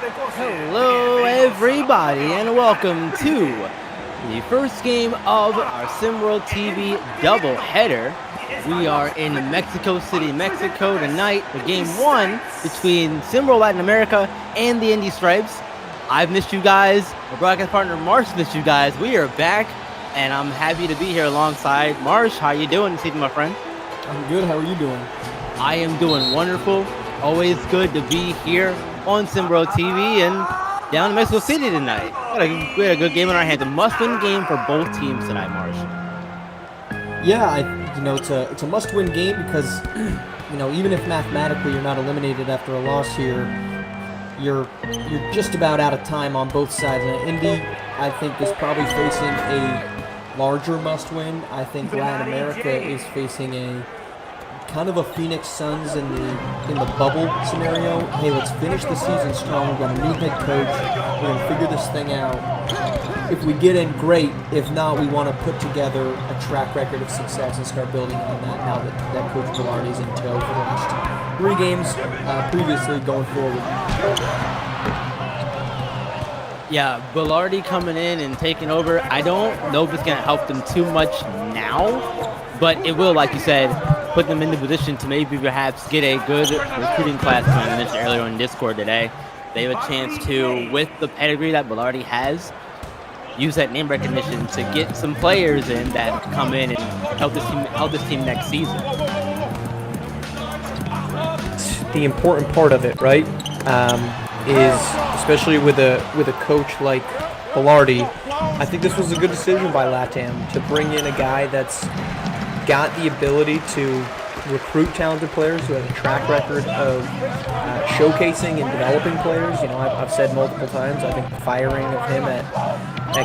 Hello everybody and welcome to the first game of our SimWorld TV doubleheader. We are in Mexico City, Mexico tonight for game one between SimWorld Latin America and the Indy Stripes. I've missed you guys. My broadcast partner Marsh missed you guys. We are back and I'm happy to be here alongside Marsh. How you doing this evening, my friend? I'm good. How are you doing? I am doing wonderful. Always good to be here on SimWorld TV and down in Mexico City tonight. We had a good game in our hands. A must-win game for both teams tonight, Marsh. Yeah, it's a must-win game because, even if mathematically you're not eliminated after a loss here, you're just about out of time on both sides. And Indy, I think, is probably facing a larger must-win. I think Latin America is facing a kind of a Phoenix Suns in the bubble scenario. Hey, let's finish the season strong. We've got a new head coach. We're going to figure this thing out. If we get in, great. If not, we want to put together a track record of success and start building on that now that Coach Velarde's in tow for the last 3 games previously going forward. Yeah, Velarde coming in and taking over. I don't know if it's going to help them too much now, but it will, like you said, put them in the position to maybe perhaps get a good recruiting class going. I mentioned earlier on Discord today. They have a chance to, with the pedigree that Velarde has, use that name recognition to get some players in that come in and help this team next season. The important part of it, right, is especially with a coach like Velarde. I think this was a good decision by LATAM to bring in a guy that's got the ability to recruit talented players, who has a track record of showcasing and developing players. I've said multiple times, I think the firing of him at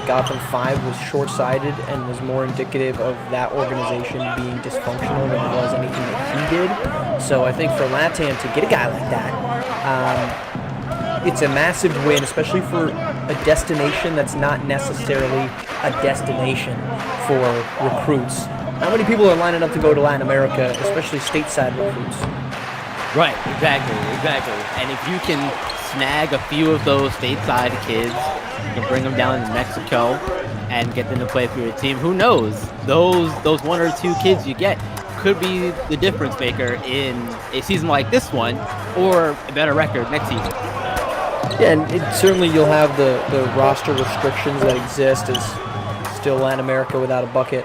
Gotham 5 was short-sighted and was more indicative of that organization being dysfunctional than it was anything that he did. So I think for LATAM to get a guy like that, it's a massive win, especially for a destination that's not necessarily a destination for recruits. How many people are lining up to go to Latin America, especially stateside recruits? Right, exactly. And if you can snag a few of those stateside kids, you can bring them down to Mexico and get them to play for your team. Who knows? Those 1 or 2 kids you get could be the difference maker in a season like this one or a better record next season. Yeah, and certainly you'll have the roster restrictions that exist as still Latin America without a bucket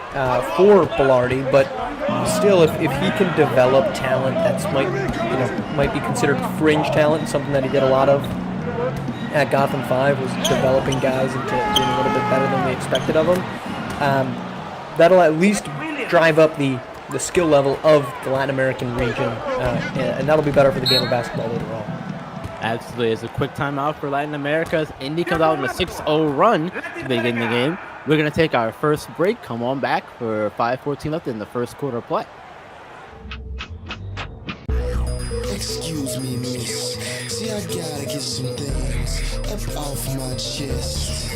for Velarde, but still, if he can develop talent that's might be considered fringe talent, something that he did a lot of at Gotham 5 was developing guys into being a little bit better than we expected of them. That'll at least drive up the skill level of the Latin American region, and that'll be better for the game of basketball later on. Absolutely. It's a quick timeout for Latin America. Indy comes out on a 6-0 run to begin the game. We're going to take our first break. Come on back for 5:14 left in the first quarter play. Excuse me, miss. See, I gotta get some things up off my chest.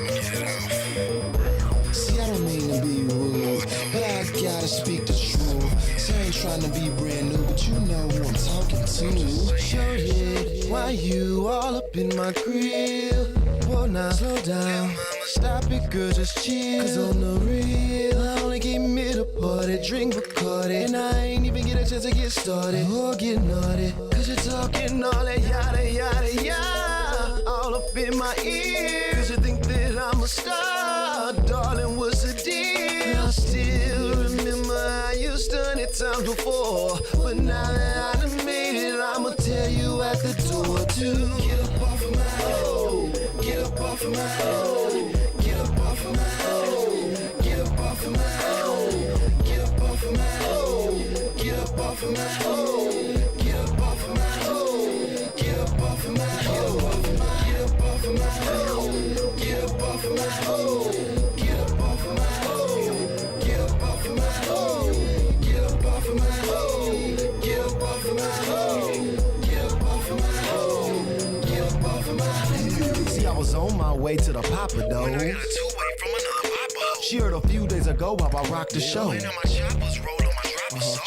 See, I don't mean to be rude, but I gotta speak the truth. See, I ain't trying to be brand new, but you know who I'm talking to. Short head, why you all up in my grill? Well, now slow down. Stop it, girl, just chill. Cause on the real, I only came here to party, drink Bacardi, and I ain't even get a chance to get started or get naughty. Cause you're talking all that yada yada yada, all up in my ear. Cause you think that I'm a star, darling, what's the deal? I still remember how you done it times before, but now that I done made it, I'ma tell you at the door to get up off of my hoe, get up off of my hoe. Get up off of my hoe, get up off of my hoe, get up off of my hoe, get up off of my hoe, get up off of my hoe, get up off of my hoe, get up off of my hoe, get up off of my hoe, get up off of my hoe, get up off of my hoe, get up off of my hoe, get up off of my hoe, get up off of my hoe, get up off of my hoe. See, I was on my way to the Papa though. When I got a two-way from another Papa. She heard a few days ago how I rocked the show.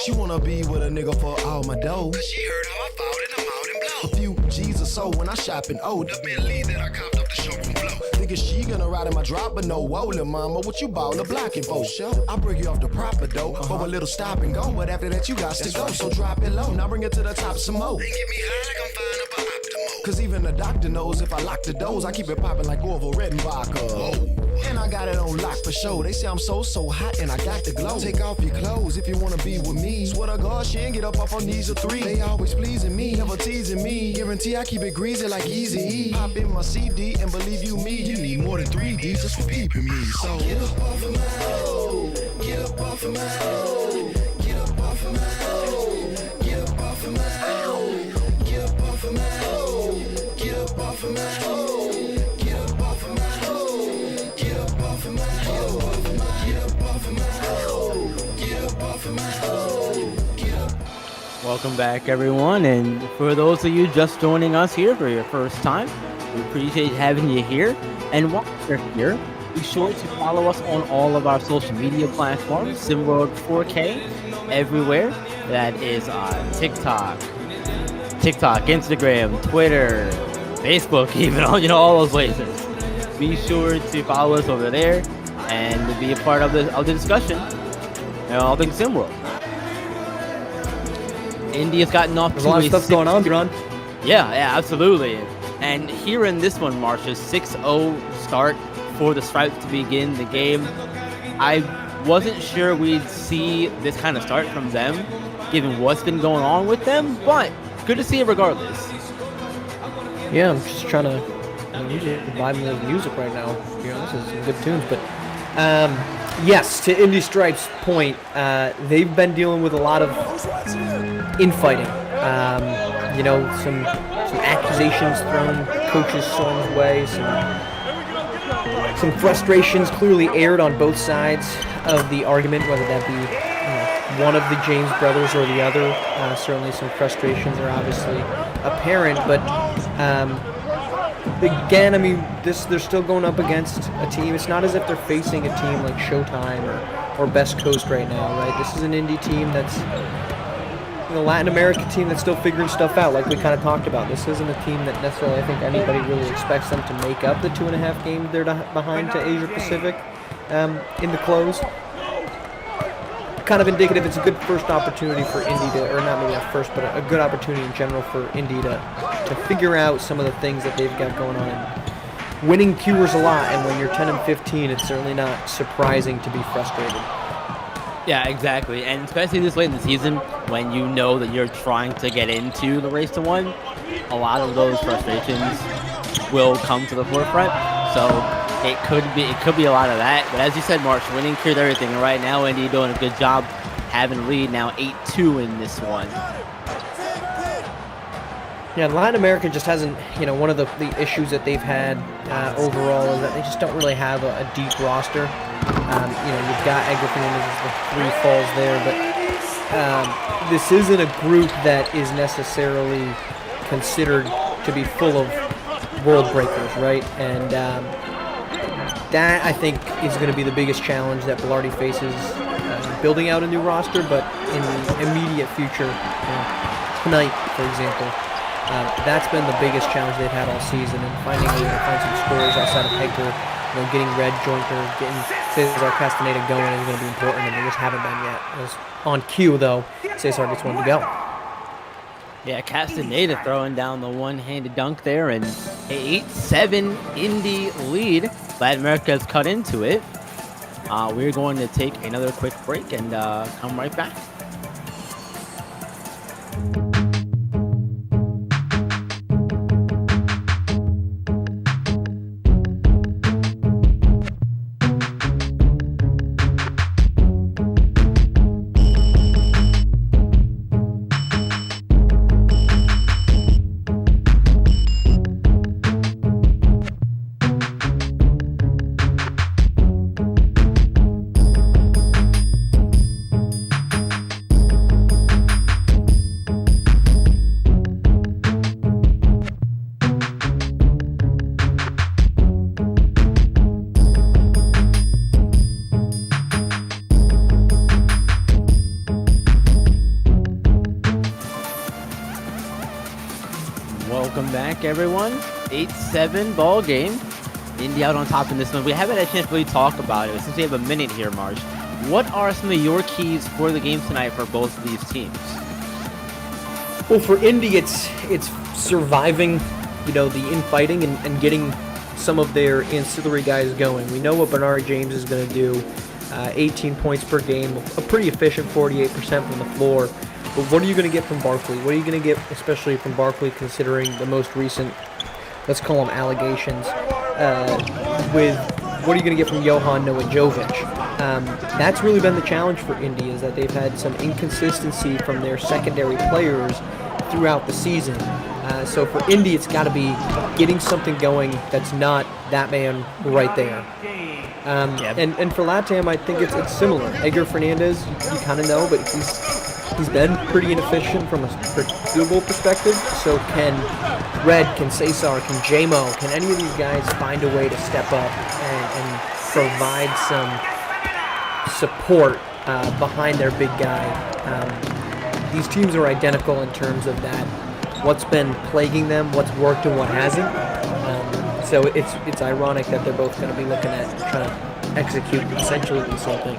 She wanna be with a nigga for all my dough. Cause she heard how I fought and I'm out and blow. A few Jesus soul when I shop in O. The Bentley that I copped off the showroom floor. Thinking she gonna ride in my drop, but no, whoa, lil' mama, what you ballin' blocking for? Sure, I bring you off the proper dough for a little stop and go, but after that you got to go. So drop it low, now bring it to the top some more. Then get me high like I'm fine up a optimal. Cause even the doctor knows if I lock the doors, I keep it poppin' like Orville Redenbacher. And I got it on lock for sure. They say I'm so hot and I got the glow. Take off your clothes if you wanna be with me. Swear to God, she ain't get up off her knees or three. They always pleasing me, never teasing me. Guarantee I keep it greasy like Easy. Pop in my CD and believe you me, you need more than 3D just for peeping me. So get up off of my hoe, get up off of my hoe, get up off of my hoe, get up off of my hoe, get up off of my hoe, get up off of my hoe, get up off of my hoe, get up off of my hoe, get up off of my hoe, get up off of my hoe, get up. Welcome back, everyone, and for those of you just joining us here for your first time, we appreciate having you here. And while you're here, be sure to follow us on all of our social media platforms, SimWorld 4K, everywhere. That is on TikTok, Instagram, Twitter, Facebook, even all those places. Be sure to follow us over there and be a part of the discussion. All things SimWorld. Indy has gotten off There's to a lot of stuff going on, John. Yeah, absolutely. And here in this one, Marcia, 6-0 start for the Stripes to begin the game. I wasn't sure we'd see this kind of start from them, given what's been going on with them, but good to see it regardless. Yeah, I'm just trying to vibing with music right now. This is some good tunes, but yes, to Indy Stripes' point, they've been dealing with a lot of infighting. Some accusations thrown Coach's son's way, some frustrations clearly aired on both sides of the argument, whether that be one of the James brothers or the other. Certainly some frustrations are obviously apparent, but again, I mean, they're still going up against a team. It's not as if they're facing a team like Showtime or Best Coast right now, right? This is an Indy team that's a Latin American team that's still figuring stuff out, like we kind of talked about. This isn't a team that necessarily I think anybody really expects them to make up the 2.5 games they're behind to Asia Pacific in the close. Kind of indicative. It's a good first opportunity for Indy to, or not maybe a first, but a good opportunity in general for Indy to figure out some of the things that they've got going on. And winning cures a lot, and when you're 10-15, it's certainly not surprising to be frustrated. Yeah, exactly. And especially this late in the season, when you know that you're trying to get into the race to 1, a lot of those frustrations will come to the forefront. So it could be a lot of that. But as you said, Marsh, winning cured everything. And right now, Indy doing a good job having a lead now 8-2 in this one. Yeah, Latin America just hasn't, one of the issues that they've had overall is that they just don't really have a deep roster. You've got Edgar Fernandez with 3 falls there, but this isn't a group that is necessarily considered to be full of world breakers, right? And that, I think, is going to be the biggest challenge that Velarde faces building out a new roster, but in the immediate future, tonight, for example, that's been the biggest challenge they've had all season, and finding a way to find some scorers outside of Hector, getting Red Jointer, getting Cesar Castaneda going is going to be important, and they just haven't been yet. As on cue, though, Cesar gets one to go. Yeah, Castaneda throwing down the one-handed dunk there, and 8-7 Indy lead. Latin America has cut into it. We're going to take another quick break and come right back. Welcome back, everyone. 8-7 ball game. Indy out on top in this one. We haven't had a chance to really talk about it. Since we have a minute here, Marsh, what are some of your keys for the game tonight for both of these teams? Well, for Indy, it's surviving, the infighting and getting some of their ancillary guys going. We know what Bernard James is going to do. 18 points per game, a pretty efficient 48% from the floor. But what are you going to get from Barkley? What are you going to get, especially from Barkley, considering the most recent, let's call them allegations, with what are you going to get from Johan Novajovic? That's really been the challenge for Indy, is that they've had some inconsistency from their secondary players throughout the season. So for Indy, it's got to be getting something going that's not that man right there. And for LATAM, I think it's similar. Edgar Fernandez, you kind of know, but he's been pretty inefficient from a field goal perspective. So can Red, can Cesar, can J-Mo, can any of these guys find a way to step up and provide some support behind their big guy? These teams are identical in terms of that. What's been plaguing them, what's worked and what hasn't. So it's ironic that they're both going to be looking at trying to execute essentially the same things.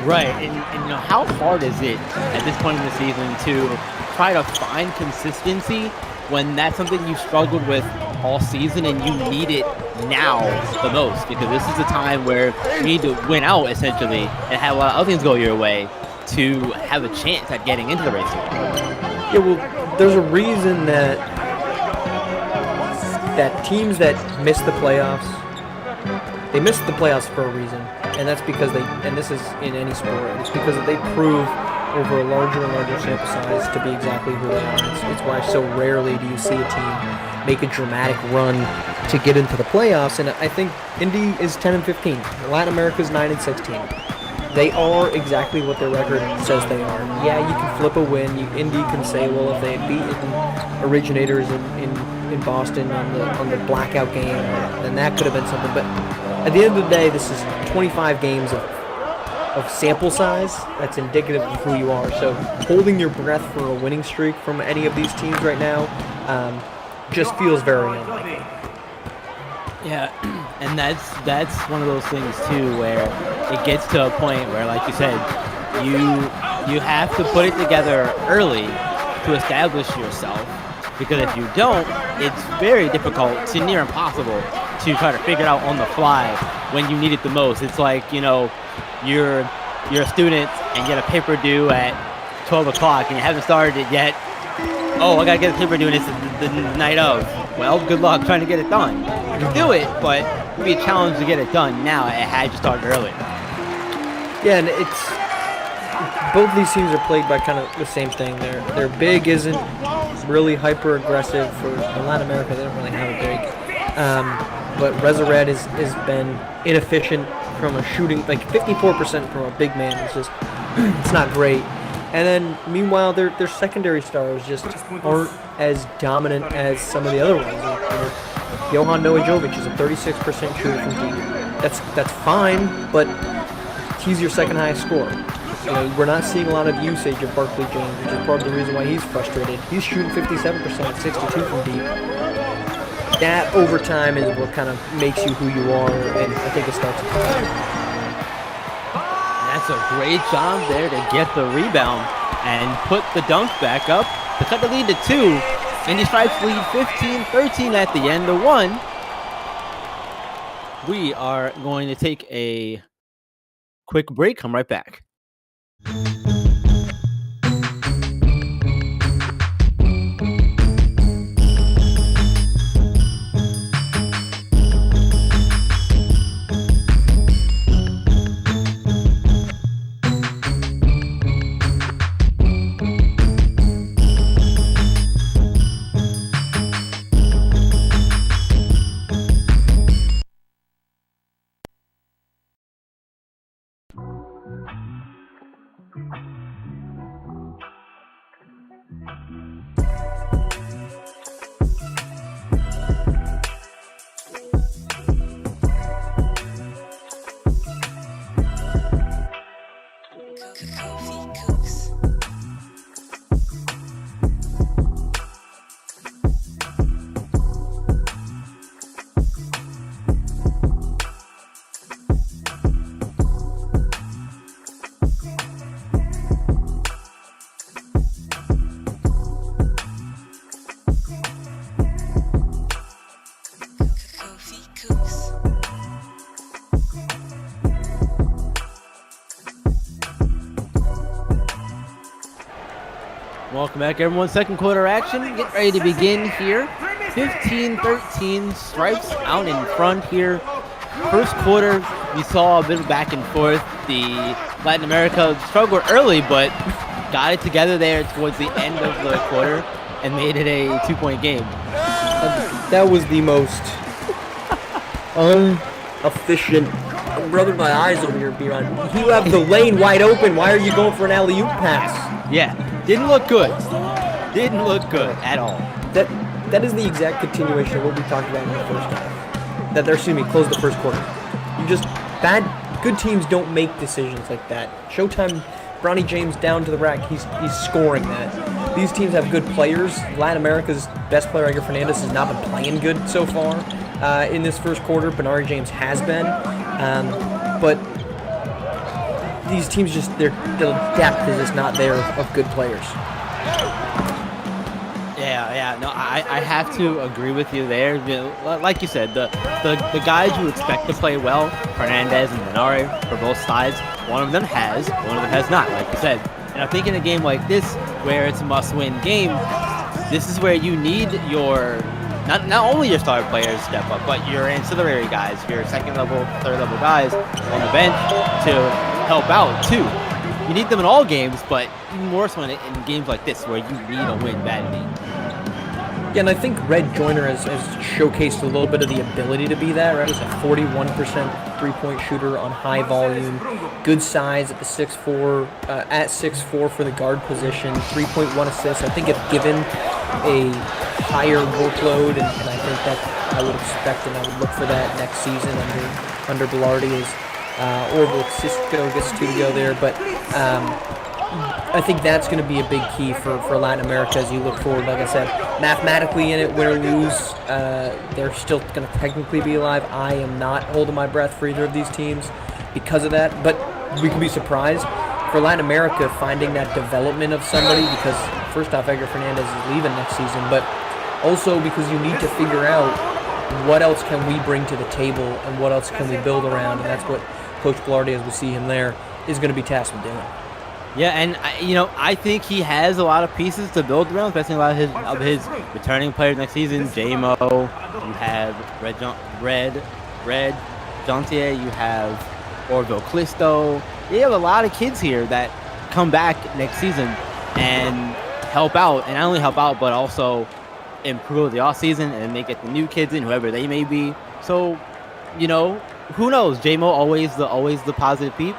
Right, and how hard is it at this point in the season to try to find consistency when that's something you struggled with all season and you need it now the most? Because this is the time where you need to win out essentially and have a lot of other things go your way to have a chance at getting into the race. Yeah, well, there's a reason that teams that miss the playoffs, they miss the playoffs for a reason, and that's because and this is in any sport, it's because they prove over a larger and larger sample size to be exactly who they are. It's why so rarely do you see a team make a dramatic run to get into the playoffs, and I think Indy is 10-15, Latin America's 9-16. They are exactly what their record says they are. Yeah, you can flip a win. Indy can say, well, if they had beaten Originators in Boston on the blackout game, then that could have been something. But at the end of the day, this is 25 games of sample size that's indicative of who you are. So holding your breath for a winning streak from any of these teams right now just feels very unlikely. Yeah, and that's one of those things too where it gets to a point where, like you said, you have to put it together early to establish yourself, because if you don't, it's very difficult to near impossible to try to figure it out on the fly when you need it the most. It's like, you're a student and you get a paper due at 12 o'clock and you haven't started it yet. Oh, I gotta get a paper due and it's the night of. Well, good luck trying to get it done. You can do it, but it'd be a challenge to get it done now. It had to start early. Yeah, and both these teams are plagued by kind of the same thing. Their big isn't really hyper aggressive. For Latin America, they don't really have a big. But Rezared has been inefficient from a shooting, like 54% from a big man. It's just it's not great. And then, meanwhile, their secondary stars just aren't as dominant as some of the other ones. Johan Novajovic is a 36% shooter from deep. That's fine, but he's your second highest scorer. We're not seeing a lot of usage of Barkley James, which is part of the reason why he's frustrated. He's shooting 57% at 62 from deep. That, over time, is what kind of makes you who you are, and I think it starts at the time. That's a great job there to get the rebound and put the dunk back up to cut the lead to 2. And the Stripes lead 15-13 at the end of 1. We are going to take a quick break. Come right back. Welcome back, everyone. Second quarter action. Get ready to begin here. 15-13, Stripes out in front here. First quarter, we saw a bit of back and forth. The Latin America struggled early, but got it together there towards the end of the quarter and made it a 2-point game. That was the most inefficient. I'm rubbing my eyes over here, B-Ron. You have the lane wide open. Why are you going for an alley-oop pass? Yeah, didn't look good. Didn't look good at all. That is the exact continuation of what we talked about in the first half. Close the first quarter. Good teams don't make decisions like that. Showtime, Bronny James down to the rack. He's scoring that. These teams have good players. Latin America's best player, Edgar Fernandez, has not been playing good so far in this first quarter. Bernard James has been. But these teams their depth is just not there of good players. Yeah, no, I have to agree with you there. You know, like you said, the guys you expect to play well, Fernandez and Bernard for both sides, one of them has not, like you said. And I think in a game like this, where it's a must-win game, this is where you need your not only your star players step up, but your ancillary guys, your second level, third level guys on the bench to help out too. You need them in all games, but even more so in games like this where you need a win badly. Yeah, and I think Red Joyner has showcased a little bit of the ability to be that, right? He's a 41% three-point shooter on high volume, good size at the 6'4", for the guard position, 3.1 assists. I think if given a higher workload, and I think that I would expect and I would look for that next season under Bilardi as Orville Cisco gets to go there, but I think that's going to be a big key for Latin America as you look forward. Like I said, mathematically in it, win or lose, they're still going to technically be alive. I am not holding my breath for either of these teams because of that, but we can be surprised. For Latin America, finding that development of somebody, because first off, Edgar Fernandez is leaving next season, but also because you need to figure out what else can we bring to the table and what else can we build around, and that's what Coach Bilardi, as we see him there, is going to be tasked with doing. Yeah, and I think he has a lot of pieces to build around, especially a lot of his returning players next season. J-Mo, you have Red Jontier, you have Orville Clisto. You have a lot of kids here that come back next season and help out, and not only help out, but also improve the offseason, and they get the new kids in, whoever they may be. So, who knows? J-Mo always the positive peep.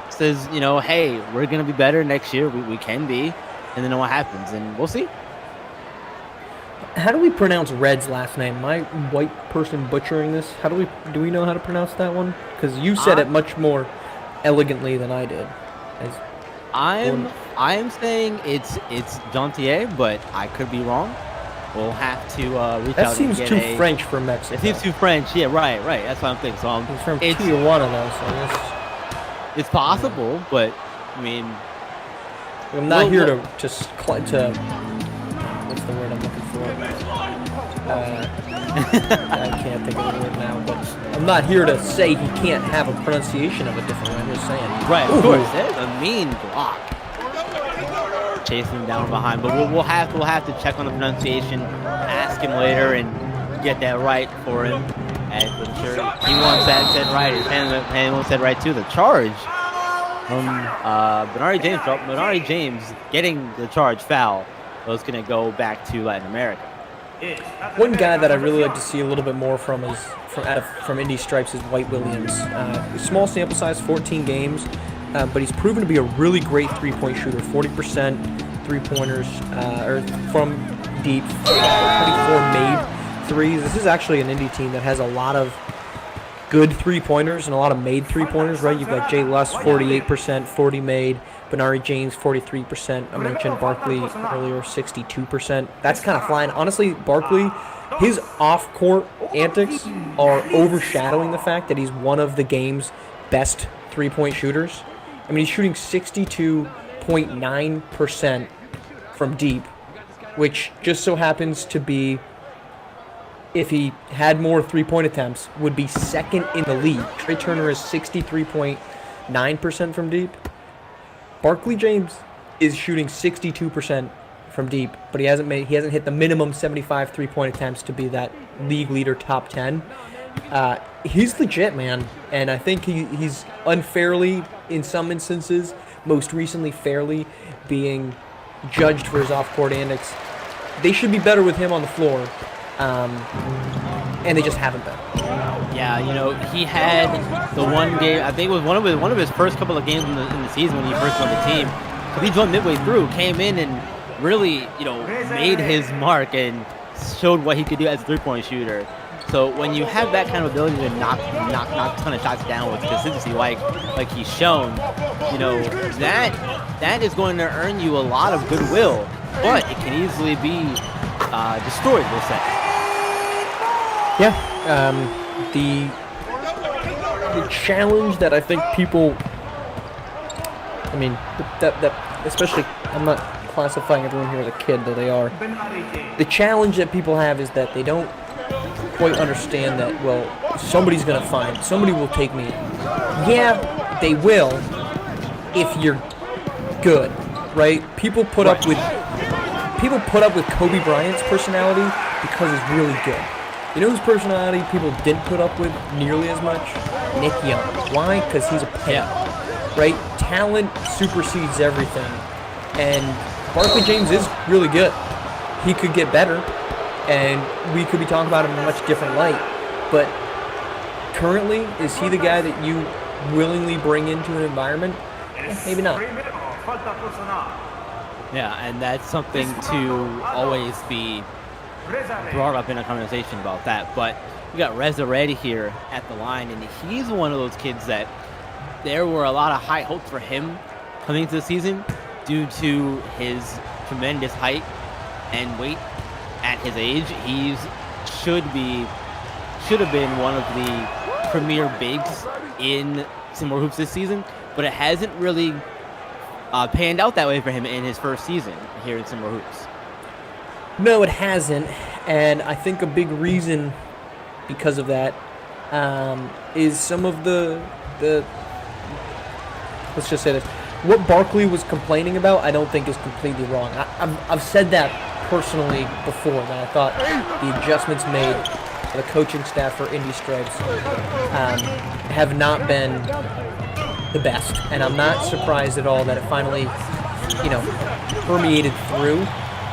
Says, hey, we're going to be better next year. We can be. And then what happens. And we'll see. How do we pronounce Red's last name? Am I white person butchering this? Do we know how to pronounce that one? Because you said it much more elegantly than I did. I am saying it's Jontier, but I could be wrong. We'll have to reach out. That seems and too get French for Mexico. It seems too French. Yeah, right. That's what I'm thinking. So he's from Tijuana, though, so I guess. It's possible, but I mean, I'm not here to what's the word I'm looking for? I can't think of the word now, but I'm not here to say he can't have a pronunciation of a different way. I'm just saying. Right, of course. That's a mean block. Chasing him down behind, but we'll have to check on the pronunciation, ask him later, and get that right for him. And I'm sure he wants that said right. And wants that right too. The charge from Bernard James getting the charge foul was going to go back to Latin America. One guy that I really like to see a little bit more from Indy Stripes is White Williams. Small sample size, 14 games, but he's proven to be a really great three-point shooter. 40% three-pointers from deep, 24 made threes. This is actually an Indy team that has a lot of good three-pointers and a lot of made three-pointers, right? You've got Jay Luss, 48%, 40 made. Bernard James, 43%. I mentioned Barkley earlier, 62%. That's kind of flying. Honestly, Barkley, his off-court antics are overshadowing the fact that he's one of the game's best three-point shooters. I mean, he's shooting 62.9% from deep, which just so happens to be, if he had more three-point attempts, would be second in the league. Trey Turner is 63.9% from deep. Barkley James is shooting 62% from deep, but he hasn't hit the minimum 75 3-point attempts to be that league leader top 10. He's legit, man, and I think he's unfairly, in some instances, most recently fairly, being judged for his off-court antics. They should be better with him on the floor, and they just haven't been. Yeah, he had the one game. I think it was one of his first couple of games in the season when he first won the team. He joined midway through, came in and really, made his mark and showed what he could do as a three-point shooter. So when you have that kind of ability to knock a ton of shots down with consistency, like he's shown, that is going to earn you a lot of goodwill, but it can easily be destroyed, we'll say. Yeah, the challenge that I think people, that especially, I'm not classifying everyone here as a kid, though they are. The challenge that people have is that they don't quite understand that, well, somebody will take me in. Yeah, they will if you're good, right? People put up with Kobe Bryant's personality because he's really good. You know whose personality people didn't put up with nearly as much? Nick Young. Why? Because he's a player, right? Talent supersedes everything, and Barkley James is really good. He could get better, and we could be talking about him in a much different light. But currently, is he the guy that you willingly bring into an environment? Maybe not. Yeah, and that's something to always be brought up in a conversation about that. But we got Reza Red here at the line, and he's one of those kids that there were a lot of high hopes for him coming into the season due to his tremendous height and weight at his age. He should have been one of the premier bigs in Seymour Hoops this season, but it hasn't really panned out that way for him in his first season here in Seymour Hoops. No, it hasn't, and I think a big reason because of that is some of the let's just say this. What Barkley was complaining about, I don't think is completely wrong. I've said that personally before, that I thought the adjustments made by the coaching staff for Indy Stripes have not been the best, and I'm not surprised at all that it finally, permeated through.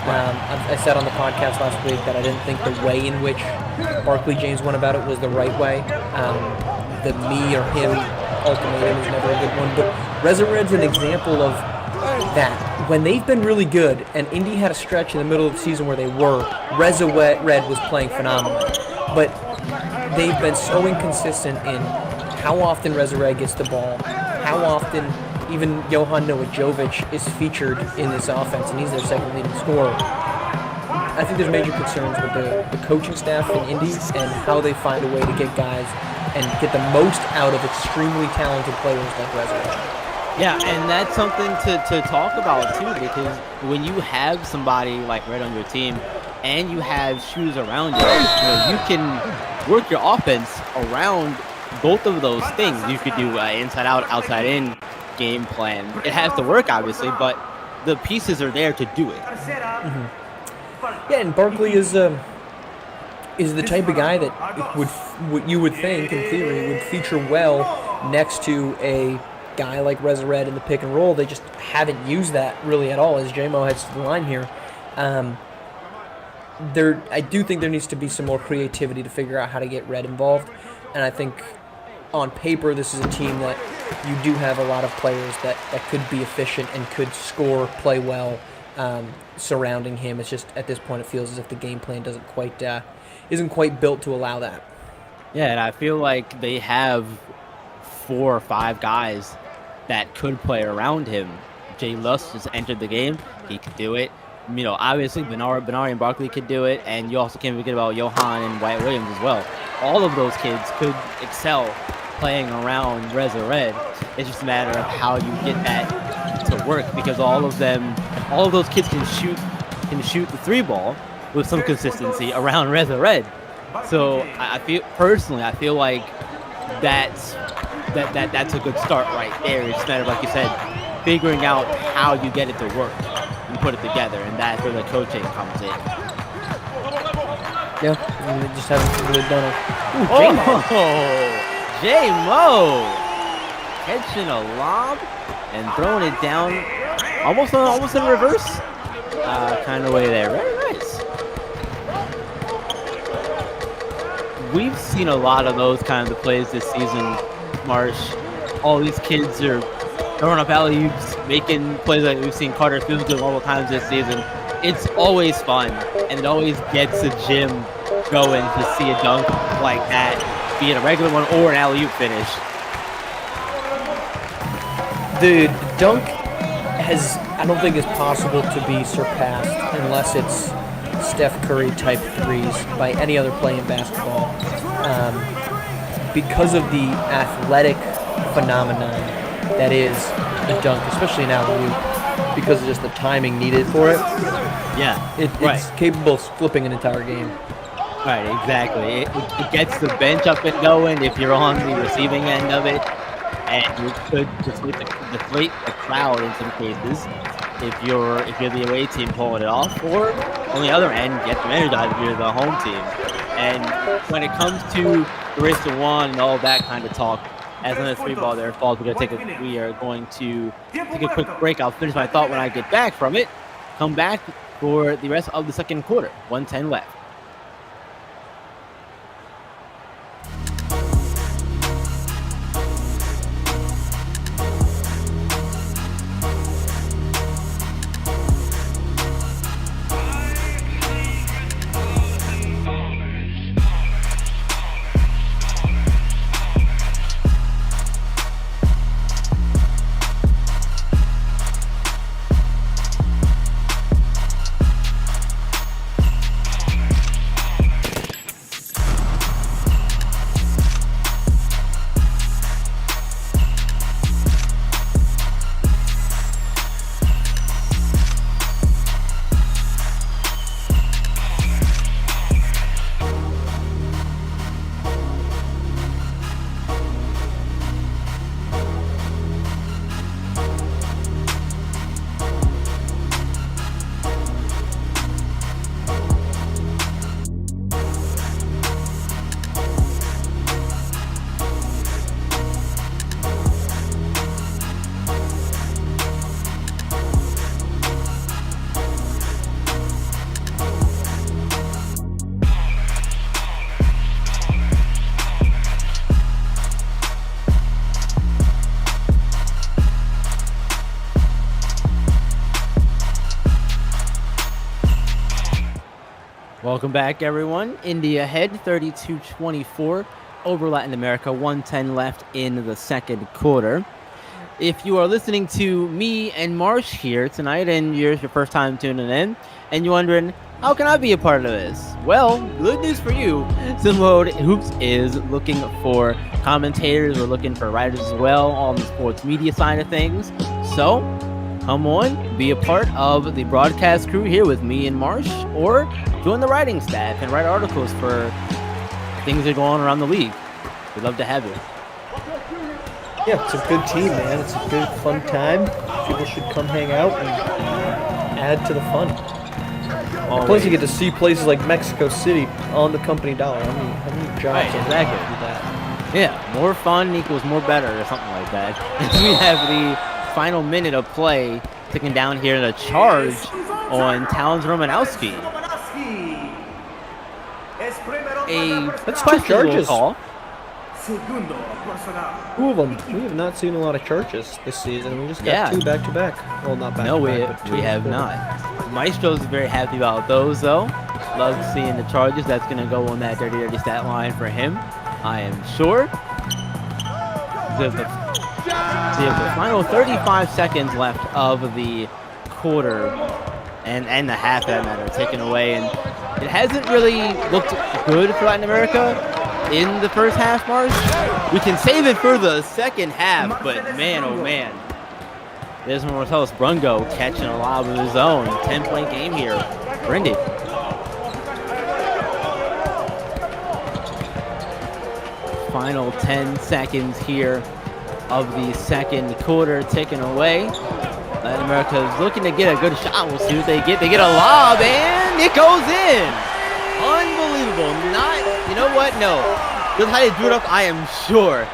I said on the podcast last week that I didn't think the way in which Barkley James went about it was the right way. The me or him ultimatum is never a good one, but Reza Red's an example of that. When they've been really good, and Indy had a stretch in the middle of the season where they were, Reza Red was playing phenomenally. But they've been so inconsistent in how often Reza Red gets the ball, how often even Johan Novajovic is featured in this offense, and he's their second leading scorer. I think there's major concerns with the coaching staff in Indy and how they find a way to get guys and get the most out of extremely talented players like Reza Red. Yeah, and that's something to talk about too, because when you have somebody like Red on your team and you have shooters around you, you can work your offense around both of those things. You could do inside out, outside in game plan. It has to work, obviously, but the pieces are there to do it. Mm-hmm. Yeah, and Barkley is the type of guy that you would think, in theory, would feature well next to a guy like Reza Red in the pick and roll. They just haven't used that really at all, as JMO heads to the line here. I do think there needs to be some more creativity to figure out how to get Red involved, and I think on paper this is a team that you do have a lot of players that could be efficient and could score, play well surrounding him. It's just at this point it feels as if the game plan isn't quite built to allow that. Yeah, and I feel like they have 4 or 5 guys that could play around him. Jay Luss just entered the game. He could do it. Obviously Benari and Barkley could do it, and you also can't forget about Johan and Wyatt Williams as well. All of those kids could excel playing around Reza Red. It's just a matter of how you get that to work, because all of those kids can shoot the 3-ball with some consistency around Reza Red. So I feel like that's a good start right there. It's a matter of, like you said, figuring out how you get it to work. and put it together, and that's where the coaching comes in. Yeah, they just haven't really done it. Oh, J-Mo catching a lob and throwing it down almost in reverse kind of way there. Very nice. We've seen a lot of those kind of plays this season, Marsh. All these kids are throwing up alley-oops, making plays like we've seen Carter Fields do multiple times this season. It's always fun, and it always gets the gym going to see a dunk like that, be it a regular one or an alley-oop finish. The dunk I don't think is possible to be surpassed unless it's Steph Curry type threes by any other play in basketball. Because of the athletic phenomenon that is the dunk, especially in alley-oop, because of just the timing needed for it. Yeah, It's capable of flipping an entire game. Right, exactly. It gets the bench up and going if you're on the receiving end of it, and you could deflate the crowd in some cases if you're the away team pulling it off, or on the other end, get them energized if you're the home team. And when it comes to the race to one and all that kind of talk, as another three ball there falls, we are going to take a quick break. I'll finish my thought when I get back from it. Come back for the rest of the second quarter. 1:10 left. Welcome back, everyone. Indy ahead, 32-24 over Latin America. 1:10 left in the second quarter. If you are listening to me and Marsh here tonight, and you're your first time tuning in, and you're wondering, how can I be a part of this? Well, good news for you. SWH Hoops is looking for commentators. We're looking for writers as well on the sports media side of things. So, come on, be a part of the broadcast crew here with me and Marsh, or join the writing staff and write articles for things that are going on around the league. We'd love to have you. Yeah, it's a good team, man. It's a good, fun time. People should come hang out and add to the fun. Plus, you get to see places like Mexico City on the company dollar. How many jobs Right, exactly. do that? Yeah, more fun equals more better, or something like that. We have the final minute of play ticking down here in a charge on Towns Romanowski. That's two charges. Call. Two of them. We have not seen a lot of charges this season. We just got two back-to-back. Well, not back-to-back. No, but we have not. Maestro's very happy about those, though. Love seeing the charges. That's going to go on that dirty stat line for him, I am sure. The final 35 seconds left of the quarter and the half, that matter, taken away. And it hasn't really looked good for Latin America in the first half, Mars. We can save it for the second half, but man, oh man. There's Marcellus Brungo catching a lob of his own. 10-point game here for Indy. Final 10 seconds here of the second quarter taken away. Latin America is looking to get a good shot. We'll see what they get. They get a lob, and it goes in. Unbelievable. Not, you know what? No. That's how they drew it up, I am sure.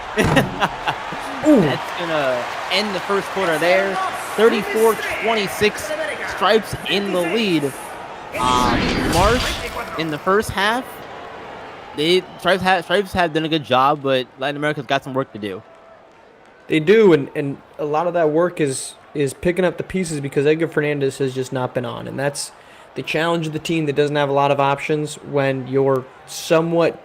That's going to end the first quarter there. 34-26, Stripes in the lead. Marsh in the first half. Stripes have done a good job, but Latin America's got some work to do. They do, and a lot of that work is picking up the pieces because Edgar Fernandez has just not been on. And that's the challenge of the team that doesn't have a lot of options when your somewhat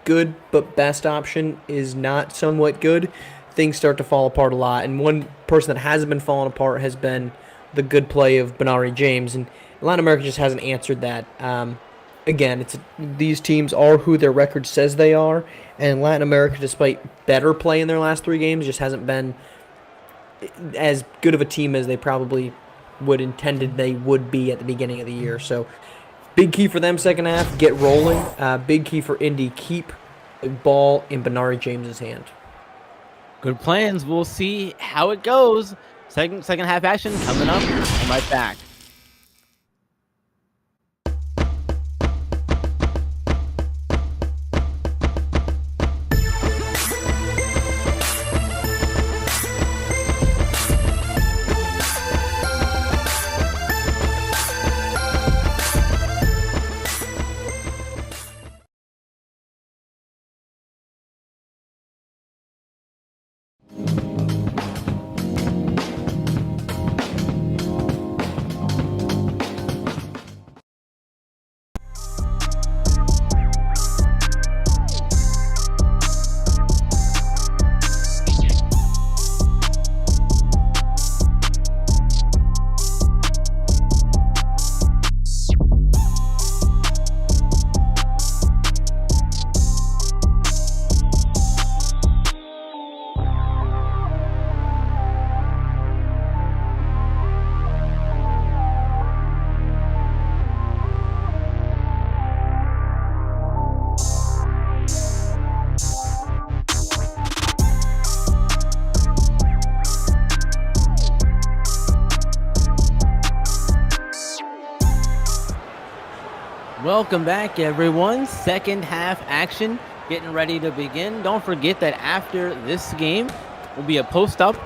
good but best option is not somewhat good. Things start to fall apart a lot. And one person that hasn't been falling apart has been the good play of Benari James. And Latin America just hasn't answered that. Again, these teams are who their record says they are. And Latin America, despite better play in their last 3 games, just hasn't been as good of a team as they probably intended they would be at the beginning of the year. So big key for them second half, get rolling. Big key for Indy, keep the ball in Benari James's hand. Good plans. We'll see how it goes. Second half action coming up. I'm right back. Welcome back, everyone. Second half action getting ready to begin. Don't forget that after this game will be a post-up,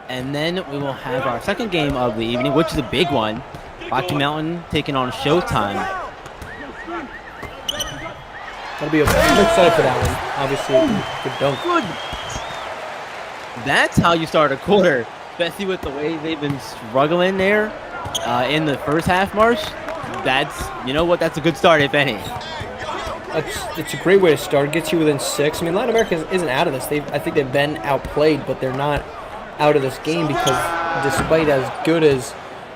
and then we will have our second game of the evening, which is a big one. Rocky Mountain taking on Showtime. That'll be I'm excited for that one. Obviously, good dunk. Good. That's how you start a quarter, especially with the way they've been struggling there in the first half, Marsh. You know what? That's a good start, if any. It's a great way to start. Gets you within 6. I mean, Latin America isn't out of this. I think they've been outplayed, but they're not out of this game because despite as good as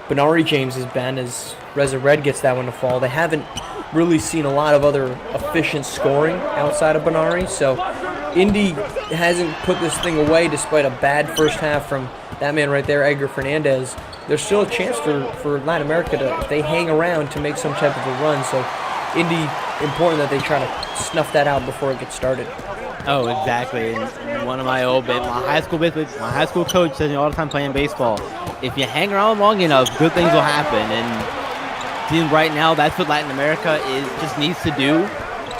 Benari James has been, as Reza Red gets that one to fall, they haven't really seen a lot of other efficient scoring outside of Benari. So Indy hasn't put this thing away despite a bad first half from that man right there, Edgar Fernandez. There's still a chance for Latin America to, if they hang around, to make some type of a run. So Indy, important that they try to snuff that out before it gets started. Oh, exactly. And one of my high school coach says all the time playing baseball, if you hang around long enough, good things will happen. And seems right now that's what Latin America just needs to do.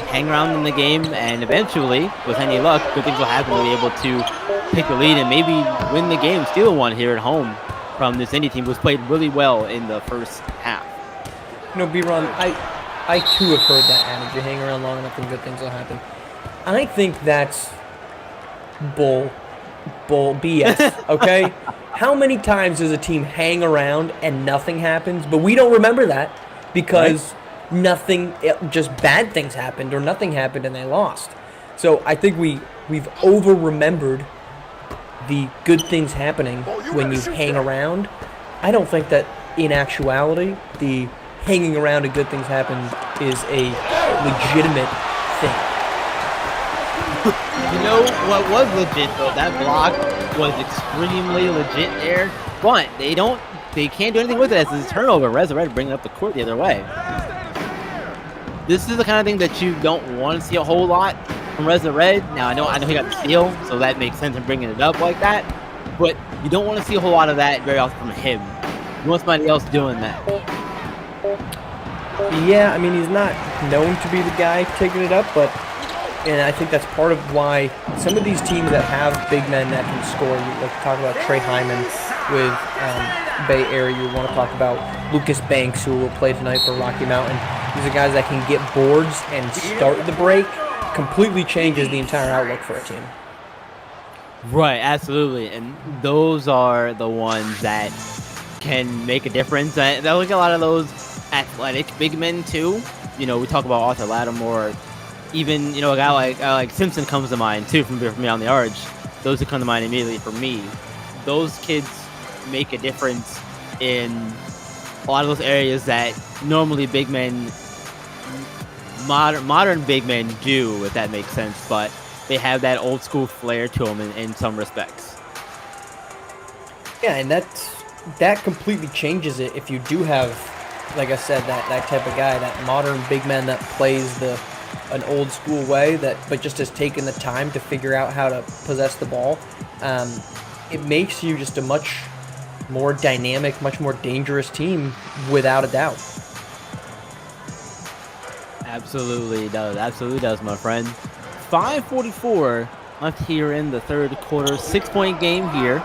Hang around in the game, and eventually, with any luck, good things will happen. We'll be able to take the lead and maybe win the game, steal one here at home from this Indy team, was played really well in the first half. You know, B-Ron, I too have heard that adage. You hang around long enough and good things will happen. I think that's bull BS, okay? How many times does a team hang around and nothing happens, but we don't remember that because just bad things happened or nothing happened and they lost. So I think we've over-remembered the good things happening when you hang around. I don't think that in actuality the hanging around and good things happen is a legitimate thing. You know what was legit though? That block was extremely legit there, but they can't do anything with it as it's a turnover. Reza Red bringing up the court the other way. This is the kind of thing that you don't want to see a whole lot from Reza Red. Now I know he got the steal, so that makes sense in bringing it up like that. But you don't want to see a whole lot of that very often from him. You want somebody else doing that. Yeah, I mean, he's not known to be the guy taking it up, and I think that's part of why some of these teams that have big men that can score, you like talk about Trey Hyman with Bay Area, you want to talk about Lucas Banks, who will play tonight for Rocky Mountain. These are guys that can get boards and start the break, completely changes the entire outlook for a team. Right, absolutely. And those are the ones that can make a difference. I look at a lot of those athletic big men too. We talk about Arthur Lattimore, even a guy like Simpson comes to mind too from me on the Arch. Those who come to mind immediately for me. Those kids make a difference in a lot of those areas that normally big men, modern big men do, if that makes sense. But they have that old school flair to them in some respects. Yeah, and that completely changes it if you do have, like I said, that type of guy, that modern big man that plays an old school way, but just has taken the time to figure out how to possess the ball. It makes you just a much more dynamic, much more dangerous team, without a doubt. Absolutely does, my friend. 5:44 left here in the third quarter. 6-point game here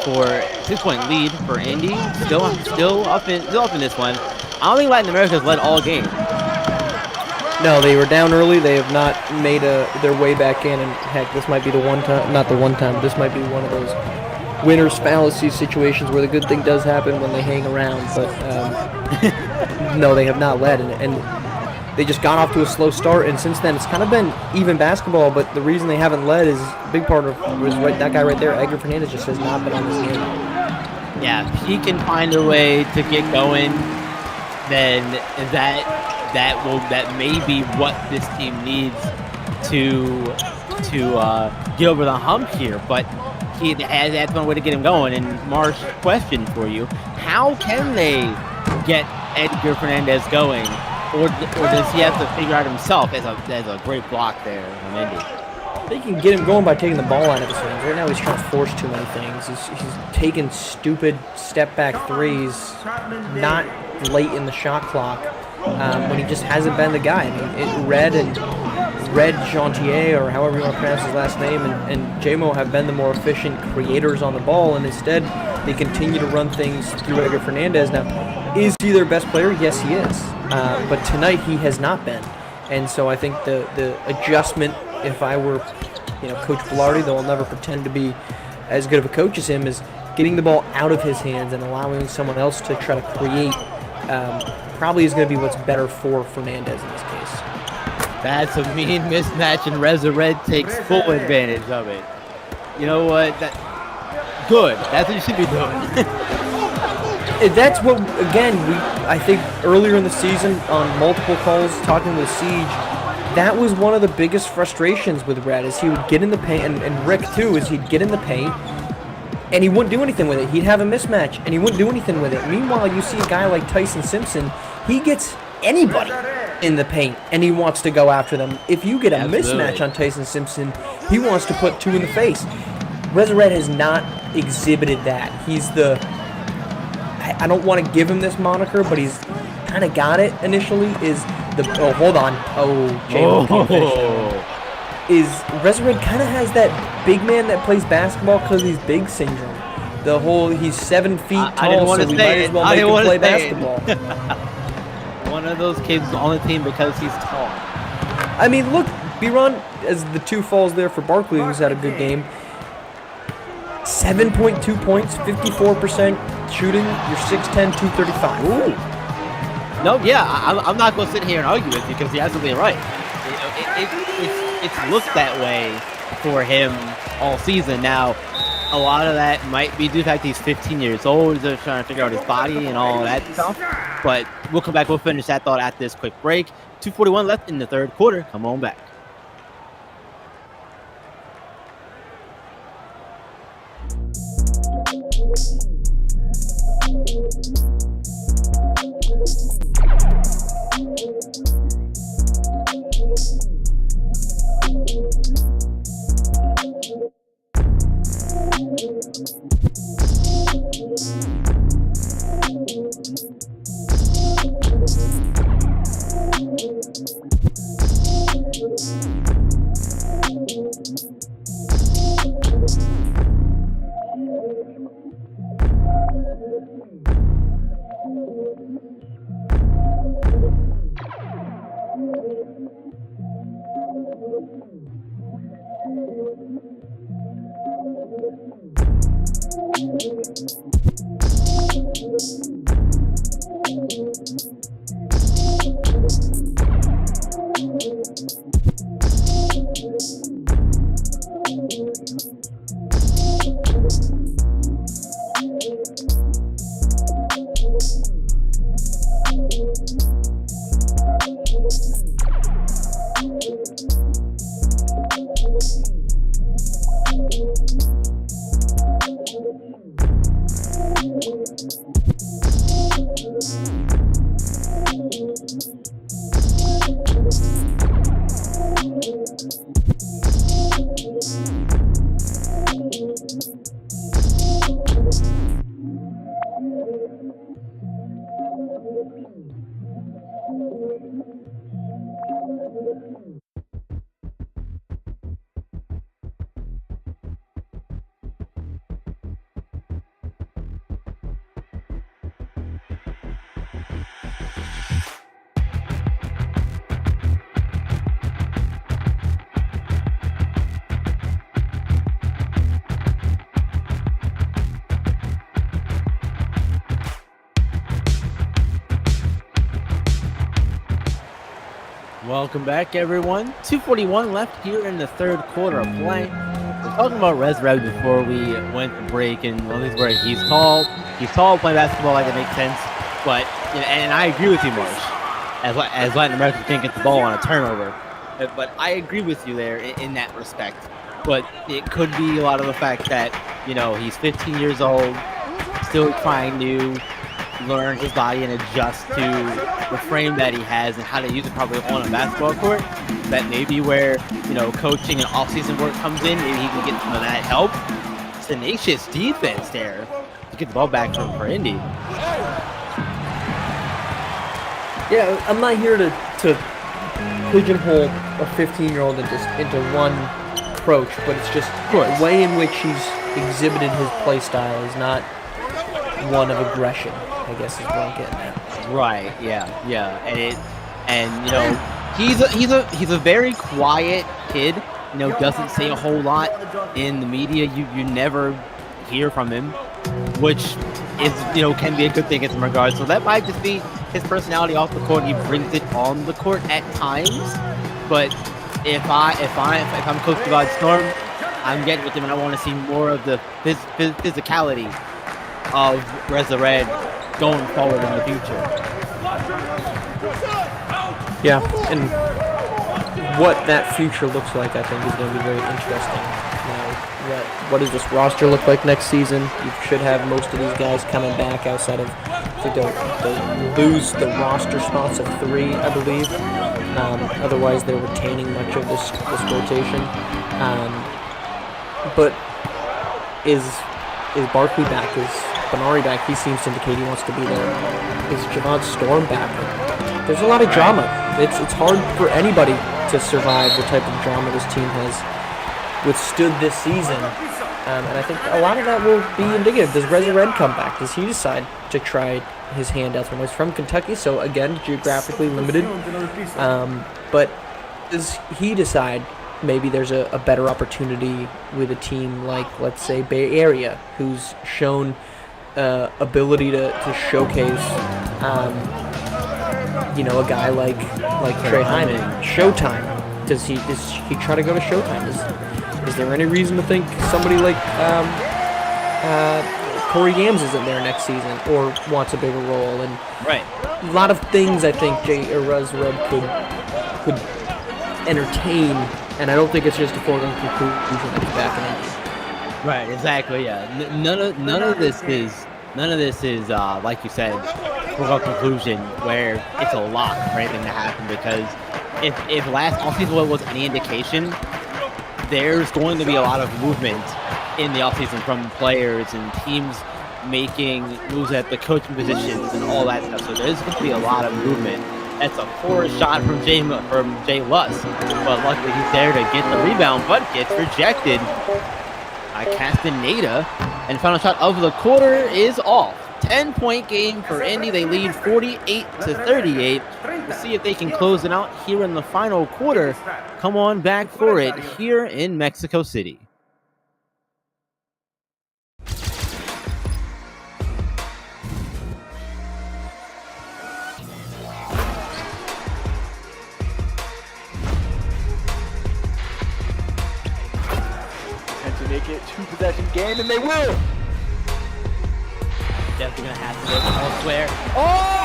for 6-point lead for Indy. Still up in this one. I don't think Latin America's led all game. No, they were down early. They have not made their way back in, and heck, this might be the one time. Not the one time. But this might be one of those winner's fallacy situations where the good thing does happen when they hang around. But no, they have not led, and they just got off to a slow start, and since then it's kind of been even basketball. But the reason they haven't led is a big part of that guy right there, Edgar Fernandez, just has not been on this game. Yeah, if he can find a way to get going, then that may be what this team needs to get over the hump here. But he has one way to get him going. And Marsh, question for you: how can they get Edgar Fernandez going? Or does he have to figure out himself as a great block there from Indy? They can get him going by taking the ball out of his hands. Right now he's trying to force too many things. He's taking stupid step-back threes, not late in the shot clock, when he just hasn't been the guy. I mean, Red Jantier, or however you want to pronounce his last name, and J-Mo have been the more efficient creators on the ball, and instead they continue to run things through Edgar Fernandez. Now, is he their best player? Yes, he is. But tonight he has not been. And so I think the adjustment, if I were Coach Bilardi, though I'll never pretend to be as good of a coach as him, is getting the ball out of his hands and allowing someone else to try to create, probably is going to be what's better for Fernandez in this case. That's a mean mismatch, and Reza Red takes full advantage of it. You know what? Good. That's what you should be doing. That's what, again, I think earlier in the season on multiple calls talking with Siege, that was one of the biggest frustrations with Red, is he would get in the paint, and Rick too, is he'd get in the paint and he wouldn't do anything with it. He'd have a mismatch and he wouldn't do anything with it. Meanwhile, you see a guy like Tyson Simpson, he gets anybody in the paint and he wants to go after them. If you get a mismatch on Tyson Simpson, he wants to put two in the face. Reza Red has not exhibited that. He's I don't want to give him this moniker, but he's kind of got it initially, hold on. J-Mo can't finish that. Reza Red kind of has that big man that plays basketball because he's big syndrome. He's 7 feet tall, so we might as well make him play basketball. One of those kids on the team because he's tall. I mean, look, B-Ron, as the 2 falls there for Barkley, who's had a good game. 7.2 points, 54% shooting. You're 6'10", 235. Ooh. No, yeah, I'm not going to sit here and argue with you because you're absolutely right. It's looked that way for him all season. Now, a lot of that might be due to the fact he's 15 years old. He's trying to figure out his body and all that stuff. But we'll come back. We'll finish that thought after this quick break. 2:41 left in the third quarter. Come on back. Welcome back, everyone. 2:41 left here in the third quarter of play. We're talking about Res Red before we went to break, and well, this is where he's tall. He's tall, playing basketball, like it makes sense. But and I agree with you, Marsh. As Latin Americans can't get the ball on a turnover, but I agree with you there in that respect. But it could be a lot of the fact that he's 15 years old, still trying to learn his body and adjust to the frame that he has and how to use it probably on a basketball court. That may be where coaching and off-season work comes in. Maybe he can get some of that help. Tenacious defense there to get the ball back for Indy. Yeah, I'm not here to pigeonhole a 15-year-old into one approach, but it's just the way in which he's exhibited his play style is not one of aggression, I guess is what I'm getting at. Right, yeah. He's a very quiet kid, doesn't say a whole lot in the media. You never hear from him, which is can be a good thing in some regards. So that might just be his personality off the court. He brings it on the court at times, but if I'm Coach Devon Storm, I'm getting with him, and I want to see more of the physicality of Reza Red going forward in the future. Yeah, and what that future looks like, I think, is going to be very interesting. What does this roster look like next season? You should have most of these guys coming back outside of, I think they'll lose the roster spots of 3, I believe. Otherwise, they're retaining much of this rotation. But is Barkley back? Is Benari back? He seems to indicate he wants to be there. Is Javon Storm back? There's a lot of drama. It's hard for anybody to survive the type of drama this team has withstood this season. And I think a lot of that will be indicative. Does Reza Red come back? Does he decide to try his hand elsewhere? He's from Kentucky, so again, geographically limited. But does he decide maybe there's a better opportunity with a team like, let's say, Bay Area, who's shown ability to showcase, a guy like Trey Hyman, Showtime. Does he try to go to Showtime? Is there any reason to think somebody like Corey Yams isn't there next season or wants a bigger role? And a lot of things I think Rez Red could entertain, and I don't think it's just a foregone conclusion that he's back in Indy. Right, exactly. Yeah, none of this is like you said, foregone conclusion where it's a lock for anything to happen. Because if last offseason was any indication, there's going to be a lot of movement in the offseason from players and teams making moves at the coaching positions and all that stuff. So there's going to be a lot of movement. That's a poor shot from Jay Luss, but luckily he's there to get the rebound, but gets rejected by Castaneda. And final shot of the quarter is off. 10-point game for Indy. They lead 48-38. We'll see if they can close it out here in the final quarter. Come on back for it here in Mexico City. To make it 2-possession game, and they will. Definitely gonna have to look elsewhere. Oh!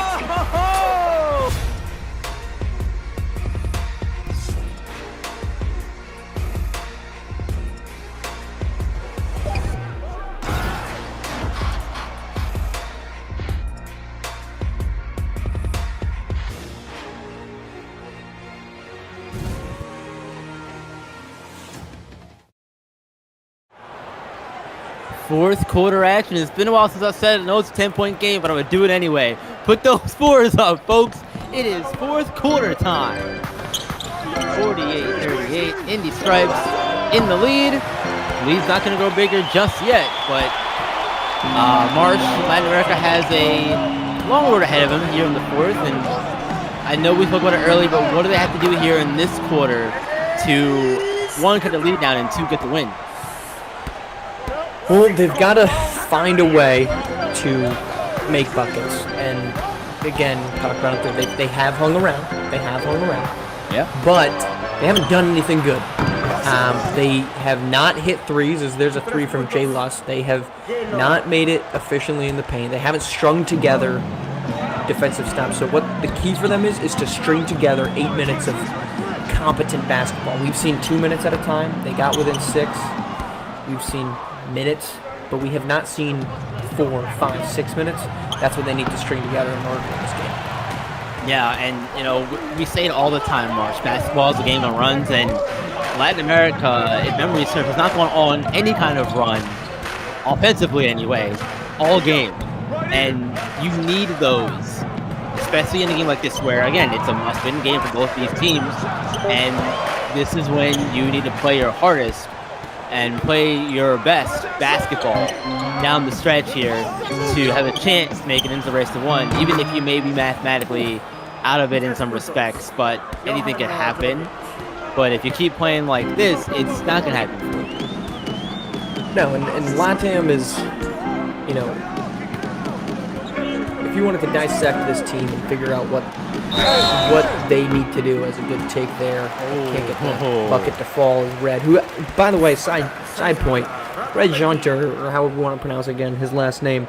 Fourth quarter action. It's been a while since I said it. I know it's a 10-point game, but I'm going to do it anyway. Put those scores up, folks. It is fourth quarter time. 48-38. Indy Stripes in the lead. Lead's not going to go bigger just yet, but Marsh, Latin America has a long road ahead of him here in the fourth. And I know we spoke about it earlier, but what do they have to do here in this quarter to, one, cut the lead down, and two, get the win? Well, they've got to find a way to make buckets. And again, talk about it. They have hung around. Yeah. But they haven't done anything good. They have not hit threes, as there's a three from Jay Lust. They have not made it efficiently in the paint. They haven't strung together defensive stops. So what the key for them is to string together 8 minutes of competent basketball. We've seen 2 minutes at a time. They got within 6. We've seen minutes, but we have not seen 4, 5, 6 minutes. That's what they need to string together in order to win this game. Yeah, and we say it all the time, Marsh. Basketball is a game of runs, and Latin America, if memory serves, has not gone on any kind of run, offensively anyway, all game. And you need those, especially in a game like this where, again, it's a must-win game for both these teams. And this is when you need to play your hardest and play your best basketball down the stretch here to have a chance to make it into the race to one, even if you may be mathematically out of it in some respects, but anything can happen. But if you keep playing like this, it's not going to happen for you. No, and LATAM is, if you wanted to dissect this team and figure out what they need to do as a good take there, can't get the bucket to fall is Red, who, by the way, side point, Red Jonter, or however you want to pronounce it again, his last name,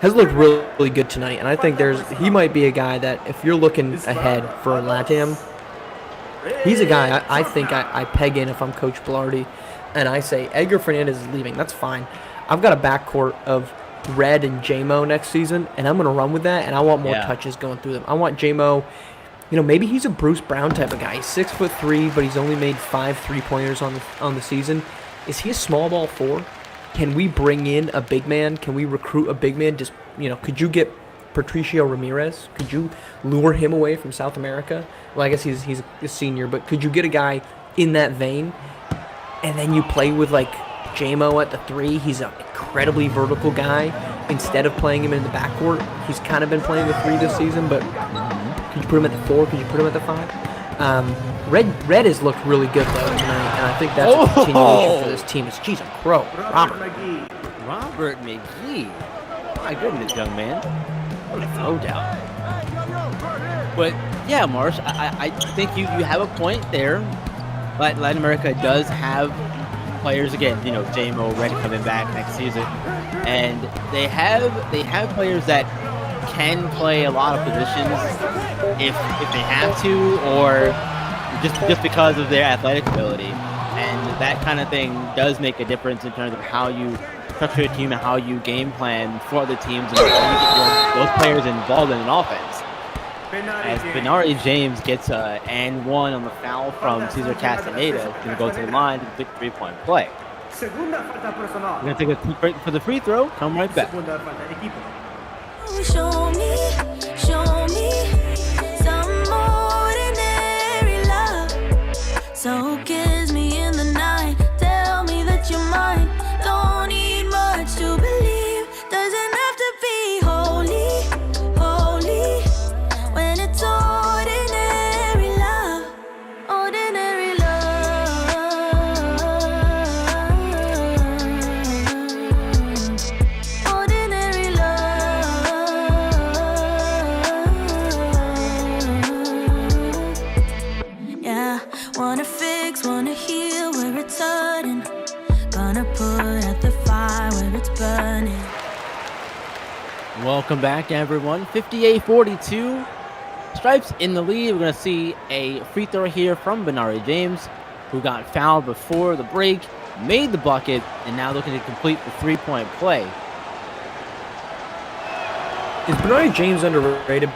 has looked really, really good tonight. And I think he might be a guy that, if you're looking ahead for LATAM, he's a guy I think I peg in if I'm Coach Bilardi, and I say Edgar Fernandez is leaving. That's fine. I've got a backcourt of Red and J-Mo next season, and I'm going to run with that, and I want more touches going through them. I want J-Mo, maybe he's a Bruce Brown type of guy. He's 6'3", but he's only made 5 3-pointers on the season. Is he a small ball 4? Can we bring in a big man? Can we recruit a big man? Just, could you get Patricio Ramirez? Could you lure him away from South America? Well, I guess he's a senior, but could you get a guy in that vein? And then you play with, J-Mo at the 3. He's an incredibly vertical guy. Instead of playing him in the backcourt, he's kind of been playing the 3 this season, but could you put him at the 4? Could you put him at the 5? Red has looked really good, though, tonight, and I think that's a continuation for this team. It's Cheese and Crow. Robert McGee. My goodness, young man. What a throw down. But, yeah, Marsh, I think you have a point there. Latin America does have players, again, J-Mo, Red coming back next season. And they have players that can play a lot of positions if they have to, or just because of their athletic ability. And that kind of thing does make a difference in terms of how you structure a team and how you game plan for other teams and how you get those players involved in an offense. As Benari James gets a and one on the foul from Cesar Castaneda, he's going to go to the line to pick 3-point play. We're going to take a quick break for the free throw. Come right back. Show me some ordinary love. So kiss me in the night. Tell me that you're mine. Don't need much to believe. Doesn't have to be holy. Wanna fix, wanna heal where it's hurting. Gonna put out the fire where it's burning. Welcome back, everyone. 58-42. Stripes in the lead. We're going to see a free throw here from Benari James, who got fouled before the break, made the bucket, and now looking to complete the three-point play. Is Benari James underrated?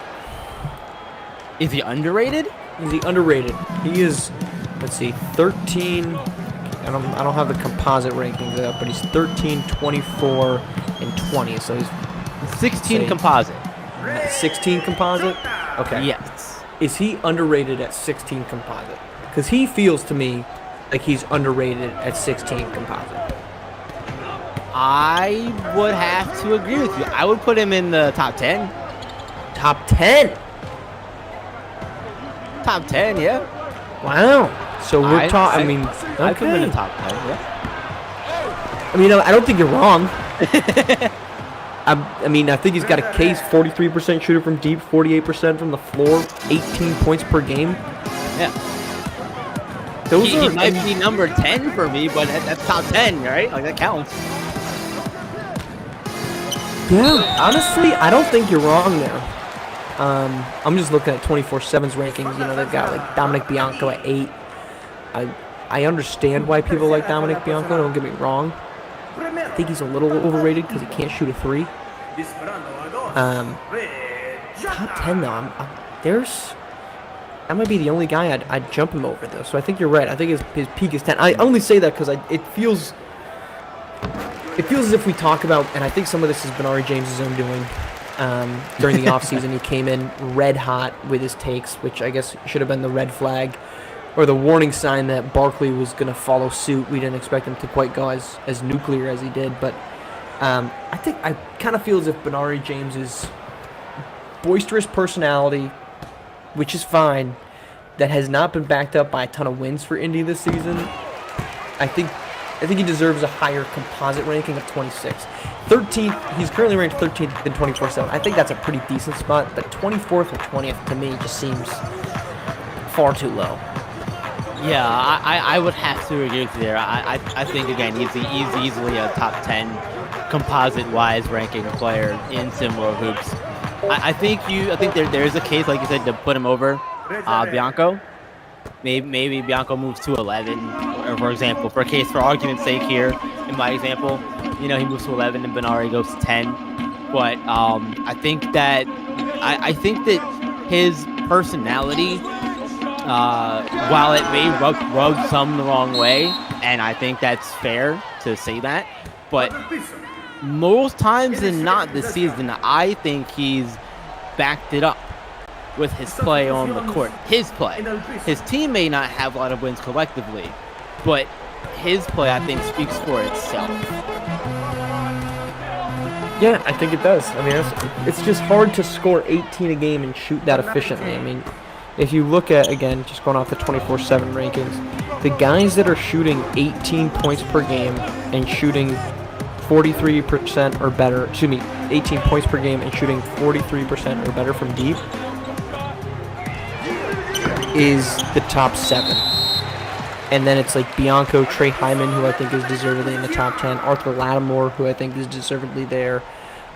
Is he underrated? Is he underrated? He is, let's see, 13. I don't have the composite rankings up, but he's 13, 24, and 20. So he's 16 composite. 16 composite? Okay. Yes. Is he underrated at 16 composite? Because he feels to me like he's underrated at 16 composite. I would have to agree with you. I would put him in the top 10. Top 10? Top 10, yeah. Wow. So we're talking, I mean, I'd put him in the okay. top 10, yeah. I mean, I don't think you're wrong. I mean, I think he's got a case. 43% shooter from deep, 48% from the floor, 18 points per game. Yeah. He might be number 10 for me, but that's top 10, right? Like, that counts. Yeah, honestly, I don't think you're wrong there. I'm just looking at 24/7's rankings. You know, they've got like Dominic Bianco at 8. I understand why people like Dominic Bianco. Don't get me wrong. I think he's a little overrated because he can't shoot a 3. Top 10 though. That might be the only guy I'd jump him over though. So I think you're right. I think his peak is 10. I only say that because it feels as if we talk about, and I think some of this is Benari James' own doing. During the offseason, he came in red hot with his takes, which I guess should have been the red flag or the warning sign that Barkley was going to follow suit. We didn't expect him to quite go as nuclear as he did, but I kind of feel as if Benari James' boisterous personality, which is fine, that has not been backed up by a ton of wins for Indy this season. I think he deserves a higher composite ranking of 26. 13th, he's currently ranked 13th in 24/7. I think that's a pretty decent spot, but 24th or 20th to me just seems far too low. Yeah, I would have to agree with you there. I think, again, he's easily a top 10 composite-wise ranking player in similar hoops. I think there is a case, like you said, to put him over Bianco. Maybe Bianco moves to 11, or for example, for argument's sake here, in my example, he moves to 11 and Benari goes to 10. But I think that his personality, while it may rub some the wrong way, and I think that's fair to say that, but most times than not this season, I think he's backed it up with his play on the court. His play. His team may not have a lot of wins collectively, but his play, I think, speaks for itself. Yeah, I think it does. I mean, it's just hard to score 18 a game and shoot that efficiently. I mean, if you look at, again, just going off the 24/7 rankings, the guys that are shooting 18 points per game and shooting 43% or better, 18 points per game and shooting 43% or better from deep is the top 7. And then it's like Bianco, Trey Hyman, who I think is deservedly in the top 10, Arthur Lattimore, who I think is deservedly there,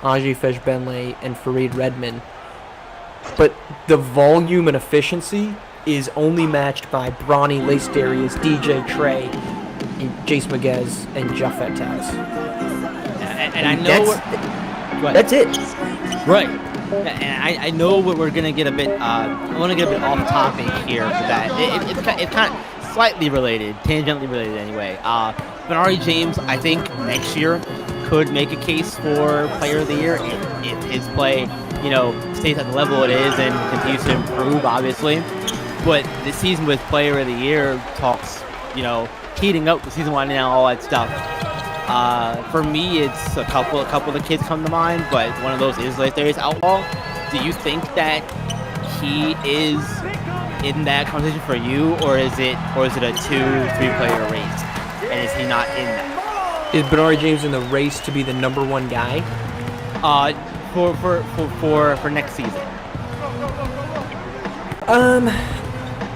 Aji Fejbenle, and Fareed Redmond. But the volume and efficiency is only matched by Bronny, Lace Darius, DJ Trey, and Jace Maguez, and Jafet Taz. And I know that's it. Right. And I know we're gonna get a bit. I want to get a bit off topic here for that. It's kind of slightly related, tangentially related anyway. Benari James, I think next year could make a case for Player of the Year if his play, stays at the level it is and continues to improve, obviously. But this season with Player of the Year talks, heating up, the season winding down, all that stuff. For me, it's a couple of the kids come to mind, but one of those is Darius Outlaw. Do you think that he is in that conversation for you, or is it a 2-3 player race, and is he not in that? Is Benari James in the race to be the number 1 guy? For next season.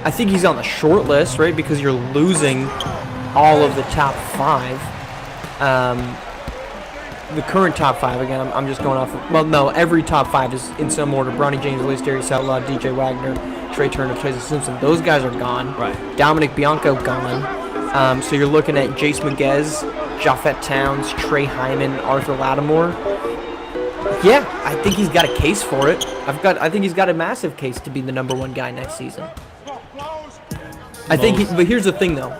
I think he's on the short list, right? Because you're losing all of the top 5. The current top 5, again, I'm just going off of, well, no, every top 5 is in some order. Bronny James, Lace Darius Outlaw, DJ Wagner, Trey Turner, Tracy Simpson. Those guys are gone. Right. Dominic Bianco gone. So you're looking at Jace Miguez, Japhett Towns, Trey Hyman, Arthur Lattimore. Yeah, I think he's got a case for it. I think he's got a massive case to be the number 1 guy next season. But here's the thing, though.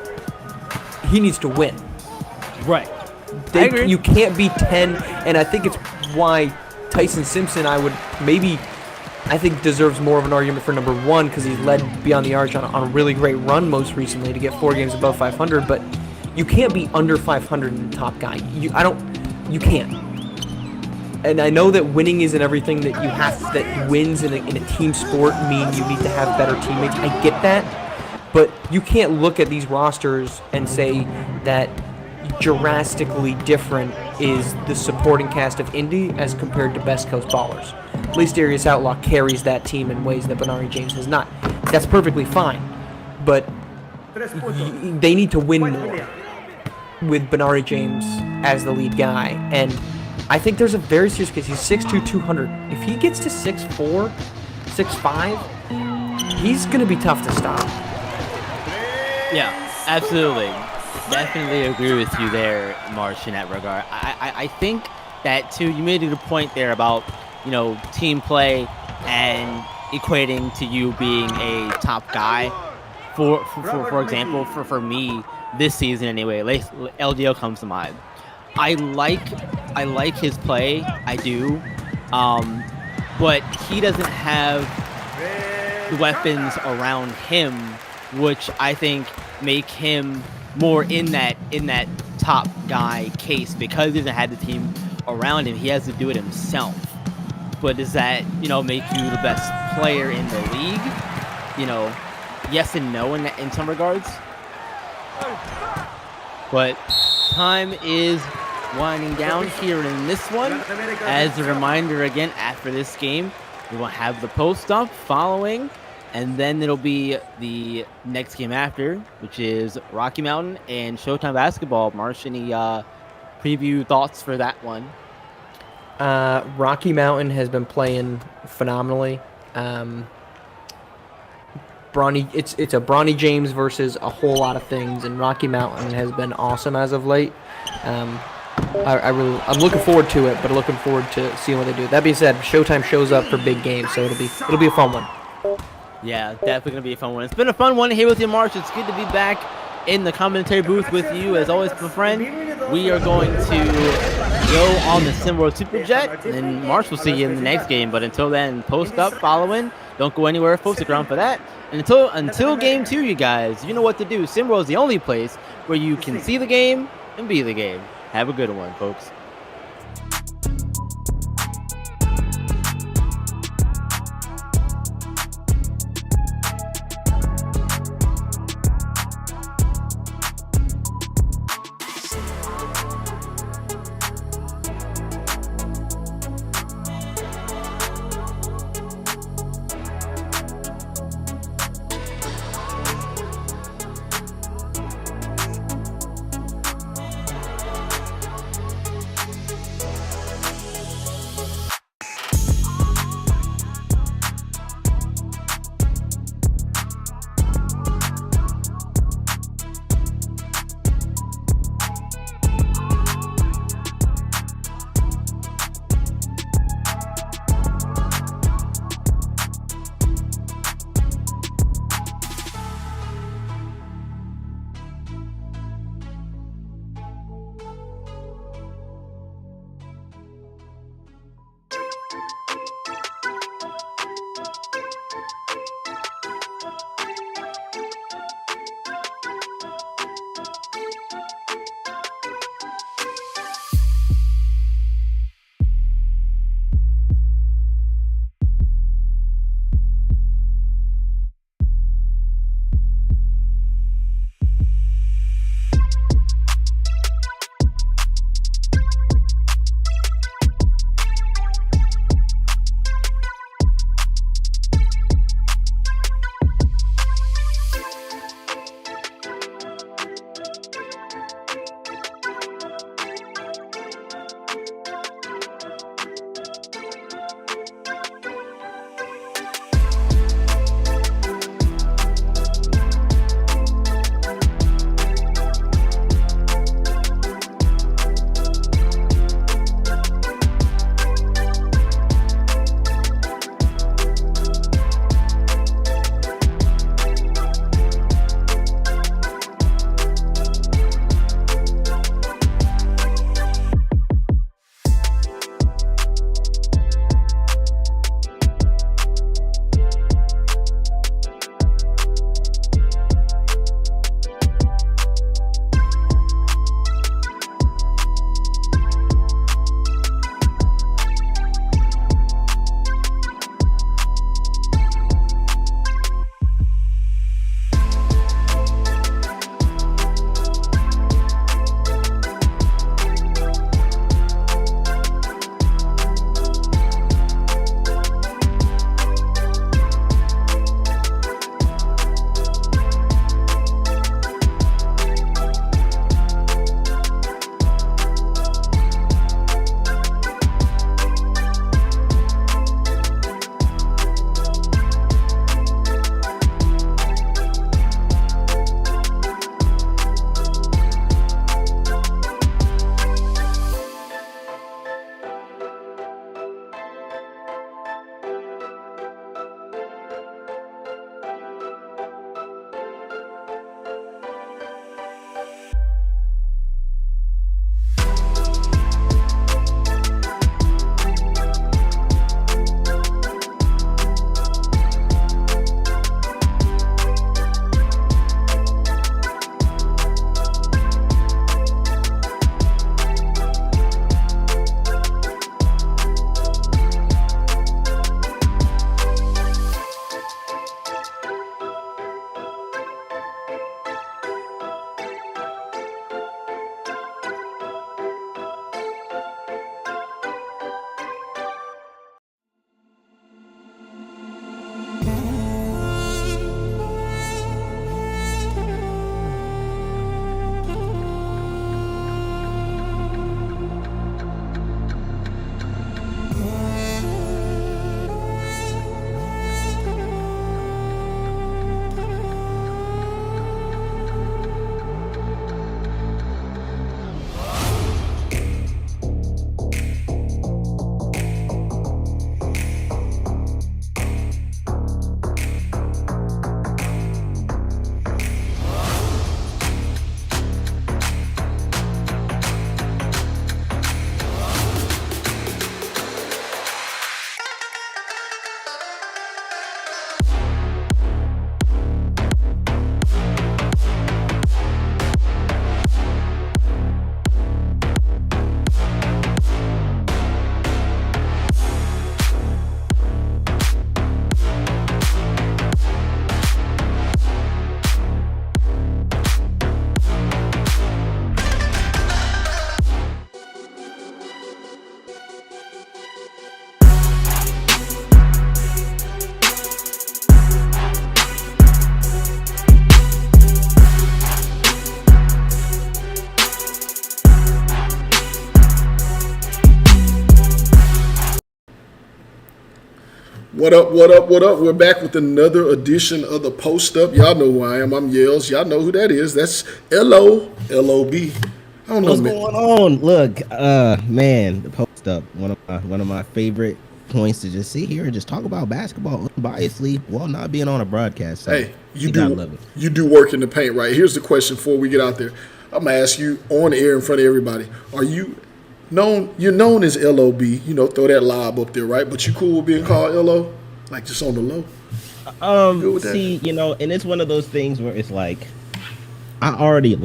He needs to win. Right. I agree. You can't be 10, and I think it's why Tyson Simpson, I think deserves more of an argument for number 1 because he's led Beyond the Arch on a really great run most recently to get 4 games above 500. But you can't be under 500 in the top guy. You can't. And I know that winning isn't everything that wins in a team sport mean you need to have better teammates. I get that, but you can't look at these rosters and say that drastically different is the supporting cast of Indy as compared to Best Coast Ballers. At least Darius Outlaw carries that team in ways that Benari James has not. That's perfectly fine, but they need to win more with Benari James as the lead guy. And I think there's a very serious case. He's 6'2", 200. If he gets to 6'4", 6'5", he's going to be tough to stop. Yeah, absolutely. Definitely agree with you there, Marsh, in that regard. I think that, too, you made a good point there about, team play and equating to you being a top guy. For example, for me, this season anyway, LDO comes to mind. I like his play, I do, but he doesn't have the weapons around him, which I think make him more in that top guy case because he doesn't have the team around him. He has to do it himself. But does that make you the best player in the league? Yes and no in some regards. But time is winding down here in this one. As a reminder, again, after this game, we will have the post-up following, and then it'll be the next game after, which is Rocky Mountain and Showtime Basketball. Marsh, any preview thoughts for that one? Rocky Mountain has been playing phenomenally. It's a Bronny James versus a whole lot of things, and Rocky Mountain has been awesome as of late. I'm looking forward to it, but looking forward to seeing what they do. That being said, Showtime shows up for big games, so it'll be a fun one. Yeah, definitely gonna be a fun one. It's been a fun one here with you, Marsh. It's good to be back in the commentary booth with you, as always, my friend. We are going to go on the SimWorld Superjet, and Marsh will see you in the next game. But until then, post up, following. Don't go anywhere. Folks, stick around for that. And until game 2, you guys, you know what to do. SimWorld is the only place where you can see the game and be the game. Have a good one, folks. What up, what up, what up? We're back with another edition of the Post Up. Y'all know who I am. I'm Yells. Y'all know who that is. That's L-O-L-O-B. I don't know, What's man. going on? Look, man, the Post Up, one of my favorite points to just sit here and just talk about basketball unbiasedly while not being on a broadcast. So Hey, you love it. do work in the paint, right? Here's the question before we get out there. I'm gonna ask you on air in front of everybody. Are you known? You're known as L-O-B. You know, throw that lob up there, right? But you cool with being called L-O? Like just on the low? Good with that? See, and it's one of those things where it's like, I already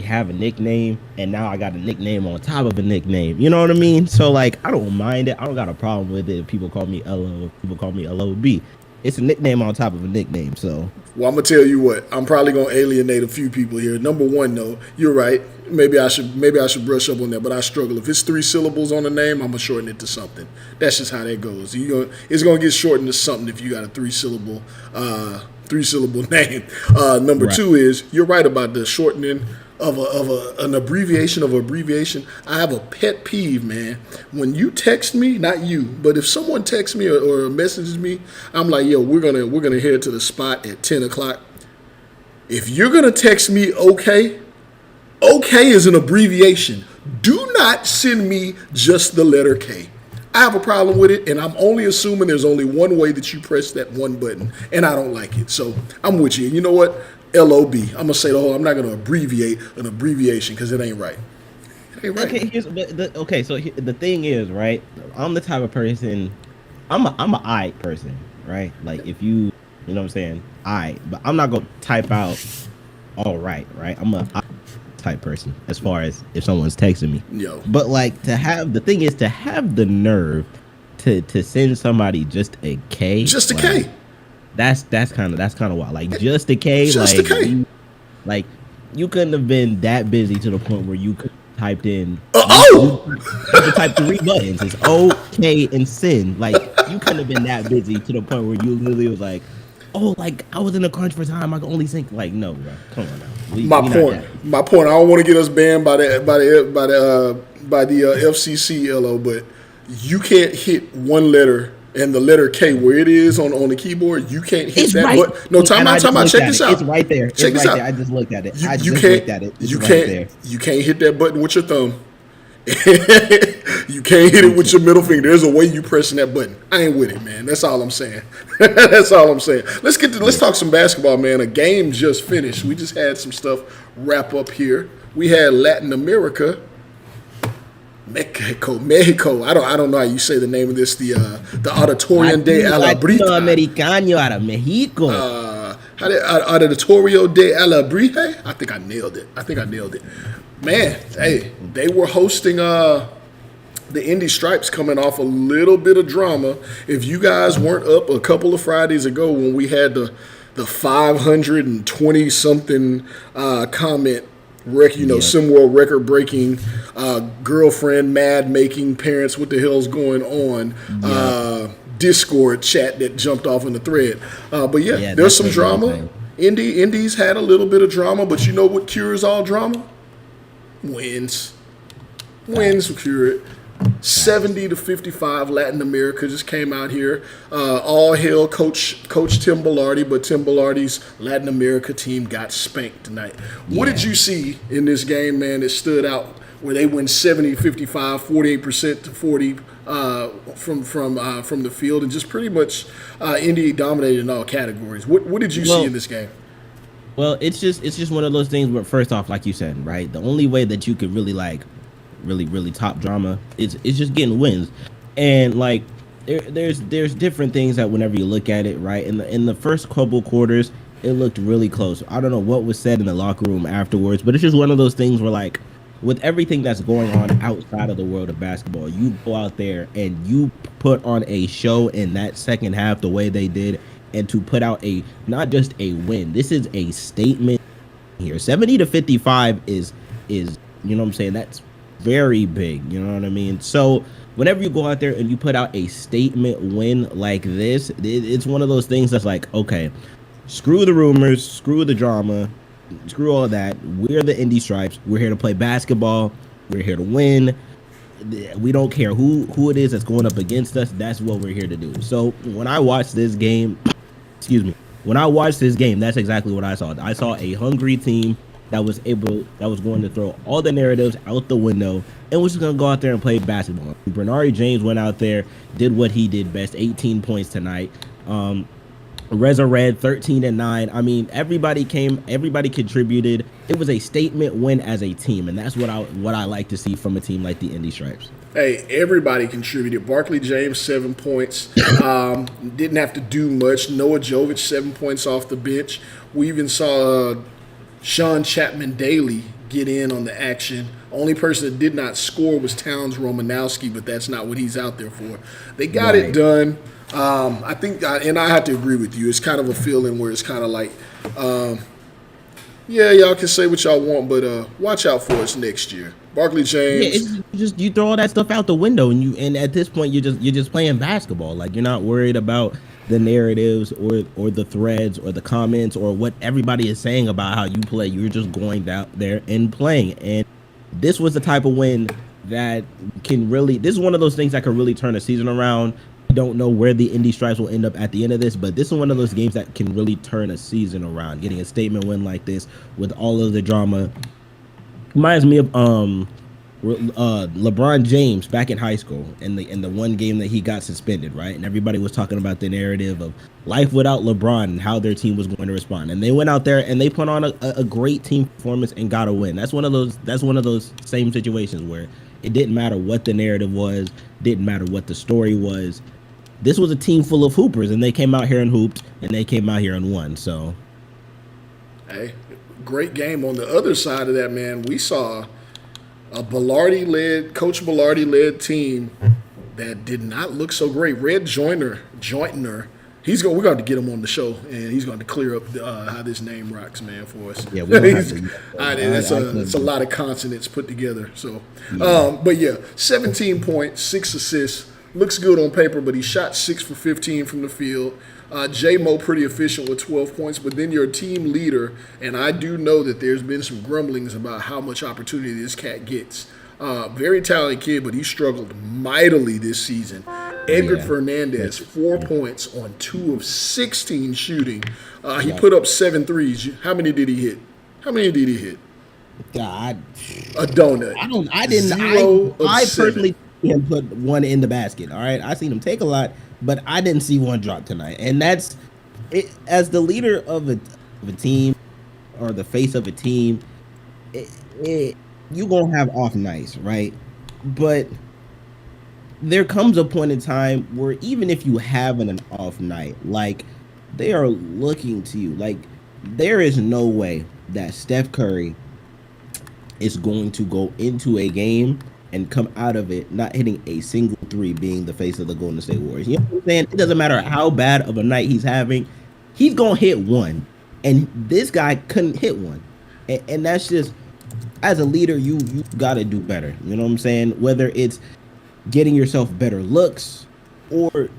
have a nickname, and now I got a nickname on top of a nickname. You know what I mean? So like, I don't mind it. I don't got a problem with it if people call me L-O, if people call me L-O-B. It's a nickname on top of a nickname. So, Well, I'm gonna tell you what. I'm probably gonna alienate a few people here. Number one, though, you're right. Maybe I should brush up on that, but I struggle. If it's 3 syllables on the name, I'm gonna shorten it to something. That's just how that goes. It's gonna get shortened to something if you got a 3-syllable name. Number Right. 2 is you're right about the shortening of an abbreviation of abbreviation. I have a pet peeve, man. When you text me, not you, but if someone texts me or messages me, I'm like, yo, we're gonna head to the spot at 10 o'clock. If you're gonna text me, okay is an abbreviation. Do not send me just the letter K. I have a problem with it, and I'm only assuming there's only one way that you press that one button, and I don't like it. So I'm with you. You know what? L-O-B. I'm gonna say the whole. I'm not gonna abbreviate an abbreviation because it ain't right. It ain't right. Okay, so the thing is, right? I'm the type of person. I'm a I person, right? Like if you know what I'm saying, but I'm not gonna type out all right. I'm a I type person as far as if someone's texting me. Yo. But like to have the nerve to send somebody just a K. Just a like, K. That's kind of wild. Like just a K. Just like, a K. You couldn't have been that busy to the point where you could have typed in. Oh! You could type 3 buttons. It's O, K, and send. Like you couldn't have been that busy to the point where you literally was like, oh, like I was in a crunch for time. I could only think like, no, bro, come on now. My point. I don't want to get us banned by the FCC, LO, but you can't hit one letter and the letter K where it is on the keyboard. You can't hit that. Right. But no, time out. Check this out. It's right there. Check this out. I just looked at it. You can't hit that button with your thumb. You can't hit it with your middle finger. There's a way you pressing that button. I ain't with it, man. That's all I'm saying. That's all I'm saying. Let's talk some basketball, man. A game just finished. We just had some stuff wrap up here. We had Latin America, Mexico. I don't know how you say the name of this. The Auditorium de Alabrita. Latinoamericano out of Mexico. Auditorio de Alabrije. I think I nailed it. Man, hey, they were hosting the Indy Stripes, coming off a little bit of drama. If you guys weren't up a couple of Fridays ago when we had the 520 something comment Sim World record breaking, girlfriend mad making, parents, what the hell's going on? Discord chat that jumped off in the thread. But there's some drama. Indy's had a little bit of drama, but you know what cures all drama? Wins will cure it. 70-55, Latin America just came out here. All hail Coach Tim Bellardi, but Tim Bellardi's Latin America team got spanked tonight. What did you see in this game, man, that stood out where they win 70-55, 48% to 40 from the field, and just pretty much Indy dominated in all categories? What did you see in this game? Well, it's just one of those things where, first off, like you said, right, the only way that you could really really top drama is just getting wins. And like there's different things that whenever you look at it, right, in the first couple quarters it looked really close. I don't know what was said in the locker room afterwards, but it's just one of those things where, like, with everything that's going on outside of the world of basketball, you go out there and you put on a show in that second half the way they did, and to put out not just a win, this is a statement here. 70-55 is you know what I'm saying, that's very big, you know what I mean? So whenever you go out there and you put out a statement win like this, it's one of those things that's like, okay, screw the rumors, screw the drama, screw all that. We're the Indy Stripes. We're here to play basketball. We're here to win. we don't care who it is that's going up against us. That's what we're here to do. So when I watched this game, excuse me, when I watched this game, that's exactly what I saw. I saw a hungry team that was going to throw all the narratives out the window and was just going to go out there and play basketball. Bernard James went out there, did what he did best, 18 points tonight. Reza Red 13 and 9. I mean, everybody contributed. It was a statement win as a team, and that's what I like to see from a team like the Indy Stripes. Hey, everybody contributed. Barkley James, 7 points. Didn't have to do much. Noah Jovic, 7 points off the bench. We even saw Sean Chapman Daly get in on the action. Only person that did not score was Towns Romanowski, but that's not what he's out there for. They got it done. I think, and I have to agree with you, it's kind of a feeling where it's kind of like, yeah, y'all can say what y'all want, but watch out for us next year. Barkley James. Yeah, it's just you throw all that stuff out the window, and at this point you're just playing basketball. Like, you're not worried about the narratives or the threads or the comments or what everybody is saying about how you play. You're just going out there and playing. And this was the type of win that this is one of those things that can really turn a season around. I don't know where the Indy Stripes will end up at the end of this, but this is one of those games that can really turn a season around. Getting a statement win like this with all of the drama reminds me of LeBron James back in high school in the one game that he got suspended, right? And everybody was talking about the narrative of life without LeBron and how their team was going to respond. And they went out there and they put on a great team performance and got a win. That's one of those same situations where it didn't matter what the narrative was, didn't matter what the story was. This was a team full of hoopers, and they came out here and hooped, and they came out here and won. So, hey, great game. On the other side of that, man, we saw a Coach Bellardi-led team that did not look so great. Red Joyner, we're going to get him on the show, and he's going to clear up how this name rocks, man, for us. Yeah, it's a lot of consonants put together. So, but yeah, 17 points, 6 assists. Looks good on paper, but he shot 6 for 15 from the field. J-Mo pretty efficient with 12 points, but then your team leader, and I do know that there's been some grumblings about how much opportunity this cat gets. Very talented kid, but he struggled mightily this season. Edgar Fernandez, 4 points on 2 of 16 shooting. He put up 7 threes. How many did he hit? God, a donut. I personally him put one in the basket. All right, I seen him take a lot, but I didn't see one drop tonight. And that's it. As the leader of a team or the face of a team, you gonna have off nights, right? But there comes a point in time where even if you have an off night, like, they are looking to you. Like, there is no way that Steph Curry is going to go into a game and come out of it not hitting a single three, being the face of the Golden State Warriors. You know what I'm saying? It doesn't matter how bad of a night he's having, he's going to hit one. And this guy couldn't hit one. And that's just, as a leader, you got to do better. You know what I'm saying? Whether it's getting yourself better looks or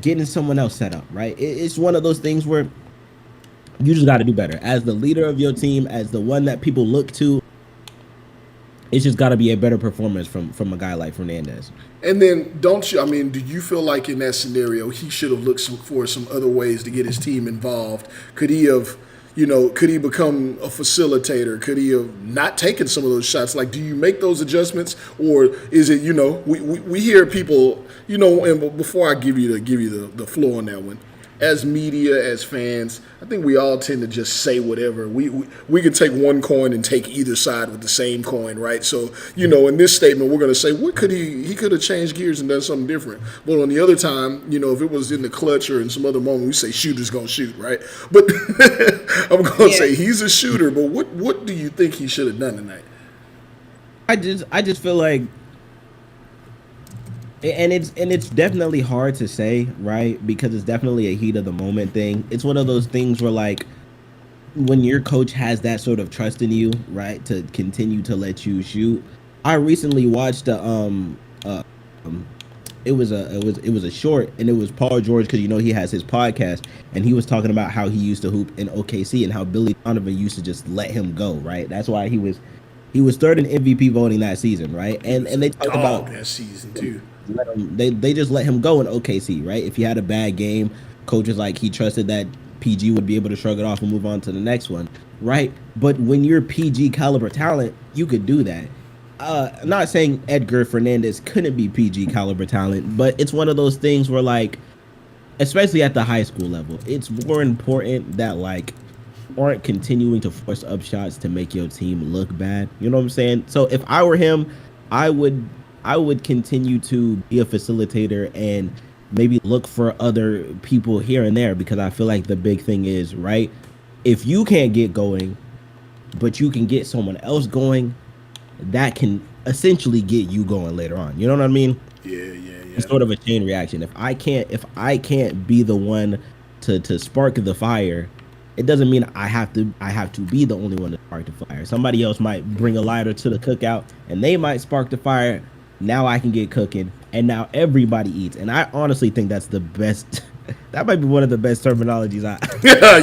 getting someone else set up, right? It's one of those things where you just got to do better. As the leader of your team, as the one that people look to, it's just got to be a better performance from a guy like Fernandez. And then do you feel like in that scenario he should have looked for some other ways to get his team involved? Could he become a facilitator? Could he have not taken some of those shots? Like, do you make those adjustments, or is it, we hear people, and before I give you the floor on that one, as media, as fans, I think we all tend to just say whatever. We can take one coin and take either side with the same coin, right? So, in this statement, we're going to say, what could he could have changed gears and done something different. But on the other time, if it was in the clutch or in some other moment, we say shooter's going to shoot, right? But I'm going to say he's a shooter, but what do you think he should have done tonight? I just feel like, and it's definitely hard to say, right? Because it's definitely a heat of the moment thing. It's one of those things where, like, when your coach has that sort of trust in you, right, to continue to let you shoot. I recently watched it was a short, and it was Paul George, because he has his podcast, and he was talking about how he used to hoop in OKC and how Billy Donovan used to just let him go, right? That's why he He was third in MVP voting that season, right? And they talked about Dog that season too. they just let him go in OKC, right? If he had a bad game, coach was like he trusted that PG would be able to shrug it off and move on to the next one, right? But when you're PG caliber talent, you could do that. I'm not saying Edgar Fernandez couldn't be PG caliber talent, but it's one of those things where, like, especially at the high school level, it's more important that, like, aren't continuing to force up shots to make your team look bad. You know what I'm saying? So if I were him, I would continue to be a facilitator and maybe look for other people here and there, because I feel like the big thing is, right, if you can't get going, but you can get someone else going, that can essentially get you going later on. You know what I mean? Yeah. It's sort of a chain reaction. If I can't be the one to spark the fire, it doesn't mean I have to be the only one to spark the fire. Somebody else might bring a lighter to the cookout and they might spark the fire. Now I can get cooking, and now everybody eats. And I honestly think that's the best. That might be one of the best terminologies. Yeah,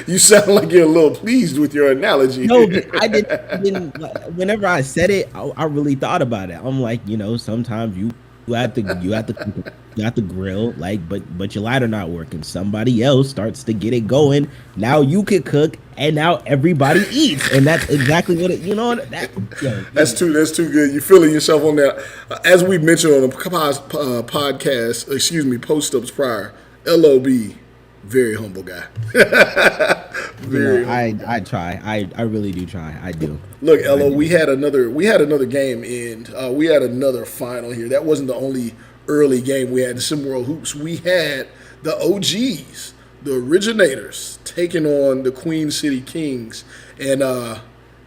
you sound like you're a little pleased with your analogy. No, I didn't. Whenever I said it, I really thought about it. I'm like, sometimes you have to grill, like, but your lighter not working. Somebody else starts to get it going. Now you can cook, and now everybody eats, and that's exactly what it. That's too good. You're feeling yourself on that. As we mentioned on the podcast, post-ups prior, LOB, very humble guy. I try. I really do try. I do. Look, LO, we had another game, and we had another final here. That wasn't the only early game we had in SimWorld Hoops. We had the OGs, the originators, taking on the Queen City Kings, and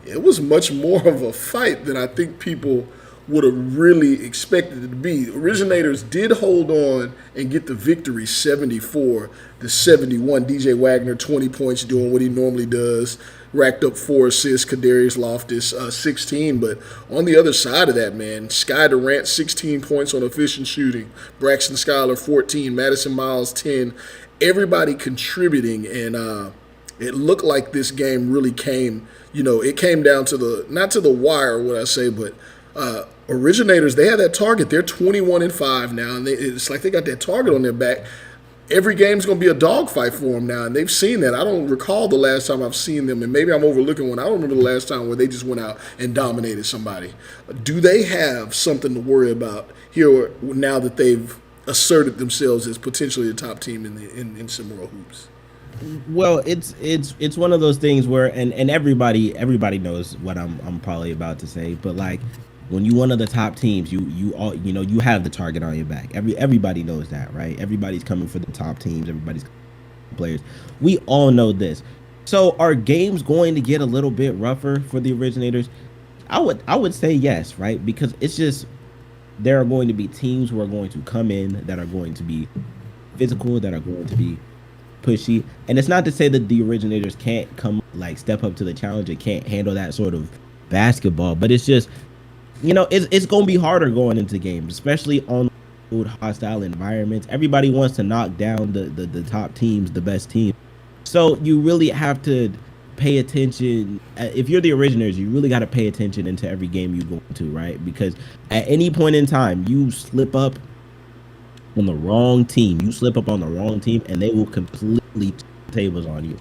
it was much more of a fight than I think people would have really expected it to be. Originators did hold on and get the victory 74-71. DJ Wagner, 20 points, doing what he normally does. Racked up 4 assists. Kadarius Loftus, 16. But on the other side of that, man, Sky Durant, 16 points on efficient shooting. Braxton Schuyler, 14. Madison Miles, 10. Everybody contributing, and it looked like this game really came, it came down to not to the wire, what I say, but Originators, they have that target. They're 21-5 now, and it's like they got that target on their back. Every game's going to be a dogfight for them now, and they've seen that. I don't recall the last time I've seen them, and maybe I'm overlooking one. I don't remember the last time where they just went out and dominated somebody. Do they have something to worry about here now that they've asserted themselves as potentially a top team in SimWorld Hoops? Well, it's one of those things where, and everybody knows what I'm probably about to say, but like, when you one of the top teams, you have the target on your back. Everybody knows that, right? Everybody's coming for the top teams. Everybody's players. We all know this. So are games going to get a little bit rougher for the Originators? I would say yes, right? Because it's just, there are going to be teams who are going to come in that are going to be physical, that are going to be pushy. And it's not to say that the Originators can't step up to the challenge and can't handle that sort of basketball, but it's just, it's going to be harder going into games, especially on hostile environments. Everybody wants to knock down the top teams, the best teams. So you really have to pay attention. If you're the Originators, you really got to pay attention into every game you go into, right? Because at any point in time, you slip up on the wrong team, and they will completely tables on you.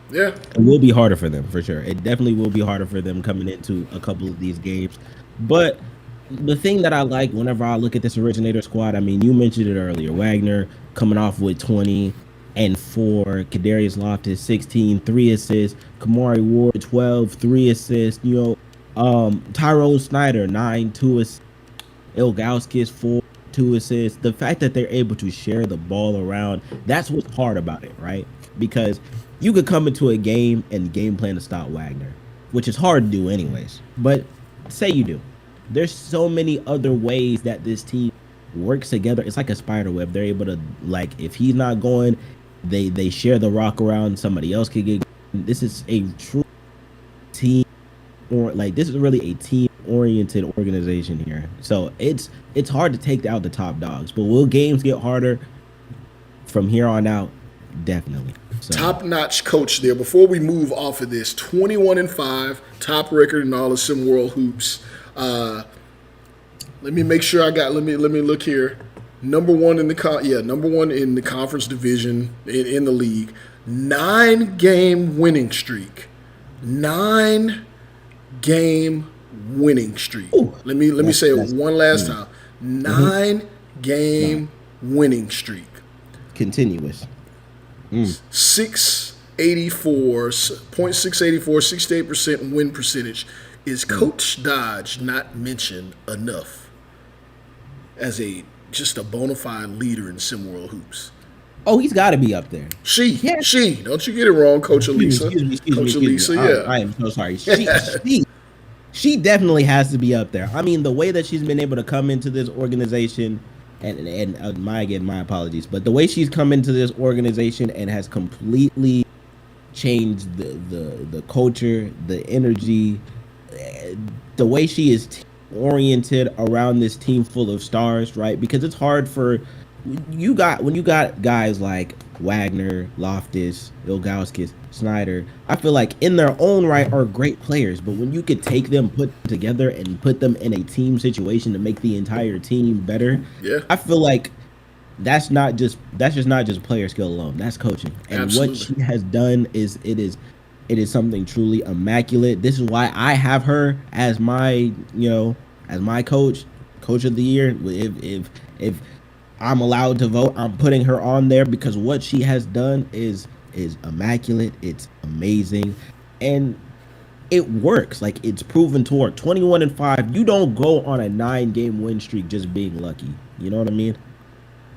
Yeah. It will be harder for them, for sure. It definitely will be harder for them coming into a couple of these games. But the thing that I like whenever I look at this Originator squad, I mean, you mentioned it earlier. Wagner coming off with 20 and 4. Kadarius Loftus, 16, 3 assists. Kamari Ward, 12, 3 assists. Tyrone Snyder, 9, 2 assists. Ilgauskas, 4, 2 assists. The fact that they're able to share the ball around, that's what's hard about it, right? Because you could come into a game and game plan to stop Wagner, which is hard to do anyways. But say you do. There's so many other ways that this team works together. It's like a spider web. They're able to, if he's not going, they share the rock around. Somebody else could get. This is a true team, this is really a team-oriented organization here. So it's hard to take out the top dogs. But will games get harder from here on out? Definitely. Top-notch coach there. Before we move off of this, 21-5, top record in all of Sim World Hoops. Let me make sure I got. Let me look here. Number one in the conference division in the league. 9-game winning streak. 9-game winning streak. Ooh. Let me say it one last time. 9-game winning streak. Continuous. 684, 68% win percentage. Is Coach Dodge not mentioned enough as just a bona fide leader in Sim World Hoops? Oh, he's got to be up there. She, don't you get it wrong, Coach Elisa. Excuse me. Yeah. I am so sorry. She definitely has to be up there. I mean, the way that she's been able to come into this organization, and my apologies, but the way she's come into this organization and has completely changed the culture, the energy, the way she is oriented around this team full of stars, right? Because it's hard for when you got guys like Wagner, Loftus, Ilgauskas, Snyder. I feel like in their own right are great players, but when you could take them, put together, and put them in a team situation to make the entire team better, I feel like that's just not just player skill alone. That's coaching, and Absolutely. what she has done is something truly immaculate. This is why I have her as my coach of the year. If I'm allowed to vote, I'm putting her on there because what she has done is immaculate. It's amazing, and it works. Like, it's proven to work. 21-5. You don't go on a 9-game win streak just being lucky. You know what I mean?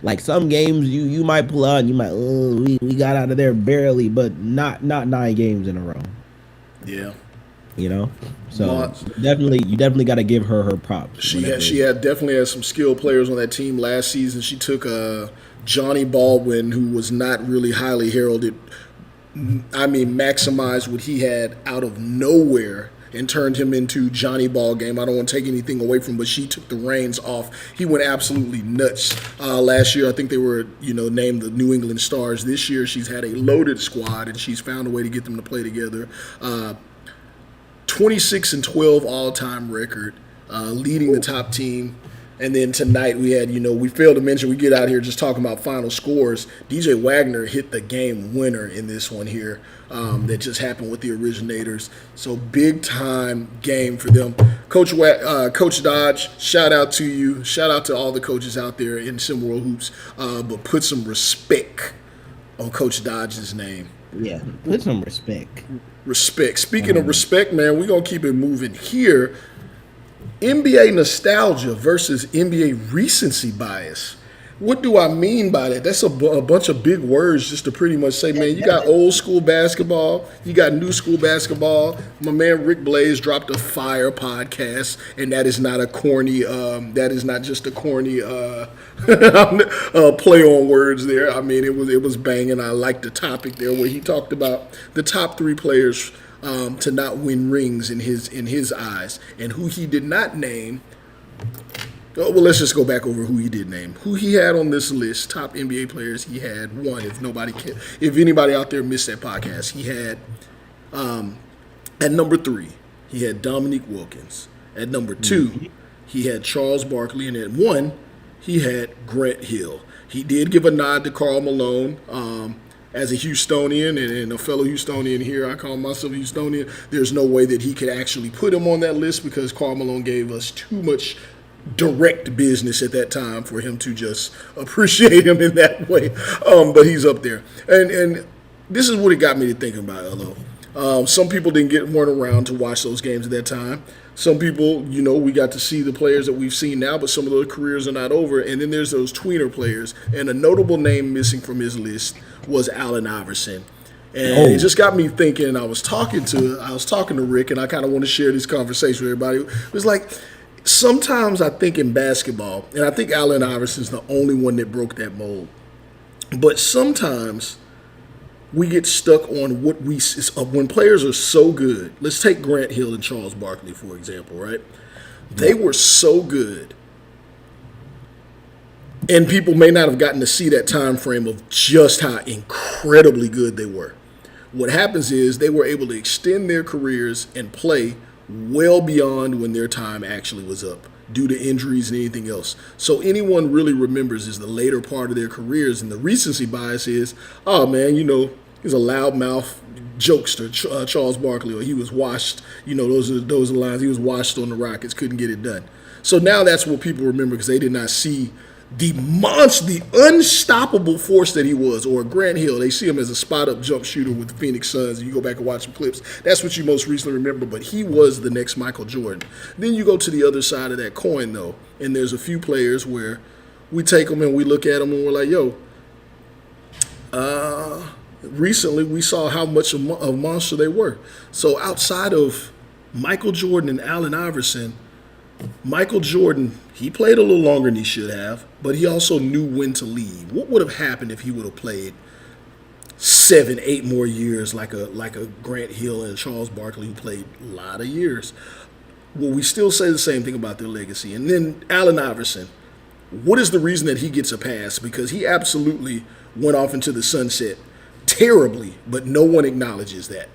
Like, some games you might pull out and you might, we got out of there barely, but not 9 games in a row. Yeah. You know? So you definitely got to give her props. She definitely had some skilled players on that team last season. She took Johnny Baldwin, who was not really highly heralded. I mean, maximized what he had out of nowhere and turned him into Johnny Ball Game. I don't want to take anything away from him, but she took the reins off. He went absolutely nuts last year. I think they were, named the New England Stars. This year, she's had a loaded squad, and she's found a way to get them to play together. 26-12 all-time record, leading the top team. And then tonight we had, we failed to mention, we get out here just talking about final scores. DJ Wagner hit the game winner in this one here that just happened with the Originators. So big-time game for them. Coach Dodge, shout out to you. Shout out to all the coaches out there in Sim World Hoops. But put some respect on Coach Dodge's name. Yeah, put some respect. Respect. Speaking of respect, man, we're going to keep it moving here. NBA nostalgia versus NBA recency bias. What do I mean by that? That's a bunch of big words just to pretty much say, man, you got old school basketball, you got new school basketball. My man Rick Blaze dropped a fire podcast, and that is not a corny, that is not just a corny play on words there. I mean, it was banging. I liked the topic there where he talked about the top 3 players to not win rings in his eyes, and who he did not name. Oh, well, let's just go back over who he did name. Who he had on this list, top NBA players. He had one. If anybody out there missed that podcast, he had at number 3, he had Dominique Wilkins. At number 2, he had Charles Barkley, and at 1, he had Grant Hill. He did give a nod to Karl Malone. As a Houstonian and a fellow Houstonian here, I call myself a Houstonian. There's no way that he could actually put him on that list because Karl Malone gave us too much direct business at that time for him to just appreciate him in that way. But he's up there. And this is what it got me to thinking about, Elo. Some people weren't around to watch those games at that time. Some people, we got to see the players that we've seen now, but some of those careers are not over. And then there's those tweener players. And a notable name missing from his list was Allen Iverson. And it just got me thinking. I was talking to Rick, and I kind of want to share this conversation with everybody. It was like, sometimes I think in basketball, and I think Allen Iverson's the only one that broke that mold, but sometimes we get stuck on what when players are so good. Let's take Grant Hill and Charles Barkley, for example, right? They were so good And people may not have gotten to see that time frame of just how incredibly good they were. What happens is they were able to extend their careers and play well beyond when their time actually was up due to injuries and anything else. So anyone really remembers is the later part of their careers, and the recency bias is, oh man, he's a loudmouth jokester, Charles Barkley, or he was washed. Those are the lines. He was washed on the Rockets, couldn't get it done. So now that's what people remember because they did not see the monster, the unstoppable force that he was, or Grant Hill. They see him as a spot-up jump shooter with the Phoenix Suns, and you go back and watch some clips. That's what you most recently remember, but he was the next Michael Jordan. Then you go to the other side of that coin, though, and there's a few players where we take them and we look at them and we're like, yo, recently we saw how much of a monster they were. So outside of Michael Jordan and Allen Iverson, Michael Jordan, he played a little longer than he should have, but he also knew when to leave. What would have happened if he would have played 7, 8 more years like a Grant Hill and Charles Barkley who played a lot of years? Well, we still say the same thing about their legacy. And then Allen Iverson, what is the reason that he gets a pass? Because he absolutely went off into the sunset terribly, but no one acknowledges that.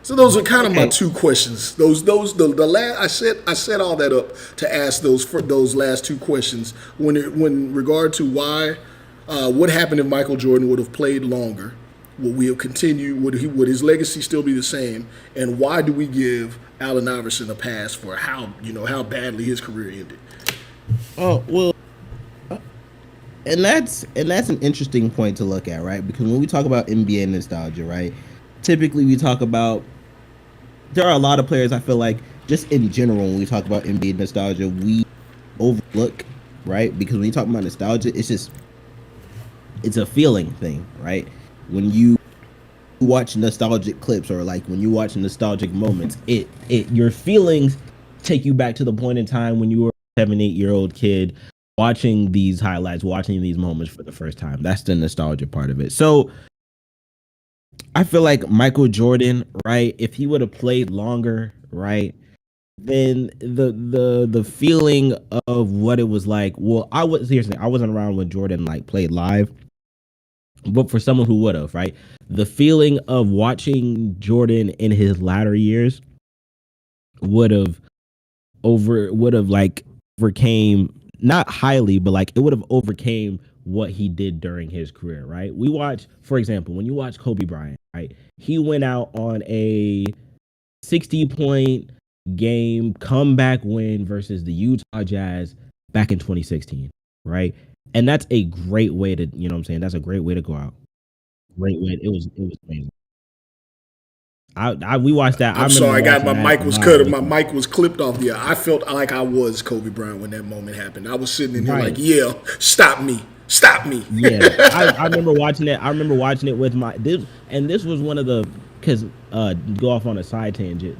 So those are kind of my two questions. The last I set all that up to ask those last two questions when regard to why what happened if Michael Jordan would have played longer? Would we have continued? Would his legacy still be the same? And why do we give Allen Iverson a pass for how badly his career ended? Oh well, and that's an interesting point to look at, right? Because when we talk about NBA nostalgia, right, typically we talk about there are a lot of players I feel like just in general when we talk about NBA nostalgia we overlook, right? Because when you talk about nostalgia, it's a feeling thing, right? When you watch nostalgic clips or like when you watch nostalgic moments, your feelings take you back to the point in time when you were a 7-8-year-old kid watching these highlights, watching these moments for the first time. That's the nostalgia part of it. So I feel like Michael Jordan, right, if he would have played longer, right, then the feeling of what it was like. Well, I wasn't around when Jordan like played live, but for someone who would have, right, the feeling of watching Jordan in his latter years would have like overcame, not highly, but like it would have overcame what he did during his career, right? We watch, for example, when you watch Kobe Bryant, right, he went out on a 60-point game comeback win versus the Utah Jazz back in 2016, right? And that's a great way to, you know what I'm saying? That's a great way to go out. Great way. It was amazing. We watched that. I'm sorry, my mic was cut. My mic was clipped off. Yeah, I felt like I was Kobe Bryant when that moment happened. I was sitting in there like, yeah, stop me. Yeah, I remember watching it. I remember watching it with this was one of the, because go off on a side tangent.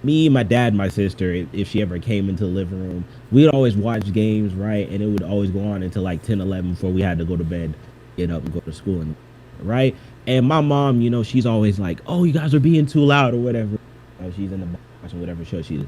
Me, my dad, my sister, if she ever came into the living room, we'd always watch games, right? And it would always go on until like 10, 11 before we had to go to bed, get up and go to school, right? And my mom, she's always like, "Oh, you guys are being too loud," or whatever. She's in the back watching whatever show she's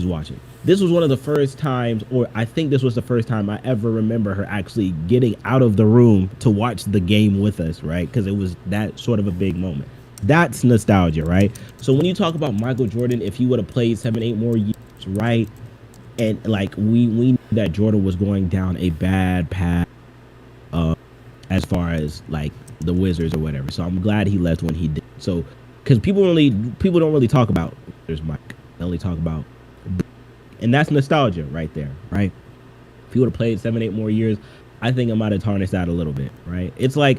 watching. This was one of the first times, or I think this was the first time I ever remember her actually getting out of the room to watch the game with us, right? Because it was that sort of a big moment. That's nostalgia, right? So when you talk about Michael Jordan, if he would have played 7, 8 more years, right? And like we knew that Jordan was going down a bad path, as far as like the Wizards or whatever. So I'm glad he left when he did. So because people don't really talk about Wizards, Mike. They only talk about, and that's nostalgia right there, right? If he would have played 7, 8 more years, I think it might have tarnished that a little bit, right? It's like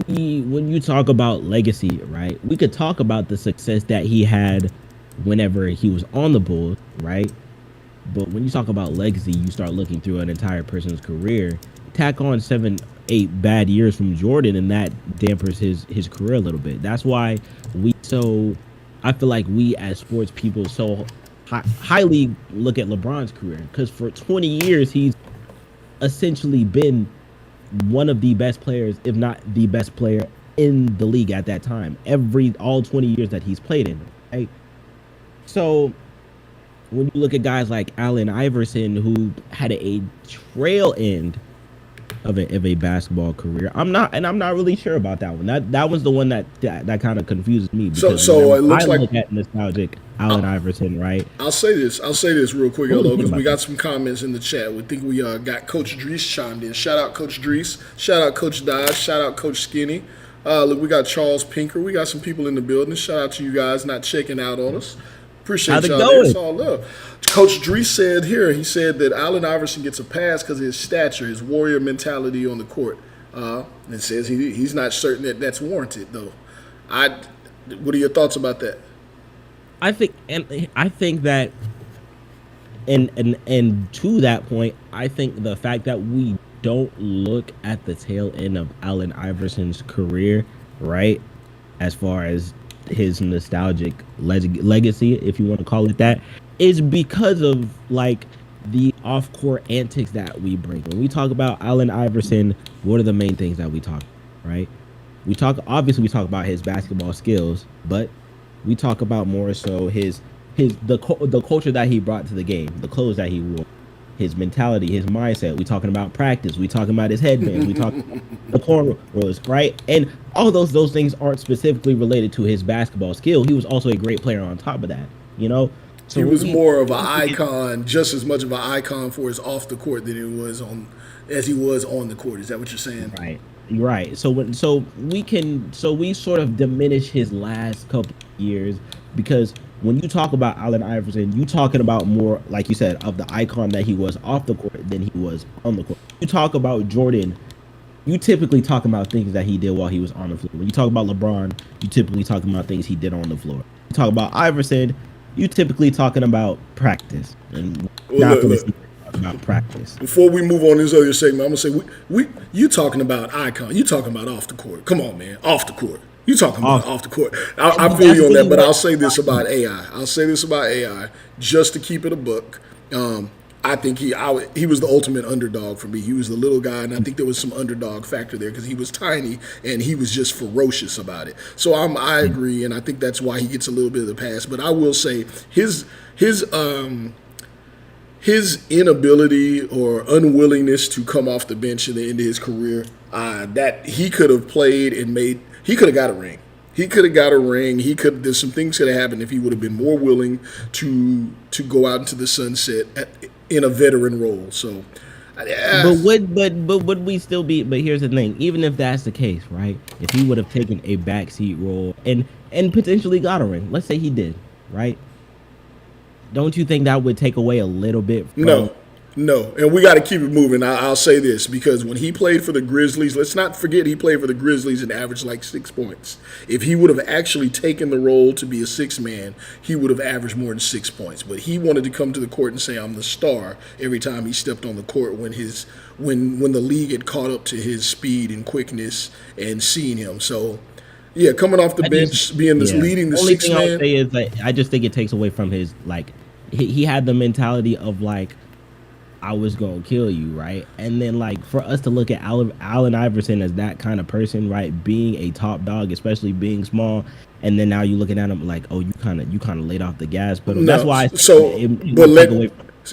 when you talk about legacy, right? We could talk about the success that he had whenever he was on the Bulls, right? But when you talk about legacy, you start looking through an entire person's career. Tack on 7, 8 bad years from Jordan, and that dampers his career a little bit. That's why I feel like we as sports people so highly look at LeBron's career, because for 20 years he's essentially been one of the best players, if not the best player in the league at that time. All 20 years that he's played in, right? So when you look at guys like Allen Iverson, who had a trail end of a basketball career. I'm not really sure about that one. That was the one that kind of confuses me because So it looks I like look at nostalgic Allen Iverson, right? I'll say this real quick, What do you Elo, think because we about got some comments in the chat. We think we got Coach Drees chimed in. Shout out Coach Drees. Shout out Coach Dodge. Shout out Coach Skinny. Look, we got Charles Pinker. We got some people in the building. Shout out to you guys not checking out on us. Appreciate How's it y'all there. going? It's all love. Coach Drees said here, he said that Allen Iverson gets a pass because of his stature, his warrior mentality on the court. And says he's not certain that that's warranted, though. What are your thoughts about that? I think that, and to that point, I think the fact that we don't look at the tail end of Allen Iverson's career, right, as far as his nostalgic legacy, if you want to call it that, is because of like the off-court antics that we bring. When we talk about Allen Iverson, what are the main things that we talk about, right? We talk about his basketball skills, but we talk about more so the culture that he brought to the game, the clothes that he wore, his mentality, his mindset. We talking about practice. We talking about his headband. We talking about the cornrows, right? And all those things aren't specifically related to his basketball skill. He was also a great player on top of that, you know? So he was more of an icon, just as much of an icon for his off the court than he was on the court. Is that what you're saying? Right. So we sort of diminish his last couple of years because when you talk about Allen Iverson, you talking about more, like you said, of the icon that he was off the court than he was on the court. You talk about Jordan, you typically talk about things that he did while he was on the floor. When you talk about LeBron, you typically talking about things he did on the floor. You talk about Iverson, you typically talking about practice. And talk about practice. Before we move on to this other segment, I'm gonna say you talking about icon, you talking about off the court. Come on, man, off the court. You talking about off the court. I feel you on that, but I'll say this about AI. Just to keep it a buck. I think he was the ultimate underdog for me. He was the little guy, and I think there was some underdog factor there because he was tiny and he was just ferocious about it. So I agree, and I think that's why he gets a little bit of the pass. But I will say his inability or unwillingness to come off the bench at the end of his career, that he could have played and he could have got a ring. There's some things could have happened if he would have been more willing to go out into the sunset in a veteran role. So, but would we still be? But here's the thing: even if that's the case, right? If he would have taken a backseat role and potentially got a ring, let's say he did, right? Don't you think that would take away a little bit from No, and we got to keep it moving. I'll say this because when he played for the Grizzlies, let's not forget he played for the Grizzlies and averaged like 6 points. If he would have actually taken the role to be a sixth man, he would have averaged more than 6 points. But he wanted to come to the court and say, I'm the star every time he stepped on the court when the league had caught up to his speed and quickness and seeing him. So, yeah, coming off the bench, leading the sixth man. Only thing I'll say is that I just think it takes away from his, like, he had the mentality of, like, I was gonna kill you, right? And then, like, for us to look at Allen Iverson as that kind of person, right, being a top dog, especially being small, and then now you're looking at him like, oh, you kind of laid off the gas pedal. That's why.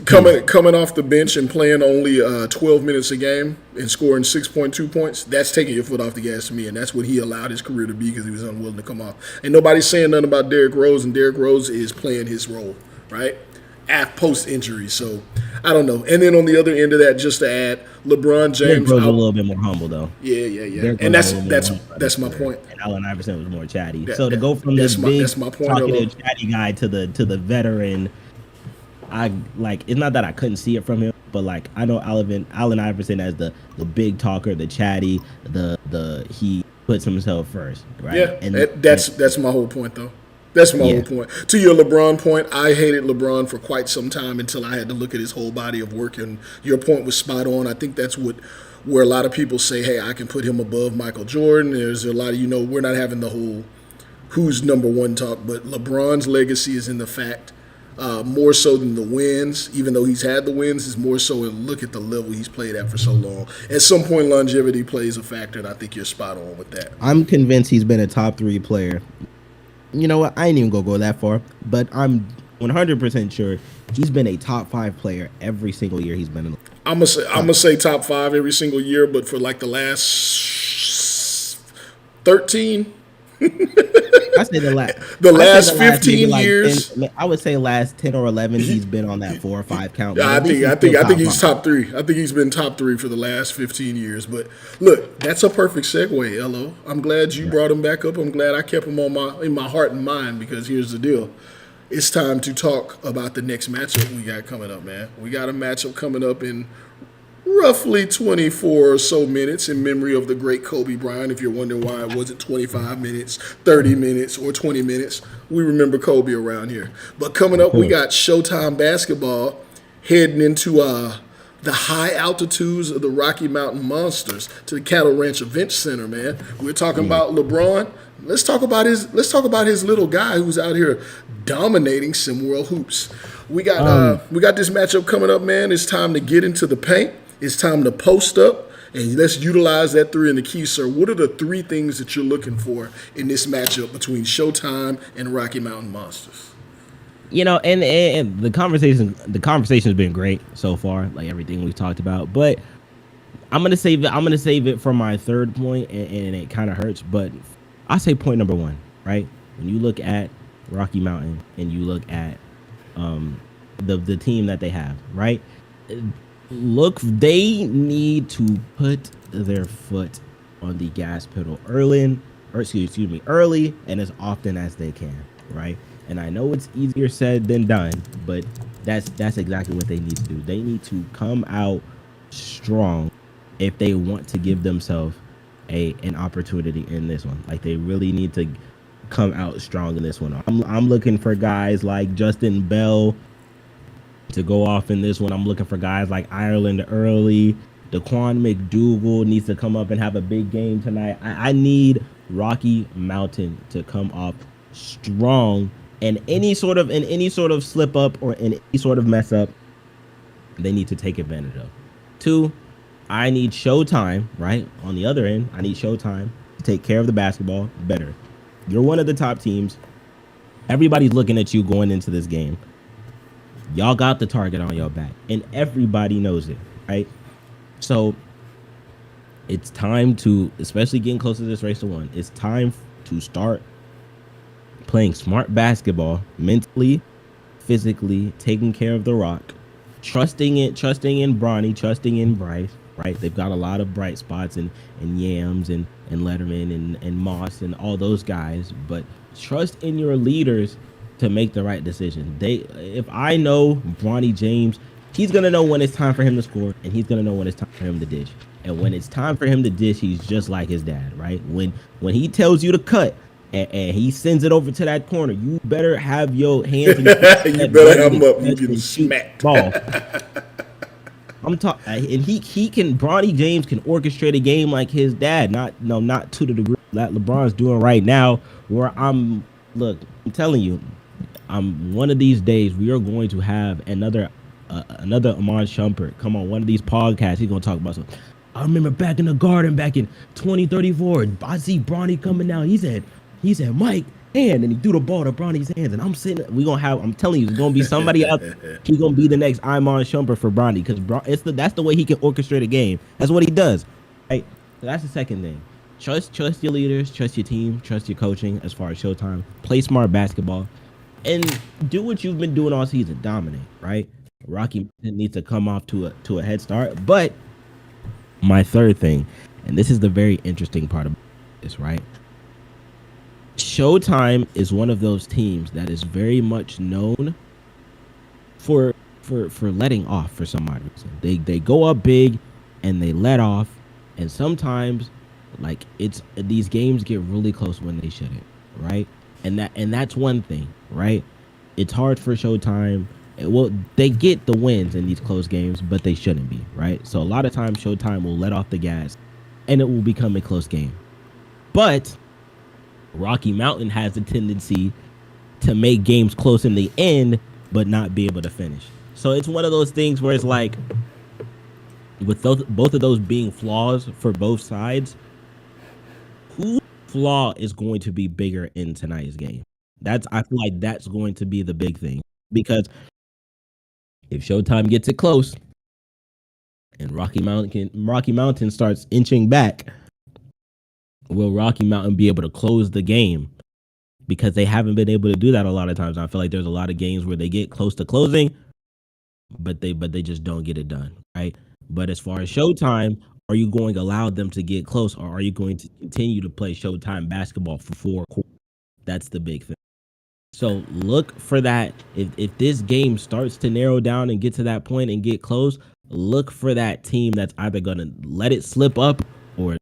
Coming off the bench and playing only 12 minutes a game and scoring 6.2 points, that's taking your foot off the gas to me, and that's what he allowed his career to be because he was unwilling to come off. And nobody's saying nothing about Derrick Rose, and Derrick Rose is playing his role, right? Post injury, so I don't know. And then on the other end of that, just to add, LeBron James, a little bit more humble though. Yeah. And that's my point. And Allen Iverson was more chatty. To go from this talkative, chatty guy to the veteran, it's not that I couldn't see it from him, but like I know Allen Iverson as the big talker, the chatty, he puts himself first, right? Yeah, and that's my whole point though. That's my whole point. To your LeBron point, I hated LeBron for quite some time until I had to look at his whole body of work, and your point was spot on. I think that's where a lot of people say, hey, I can put him above Michael Jordan. There's a lot of, we're not having the whole who's number one talk, but LeBron's legacy is in the fact, more so than the wins, even though he's had the wins, is more so in look at the level he's played at for so long. At some point, longevity plays a factor, and I think you're spot on with that. I'm convinced he's been a top 3 player. You know what? I ain't even gonna go that far, but I'm 100% sure he's been a top 5 player every single year he's been in the I'm gonna say top 5 every single year, but for like the last 13, I say the last. the I say last the last maybe 15 like years. 10. I would say last 10 or 11. He's been on that 4 or 5 count. But I at least think I he's still think I think he's 5. top 3. I think he's been top 3 for the last 15 years. But look, that's a perfect segue, Elo. I'm glad you brought him back up. I'm glad I kept him in my heart and mind, because here's the deal. It's time to talk about the next matchup we got coming up, man. We got a matchup coming up in roughly 24 or so minutes in memory of the great Kobe Bryant. If you're wondering why it wasn't 25 minutes, 30 minutes, or 20 minutes, we remember Kobe around here. But coming up, we got Showtime basketball heading into the high altitudes of the Rocky Mountain Monsters to the Cattle Ranch Event Center, man. We're talking about LeBron. Let's talk about his little guy who's out here dominating some world hoops. We got this matchup coming up, man. It's time to get into the paint. It's time to post up, and let's utilize that 3 in the key, sir. What are the 3 things that you're looking for in this matchup between Showtime and Rocky Mountain Monsters? And the conversation's been great so far, like everything we've talked about. But I'm gonna save it for my third point, and it kind of hurts, but I say point number 1, right? When you look at Rocky Mountain and you look at the team that they have, right? Look, they need to put their foot on the gas pedal early, and as often as they can, right? And I know it's easier said than done, but that's exactly what they need to do. They need to come out strong if they want to give themselves an opportunity in this one. Like, they really need to come out strong in this one. I'm looking for guys like Justin Bell to go off in this one. I'm looking for guys like Ireland early. Daquan McDougal needs to come up and have a big game tonight. I need Rocky Mountain to come off strong, and any sort of slip up or any sort of mess up, they need to take advantage of. 2, I need Showtime, right? On the other end, I need Showtime to take care of the basketball better. You're one of the top teams. Everybody's looking at you going into this game. Y'all got the target on your back, and everybody knows it, right? So it's time to, especially getting close to this race to 1, it's time to start playing smart basketball, mentally, physically, taking care of the rock, trusting in Bronny, trusting in Bryce, right? They've got a lot of bright spots in Yams and Letterman and Moss and all those guys, but trust in your leaders to make the right decision. If I know Bronny James, he's gonna know when it's time for him to score, and he's gonna know when it's time for him to dish. And when it's time for him to dish, he's just like his dad, right? When he tells you to cut and he sends it over to that corner, you better have your hands. You better have him up. You getting smacked. Ball. I'm talking, and Bronny James can orchestrate a game like his dad. Not to the degree that LeBron's doing right now. Where I'm telling you, one of these days we are going to have another Amon Shumpert come on one of these podcasts. He's gonna talk about something. I remember back in the Garden back in 2034. I see Bronny coming down. He said, Mike, hand, and he threw the ball to Bronny's hands. And I'm telling you, it's gonna be somebody out there. He's gonna be the next Amon Shumpert for Bronny, because that's the way he can orchestrate a game. That's what he does. Right? So that's the second thing. Trust your leaders, trust your team, trust your coaching as far as Showtime. Play smart basketball. And do what you've been doing all season. Dominate, right? Rocky needs to come off to a head start. But my third thing, and this is the very interesting part of this, right? Showtime is one of those teams that is very much known for letting off for some odd reason. They go up big and they let off, and sometimes these games get really close when they shouldn't, right? And that's one thing, right? It's hard for Showtime. They get the wins in these close games, but they shouldn't be, right? So a lot of times Showtime will let off the gas and it will become a close game. But Rocky Mountain has a tendency to make games close in the end, but not be able to finish. So it's one of those things where it's like, with both of those being flaws for both sides, whose flaw is going to be bigger in tonight's game? I feel like that's going to be the big thing. because if Showtime gets it close and Rocky Mountain starts inching back, will Rocky Mountain be able to close the game? Because they haven't been able to do that a lot of times. I feel like there's a lot of games where they get close to closing, but they just don't get it done, right? But as far as Showtime, are you going to allow them to get close, or are you going to continue to play Showtime basketball for 4 quarters? That's the big thing. So look for that. If this game starts to narrow down and get to that point and get close, look for that team that's either going to let it slip up or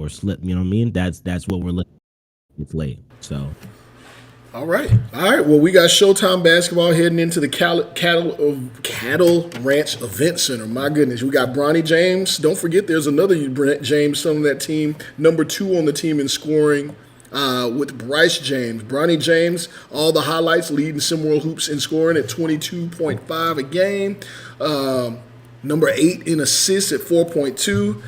slip. You know what I mean? That's what we're looking at. It's late. So. All right. Well, we got Showtime basketball heading into the Cattle Ranch Event Center. My goodness, we got Bronny James. Don't forget, there's another James son of that team, number 2 on the team in scoring, with Bryce James. Bronny James, all the highlights, leading Simworld Hoops in scoring at 22.5 a game. Number 8 in assists at 4.2.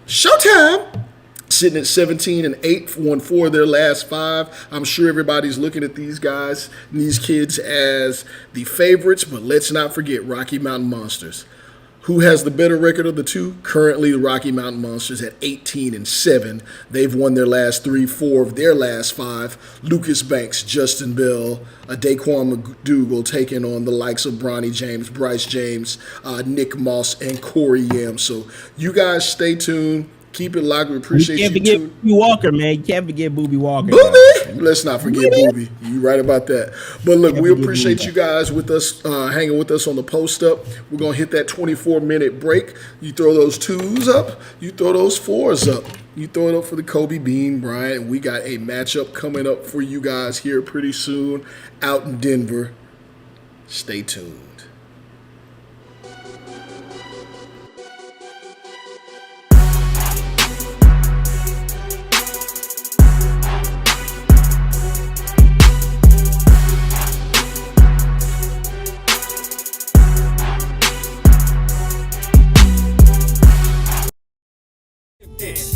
Showtime sitting at 17 and 8, won 4 of their last 5. I'm sure everybody's looking at these guys and these kids as the favorites, but let's not forget Rocky Mountain Monsters. Who has the better record of the two? Currently, the Rocky Mountain Monsters at 18 and 7. They've won their last 3, 4 of their last 5. Lucas Banks, Justin Bell, Daquan McDougal taking on the likes of Bronny James, Bryce James, Nick Moss, and Corey Yam. So you guys stay tuned. Keep it locked. We appreciate you. Can't forget Booby Walker, man. You can't forget Booby Walker. Booby? Let's not forget Booby. You're right about that. But look, we appreciate you guys with us, hanging with us on the post up. We're going to hit that 24-minute break. You throw those 2s up. You throw those 4s up. You throw it up for the Kobe Bean, Brian. We got a matchup coming up for you guys here pretty soon out in Denver. Stay tuned.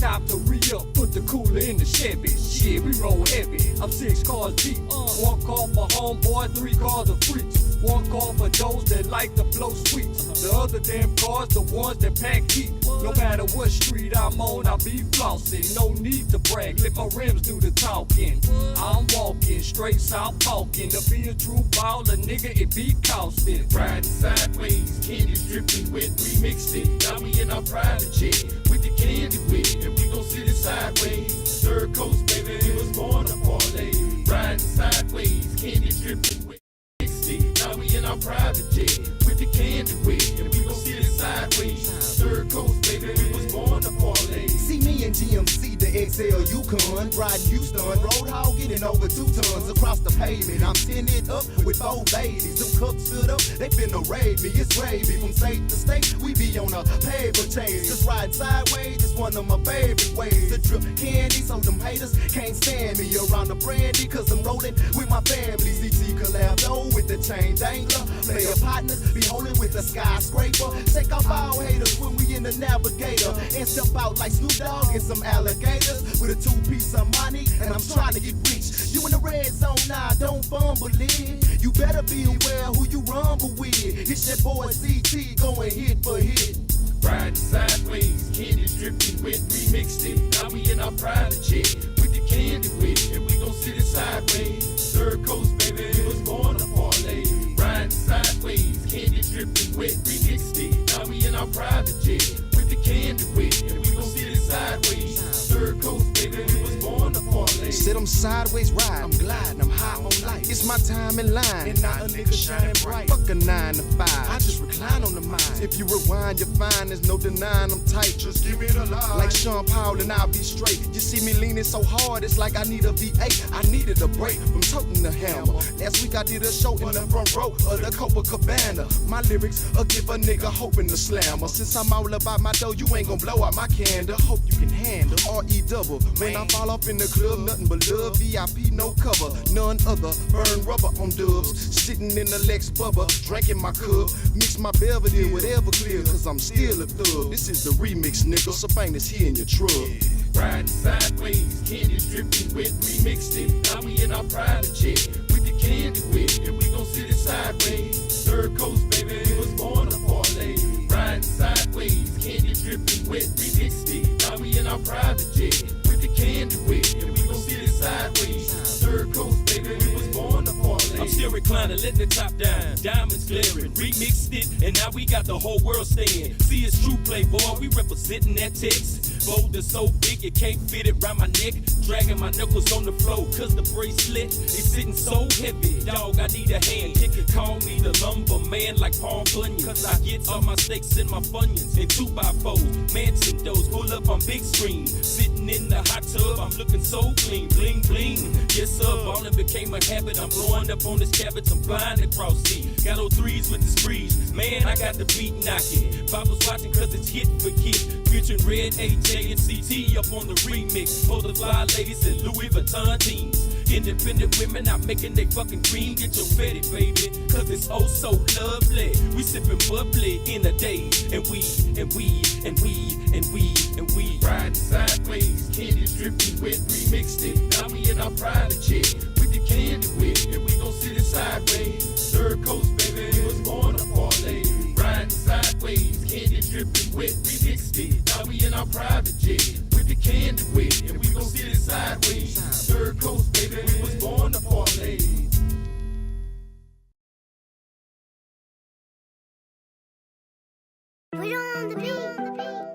Time to re-up, put the cooler in the Chevy. Shit, we roll heavy. I'm 6 cars deep. 1 car for homeboy, 3 cars of freaks. 1 car for those that like to blow sweets. The other damn cars, the ones that pack heat. No matter what street I'm on, I be flossing. No need to brag, let my rims do the talking. I'm walking straight south talking. To be a true baller, nigga, it be costing. Riding sideways, candy dripping wet, remixed it. Now we in our private jet with the candy wet, and we gon' sit it sideways. Third coast, baby, we was born to parlay. Riding sideways, candy dripping wet. Now we in our private jet with the candy wet, and we gon' sit it sideways. Third coast, baby, we was born to parlay. See me and GMC, the XL Yukon, riding Houston, Roadhog getting over 2 tons across the pavement. I'm tinted up with 4 ladies, them cooks stood up, they finna raid me. It's gravy from state to state, we be on a paper chase. Just riding sideways is one of my favorite ways to trip candy, so them haters can't stand me around the brandy, cause I'm rolling with my family. CT collab though with the chain dangler, player partners be holding with the skyscraper. Take off all haters when we in the navigator, and step out like Snoop Dogg and some alligators with a 2-piece of money, and I'm trying to get rich. You in the red zone now, don't fumble it. You better be aware who you rumble with. It's your boy CT going hit for hit. Riding sideways, candy dripping wet, remixed it. Now we in our private jet with the candy wet, and we gon' sit it sideways. Third coast, baby, we was born to parlay. Riding sideways, candy dripping wet, remixed it. Now we in our private jet with the candy wet, and we gon' sit it sideways. Third coast, baby, we was born to parlay. Sit 'em sideways, ride, I'm gliding, I'm high on life. It's my time in line, and now a nigga shining bright. Fuck a 9 to 5, I just recline on the mind. If you rewind, you find there's no denying I'm tight. Just give me the line. Like Sean Paul and I'll be straight. You see me leaning so hard, it's like I need a V8. I needed a break from toting the hammer. Last week I did a show in the front row of the Copacabana. My lyrics will give a nigga hope in the slammer. Since I'm all about my dough, you ain't gon' blow out my candle. Hope you can handle RE double. When I fall off in the club, nothing but love. VIP no cover, none other. Burn rubber on dubs. Sitting in the Lex Bubba, drinking my cup. Mix my Belvedere with Everclear, cause I'm still a thug. This is the remix, nigga, so famous here in your truck. Riding sideways, candy dripping wet, remixed it. Now we in our private jet with the candy wet, and we gon' sit it sideways. private jet with the candy wet, and we gon' sit it sideways. Third coast, baby, we was born to parlay. I'm still reclining, let the top down, diamonds glaring, remixed it, and now we got the whole world staying. See, it's true, playboy, we representing that text. Boulder so big you can't fit it round my neck. Dragging my knuckles on the floor, cause the bracelet is sitting so heavy. Dog, I need a hand. You can call me the lumber man like Paul Bunyan, cause I get all my steaks and my funyuns in 2x4. Mansion doors, pull up on big screen. Sitting in the hot tub, I'm looking so clean. Bling, bling. Yes, sir, ballin' became a habit. I'm blowing up on this cabbage, I'm blind across sea. Got 03s with the sprees. Man, I got the beat knocking. Papa's watching cause it's hit for hit. Featuring Red, AJ, and CT up on the remix. For the fly ladies and Louis Vuitton teams. Independent women out making they fucking cream. Get your fetty, baby, cause it's oh so lovely. We sipping bubbly in a day. And we Riding sideways, candy dripping wet, remixed it. Now we in our private jet with the candy wet, and we gon' sit it sideways. Third coast, baby, we was born to parlay. Riding sideways, candy dripping wet, remixed it. Now we in our private jet with the candy wet, and we gon' sit it sideways. Third coast, baby, we was born to parlay. Put on the beat.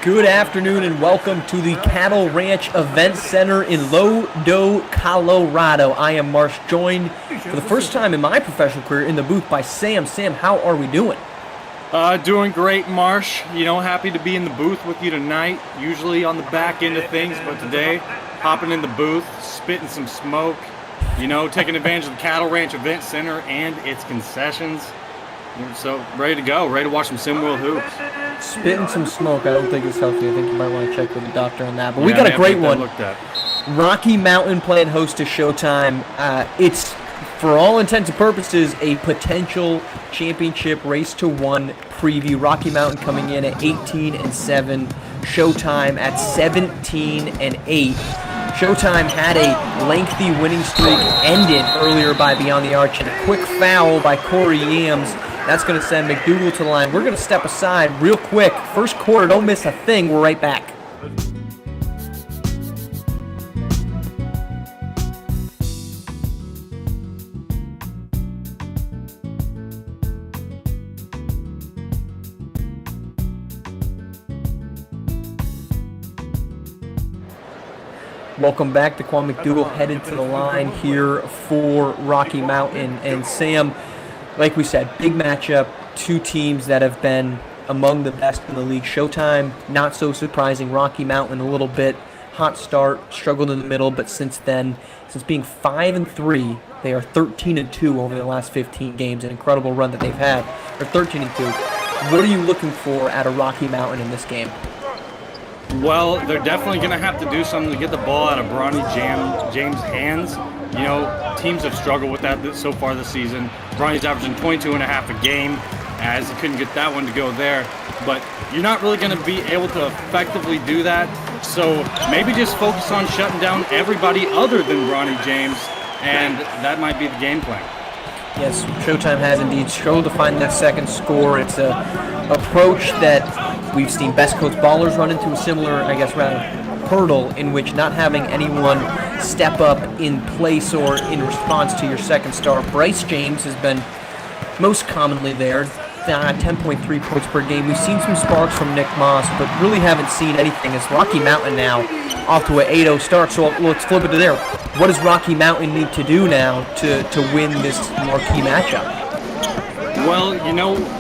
Good afternoon and welcome to the Cattle Ranch Event Center in Lodo, Colorado. I am Marsh, joined for the first time in my professional career in the booth by Sam. Sam, how are we doing? Doing great, Marsh. Happy to be in the booth with you tonight. Usually on the back end of things, but today, hopping in the booth, spitting some smoke, taking advantage of the Cattle Ranch Event Center and its concessions. So, ready to go. Ready to watch some Simworld hoops. Spitting some smoke, I don't think it's healthy. I think you might want to check with the doctor on that. But we got a great one. Rocky Mountain playing host to Showtime. It's, for all intents and purposes, a potential championship race to one preview. Rocky Mountain coming in at 18-7. Showtime at 17-8. Showtime had a lengthy winning streak ended earlier by Beyond the Arch and a quick foul by Corey Yams. That's going to send McDougal to the line. We're going to step aside real quick. First quarter, don't miss a thing. We're right back. Welcome back to Quan McDougal, headed to the line here for Rocky Mountain. And Sam, like we said, big matchup, two teams that have been among the best in the league. Showtime, not so surprising. Rocky Mountain a little bit. Hot start, struggled in the middle, but since then, since being 5-3, they are 13-2 over the last 15 games. An incredible run that they've had. They're 13-2. What are you looking for out of Rocky Mountain in this game? Well, they're definitely going to have to do something to get the ball out of Bronny James' hands. Teams have struggled with that so far this season. Bronny's averaging 22.5 a game, as he couldn't get that one to go there. But you're not really going to be able to effectively do that. So maybe just focus on shutting down everybody other than Bronny James, and that might be the game plan. Yes, Showtime has indeed struggled to find that second score. It's a approach that we've seen Best Coast Ballers run into a similar, hurdle in which not having anyone step up in place or in response to your second star. Bryce James has been most commonly there, 10.3 points per game. We've seen some sparks from Nick Moss, but really haven't seen anything. It's Rocky Mountain now off to an 8-0 start, so let's flip it to there. What does Rocky Mountain need to do now to win this marquee matchup? Well,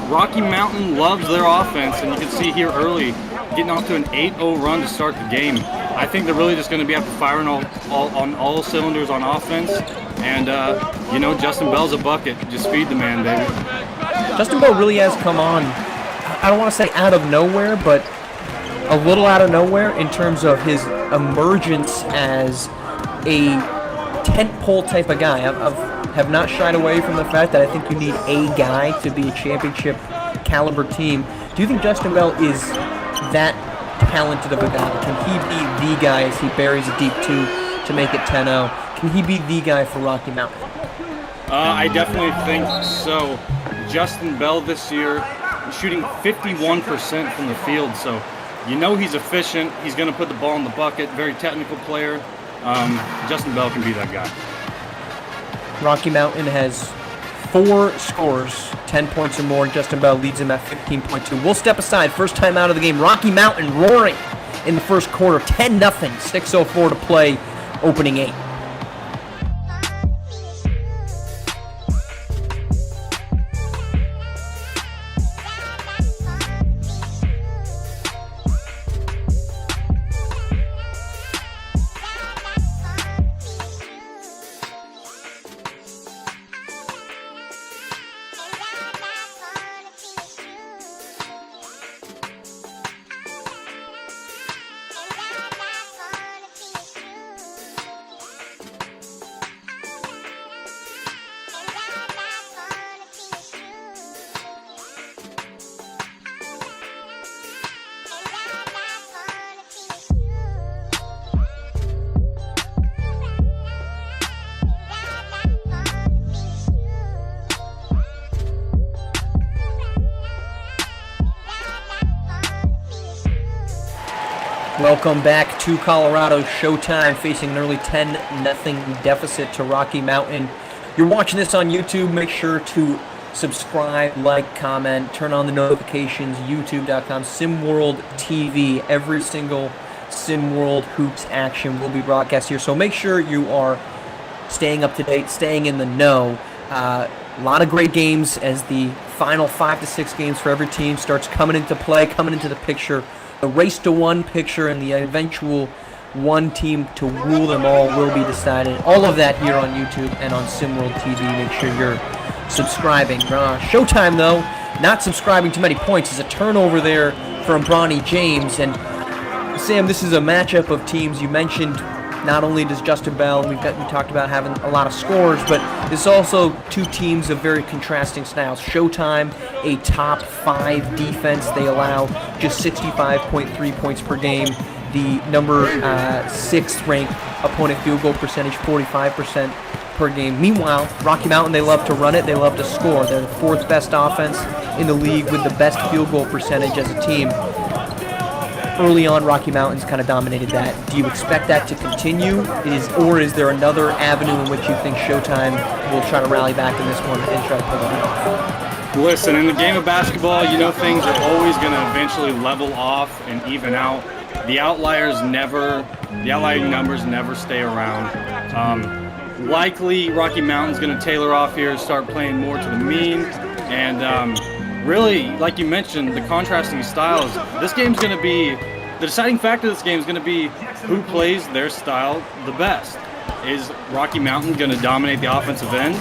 Rocky Mountain loves their offense, and you can see here early, getting off to an 8-0 run to start the game. I think they're really just going to be firing on all cylinders on offense, and, Justin Bell's a bucket. Just feed the man, baby. Justin Bell really has come on, I don't want to say out of nowhere, but a little out of nowhere in terms of his emergence as a tentpole type of guy. Have not shied away from the fact that I think you need a guy to be a championship caliber team. Do you think Justin Bell is that talented of a guy? Can he be the guy as he buries a deep two to make it 10-0? Can he be the guy for Rocky Mountain? I definitely think so. Justin Bell this year shooting 51% from the field, so he's efficient. He's going to put the ball in the bucket. Very technical player. Justin Bell can be that guy. Rocky Mountain has 4 scores, 10 points or more. Justin Bell leads him at 15.2. We'll step aside. First time out of the game. Rocky Mountain roaring in the first quarter. 10-0. 6:04 to play. Opening 8. Welcome back to Colorado. Showtime facing an early 10-0 deficit to Rocky Mountain. You're watching this on YouTube. Make sure to subscribe, like, comment, turn on the notifications, youtube.com, SimWorld TV. Every single SimWorld Hoops action will be broadcast here. So make sure you are staying up to date, staying in the know. A lot of great games as the final 5 to 6 games for every team starts coming into play, coming into the picture. The race to one picture and the eventual one team to rule them all will be decided. All of that here on YouTube and on SimWorld TV. Make sure you're subscribing. Showtime, though, not subscribing to many points, is a turnover there from Bronny James. And Sam, this is a matchup of teams. You mentioned not only does Justin Bell, we talked about having a lot of scores, but it's also two teams of very contrasting styles. Showtime, a top 5 defense. They allow just 65.3 points per game. The number 6th ranked opponent field goal percentage, 45% per game. Meanwhile, Rocky Mountain, they love to run it. They love to score. They're the 4th best offense in the league with the best field goal percentage as a team. Early on, Rocky Mountain's kind of dominated that. Do you expect that to continue? Or is there another avenue in which you think Showtime will try to rally back in this one and try to pull it off? Listen, in the game of basketball, you know things are always going to eventually level off and even out. The outlying numbers never stay around. Likely, Rocky Mountain's going to tailor off here, start playing more to the mean, and really, like you mentioned, the contrasting styles. This game's going to be the deciding factor. Of this game is going to be who plays their style the best. Is Rocky Mountain going to dominate the offensive end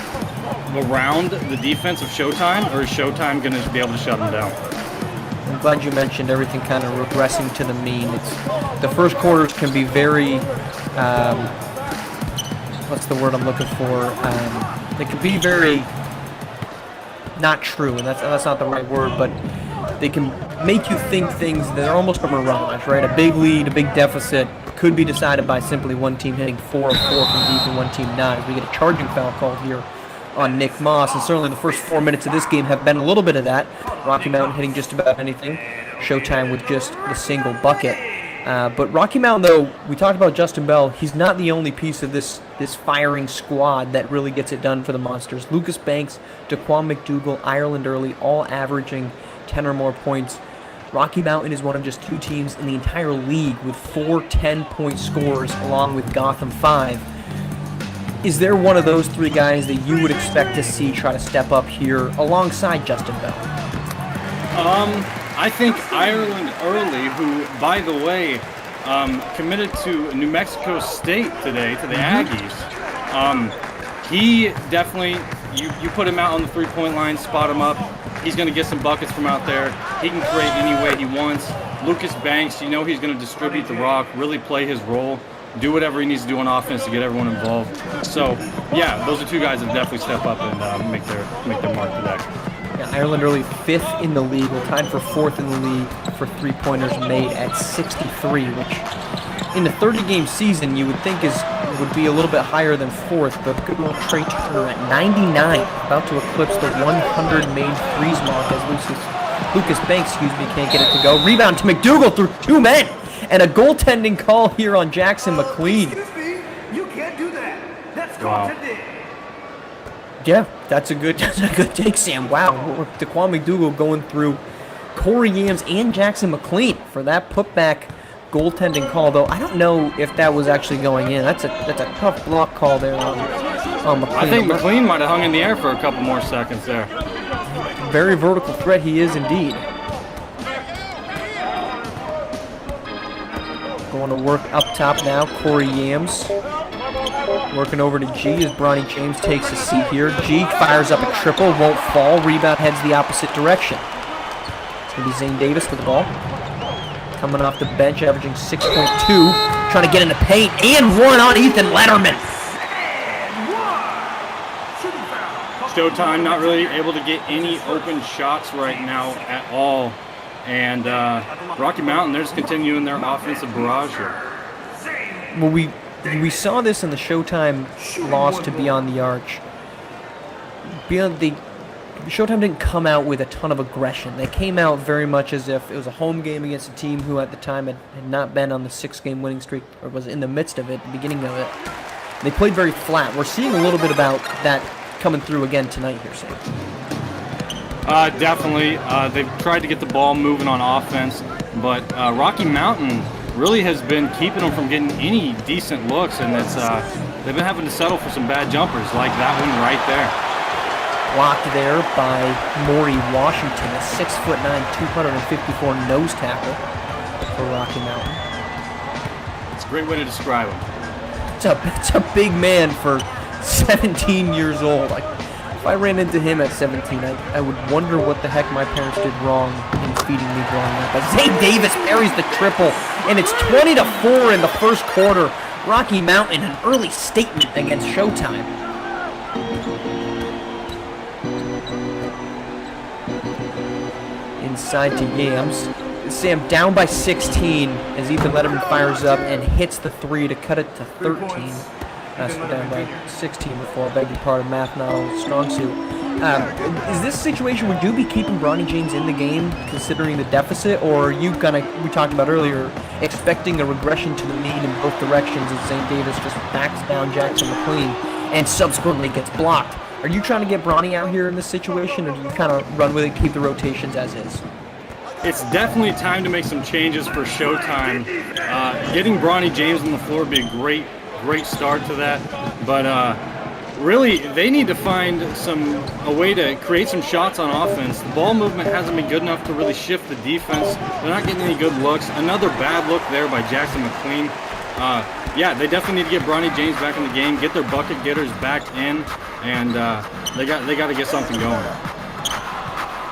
around the defense of Showtime, or is Showtime going to be able to shut them down? I'm glad you mentioned everything kind of regressing to the mean. The first quarters can be very, what's the word I'm looking for? They can be very not true, and that's not the right word, but they can make you think things that are almost a mirage, right? A big lead, a big deficit could be decided by simply one team hitting 4 of 4 from deep and one team not. As we get a charging foul called here on Nick Moss, and certainly the first 4 minutes of this game have been a little bit of that. Rocky Mountain hitting just about anything. Showtime with just the single bucket. But Rocky Mountain, though, we talked about Justin Bell. He's not the only piece of this firing squad that really gets it done for the Monsters. Lucas Banks, Daquan McDougal, Ireland Early, all averaging 10 or more points. Rocky Mountain is one of just 2 teams in the entire league with 4 10-point scores, along with Gotham 5. Is there one of those 3 guys that you would expect to see try to step up here alongside Justin Bell? I think Ireland Early, who, by the way, committed to New Mexico State today, to the Aggies. He definitely, you put him out on the 3-point line, spot him up, he's going to get some buckets from out there. He can create any way he wants. Lucas Banks, you know he's going to distribute the rock, really play his role, do whatever he needs to do on offense to get everyone involved. So, yeah, those are 2 guys that definitely step up and make their mark today. Yeah, Ireland Early 5th in the league. We're tied for 4th in the league for 3-pointers made at 63, which in the 30-game season you would think would be a little bit higher than 4th, but good old Trey Turner at 99, about to eclipse the 100 made threes mark as Lucas Banks, can't get it to go. Rebound to McDougal through 2 men, and a goaltending call here on Jackson McLean. Excuse me, you can't do that. That's Wow. goaltending. Yeah, that's a good take, Sam. Wow, Daquan McDougal going through Corey Yams and Jackson McLean for that putback goaltending call. Though I don't know if that was actually going in. That's a tough block call there on McLean. I think McLean might have hung in the air for a couple more seconds there. Very vertical threat he is indeed. Going to work up top now, Corey Yams. Working over to G as Bronny James takes a seat here. G fires up a triple, won't fall. Rebound heads the opposite direction. It's going to be Zane Davis with the ball. Coming off the bench, averaging 6.2. Trying to get in the paint, and one on Ethan Letterman. Showtime not really able to get any open shots right now at all. And Rocky Mountain, they're just continuing their offensive barrage here. Well, we saw this in the Showtime loss to Beyond the Arch. Showtime didn't come out with a ton of aggression. They came out very much as if it was a home game against a team who at the time had not been on the 6-game winning streak, or was in the midst of it, the beginning of it. They played very flat. We're seeing a little bit about that coming through again tonight here, Sam. Definitely. They've tried to get the ball moving on offense, but Rocky Mountain really has been keeping them from getting any decent looks, and they've been having to settle for some bad jumpers, like that one right there. Blocked there by Maury Washington, a 6'9", 254 nose tackle for Rocky Mountain. It's a great way to describe him. It's a big man for 17 years old. If I ran into him at 17, I would wonder what the heck my parents did wrong in feeding me growing up. But Zay Davis parries the triple, and it's 20-4 in the first quarter. Rocky Mountain, an early statement against Showtime. Inside to Yams. Sam down by 16 as Ethan Letterman fires up and hits the 3 to cut it to 13. That's down by 16 before, I beg your pardon, math not all strong suit. Is this a situation where you be keeping Bronny James in the game considering the deficit, or are you we talked about earlier, expecting a regression to the mean in both directions as St. Davis just backs down Jackson McLean and subsequently gets blocked? Are you trying to get Bronny out here in this situation, or do you kind of run with it, keep the rotations as is? It's definitely time to make some changes for Showtime. Getting Bronny James on the floor would be a great start to that, but really they need to find a way to create some shots on offense. The ball movement hasn't been good enough to really shift the defense. They're not getting any good looks. Another bad look there by Jackson McLean. Yeah, they definitely need to get Bronny James back in the game, get their bucket getters back in, and they got to get something going.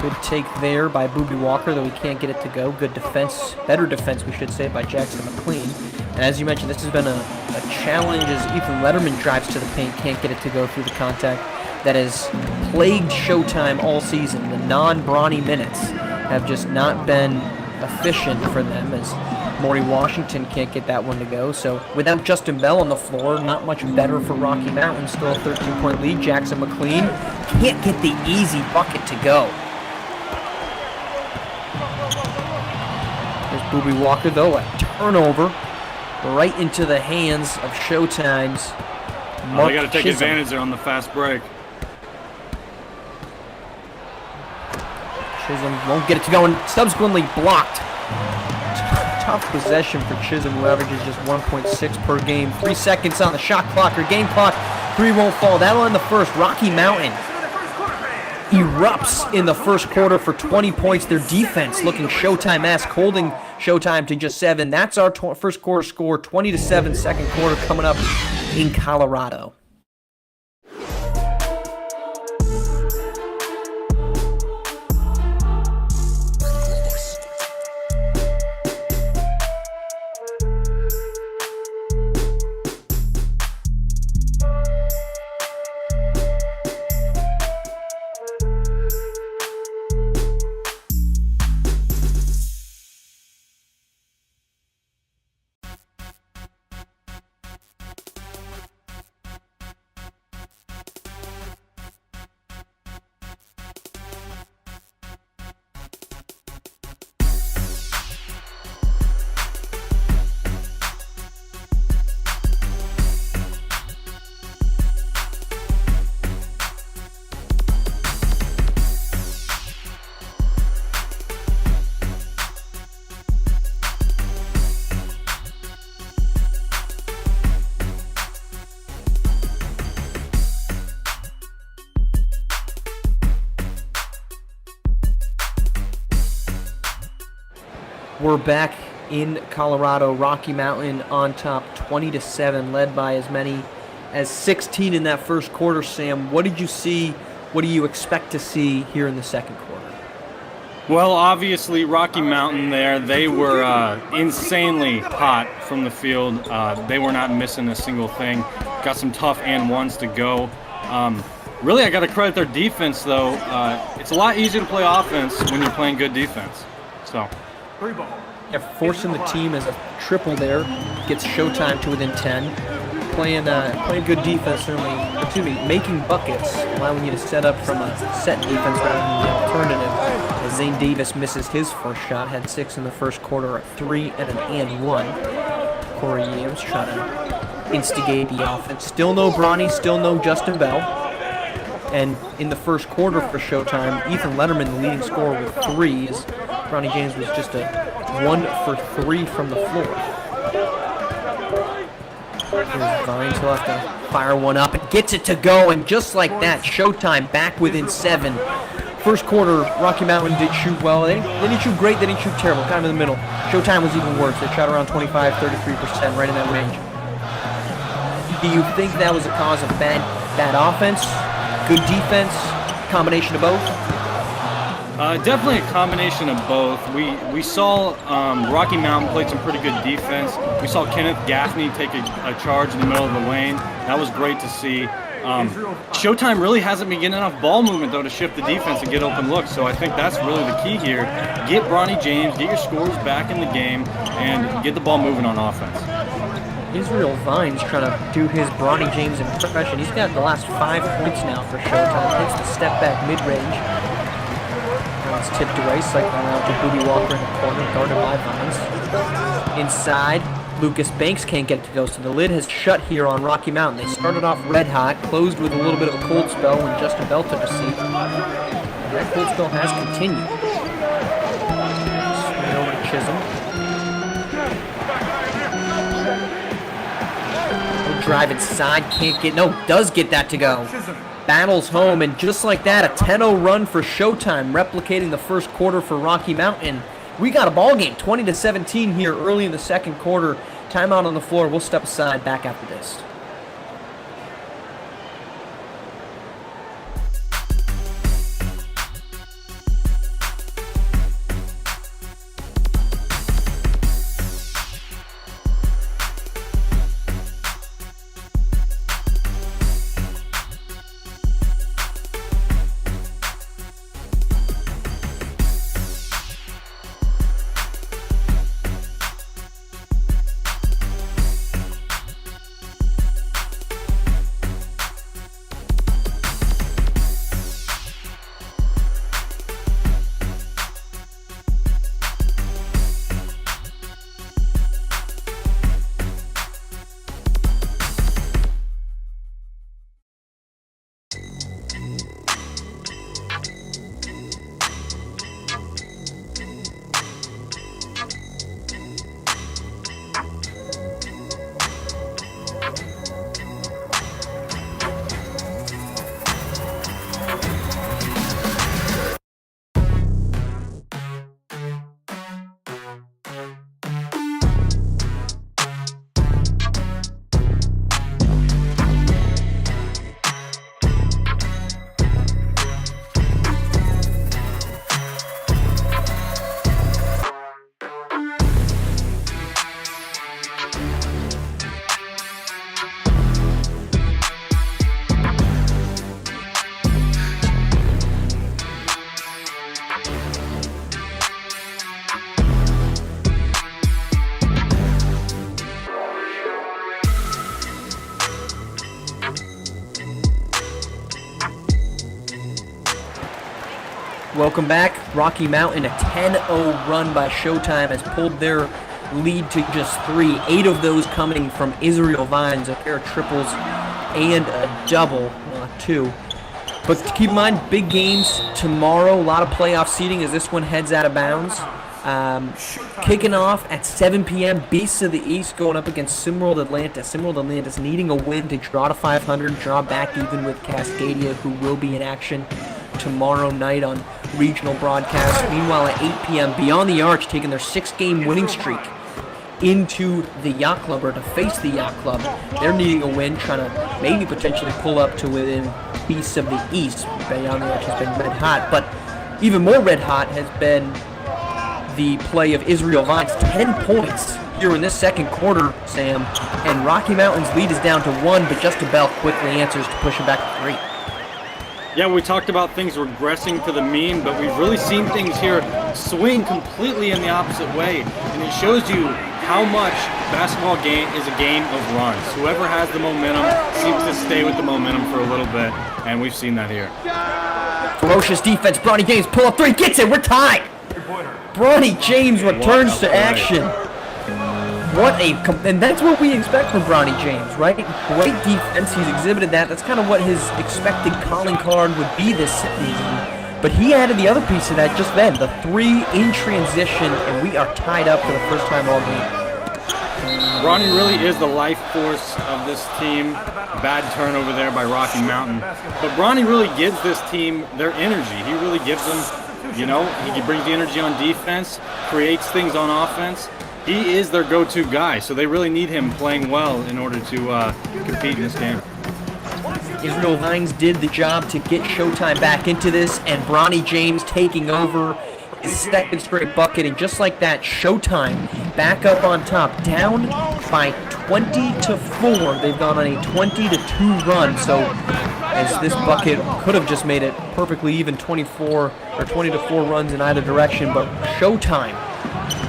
Good take there by Booby Walker, though he can't get it to go. Good defense, better defense, we should say, by Jackson McLean. And as you mentioned, this has been a challenge as Ethan Letterman drives to the paint, can't get it to go through the contact. That has plagued Showtime all season. The non-Bronny minutes have just not been efficient for them as Maury Washington can't get that one to go. So without Justin Bell on the floor, not much better for Rocky Mountain. Still a 13-point lead. Jackson McLean can't get the easy bucket to go. There's Booby Walker, though, a turnover right into the hands of Showtime's Mark They got to take Chisholm. advantage there on the fast break. Chisholm won't get it to go and subsequently blocked. Tough possession for Chisholm, who averages just 1.6 per game. 3 seconds on the shot clock or game clock. 3 won't fall. That'll end the first. Rocky Mountain erupts in the first quarter for 20 points. Their defense looking Showtime-esque, holding Showtime to just 7. That's our first quarter score, 20-7. Second quarter coming up in Colorado. We're back in Colorado. Rocky Mountain on top, 20-7, led by as many as 16 in that first quarter. Sam, what did you see? What do you expect to see here in the second quarter? Well, obviously, Rocky Mountain there, they were insanely hot from the field. They were not missing a single thing. Got some tough and ones to go. Really, I got to credit their defense, though. It's a lot easier to play offense when you're playing good defense. So. Yeah, forcing the team as a triple there gets Showtime to within 10. Playing good defense, certainly, making buckets, allowing you to set up from a set defense rather than the alternative. As Zane Davis misses his first shot, had 6 in the first quarter, a 3 and an and 1. Corey Yams trying to instigate the offense. Still no Bronny, still no Justin Bell. And in the first quarter for Showtime, Ethan Letterman, the leading scorer, with 3, as Bronny James was just a 1 for 3 from the floor. Here's Vines, he'll have to fire one up and gets it to go, and just like that, Showtime back within 7. First quarter, Rocky Mountain did shoot well. They didn't shoot great, they didn't shoot terrible, kind of in the middle. Showtime was even worse. They shot around 25, 33%, right in that range. Do you think that was a cause of bad offense, good defense, combination of both? Definitely a combination of both. We saw Rocky Mountain play some pretty good defense. We saw Kenneth Gaffney take a charge in the middle of the lane. That was great to see. Showtime really hasn't been getting enough ball movement, though, to shift the defense and get open looks. So I think that's really the key here. Get Bronny James, get your scores back in the game, and get the ball moving on offense. Israel Vines trying to do his Bronny James impression. He's got the last 5 points now for Showtime. Hits the step back mid-range. Now it's tipped away, cycling around to Booby Walker in the corner, guarded by Vines. Inside, Lucas Banks can't get it to go, so the lid has shut here on Rocky Mountain. They started off red hot, closed with a little bit of a cold spell when Justin Bell took a seat. And that cold spell has continued. Swing over to Chisholm. Drive inside, can't get, no, does get that to go. Battles home, and just like that, a 10-0 run for Showtime, replicating the first quarter for Rocky Mountain. We got a ball game, 20-17 here early in the second quarter. Timeout on the floor. We'll step aside back after this. Welcome back. Rocky Mountain, a 10-0 run by Showtime, has pulled their lead to just 3. 8 of those coming from Israel Vines, a pair of triples and a double, 2. But keep in mind, big games tomorrow, a lot of playoff seeding as this one heads out of bounds. Kicking off at 7 p.m., Beasts of the East going up against Simworld Atlanta. Simworld Atlanta's needing a win to draw to 500, draw back even with Cascadia, who will be in action tomorrow night on regional broadcast. Meanwhile, at 8 p.m., Beyond the Arch taking their 6-game winning streak into the Yacht Club, or to face the Yacht Club. They're needing a win, trying to maybe potentially pull up to within Beasts of the East. Beyond the Arch has been red hot, but even more red hot has been the play of Israel Vines. 10 points here in this second quarter, Sam, and Rocky Mountain's lead is down to 1, but Justin Bell quickly answers to push it back to 3. Yeah, we talked about things regressing to the mean, but we've really seen things here swing completely in the opposite way. And it shows you how much basketball game is a game of runs. Whoever has the momentum seems to stay with the momentum for a little bit, and we've seen that here. Ferocious defense. Bronny James pull up 3, gets it. We're tied. Bronny James returns to action. and that's what we expect from Bronny James, right? Great defense. He's exhibited that. That's kind of what his expected calling card would be this season. But he added the other piece of that just then, the 3 in transition, and we are tied up for the first time all game. Bronny really is the life force of this team. Bad turnover there by Rocky Mountain. But Bronny really gives this team their energy. He really gives them, he brings the energy on defense, creates things on offense. He is their go-to guy, so they really need him playing well in order to compete in this game. Israel Hines did the job to get Showtime back into this, and Bronny James taking over his second straight bucket, and just like that, Showtime back up on top, down by 20-4. They've gone on a 20-2 run, so as this bucket could have just made it perfectly even 20-4 runs in either direction, but Showtime,